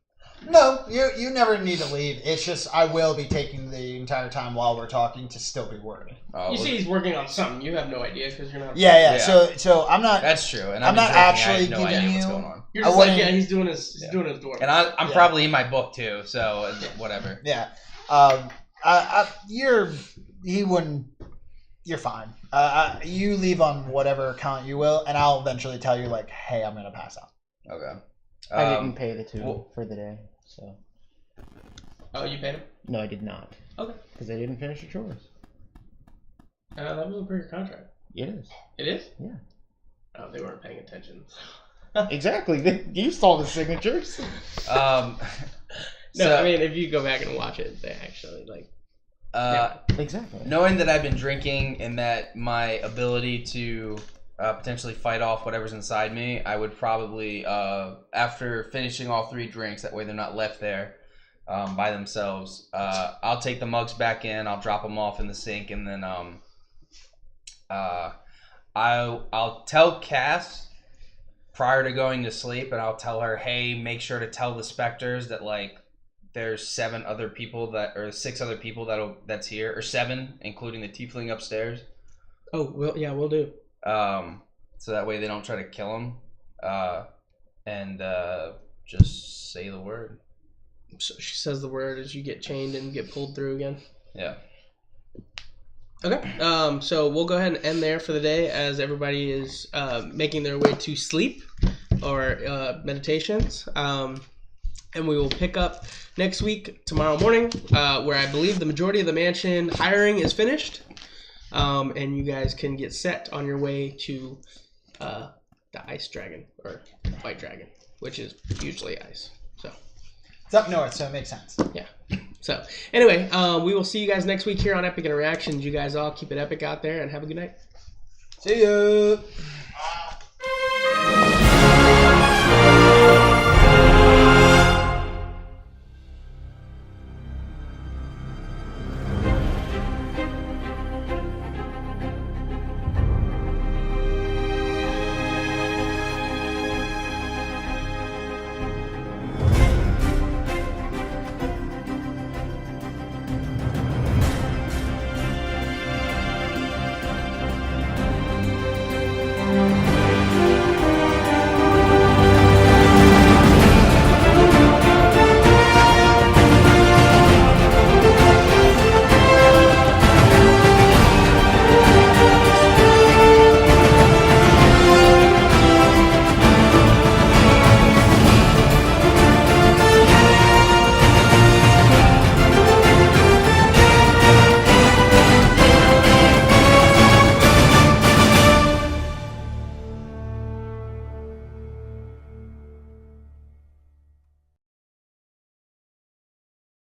No, you never need to leave. It's just I will be taking the entire time while we're talking to still be working. You see, he's working on something. You have no idea because you're not. Yeah. So I'm not. That's true, and I'm not actually I have no idea giving what's you. going on. You're just like, yeah, he's doing his door. And I'm probably in my book too, so whatever. Yeah. You're fine. You leave on whatever account you will, and I'll eventually tell you like, hey, I'm gonna pass out. Okay. I didn't pay the 2 for the day, so. Oh, you paid him? No, I did not. Okay. Because I didn't finish the chores. That wasn't per your contract. It is. It is? Yeah. Oh, they weren't paying attention. Exactly. You saw the signatures. No, So- I mean, if you go back and watch it, they actually like. Exactly. Knowing that I've been drinking and that my ability to potentially fight off whatever's inside me, I would probably, after finishing all 3 drinks, that way they're not left there by themselves, I'll take the mugs back in, I'll drop them off in the sink, and then I'll tell Cass prior to going to sleep, and I'll tell her, hey, make sure to tell the Spectres that, like, there's 6 other people that's here, or 7, including the tiefling upstairs. Oh, we'll do. So that way they don't try to kill him. And just say the word. So she says the word as you get chained and get pulled through again. Yeah. Okay. So we'll go ahead and end there for the day as everybody is making their way to sleep or meditations. And we will pick up next week, tomorrow morning, where I believe the majority of the mansion hiring is finished. And you guys can get set on your way to the ice dragon, or white dragon, which is usually ice. So It's up north, so it makes sense. yeah. So anyway, we will see you guys next week here on Epic Interactions. You guys all keep it epic out there and have a good night. See ya.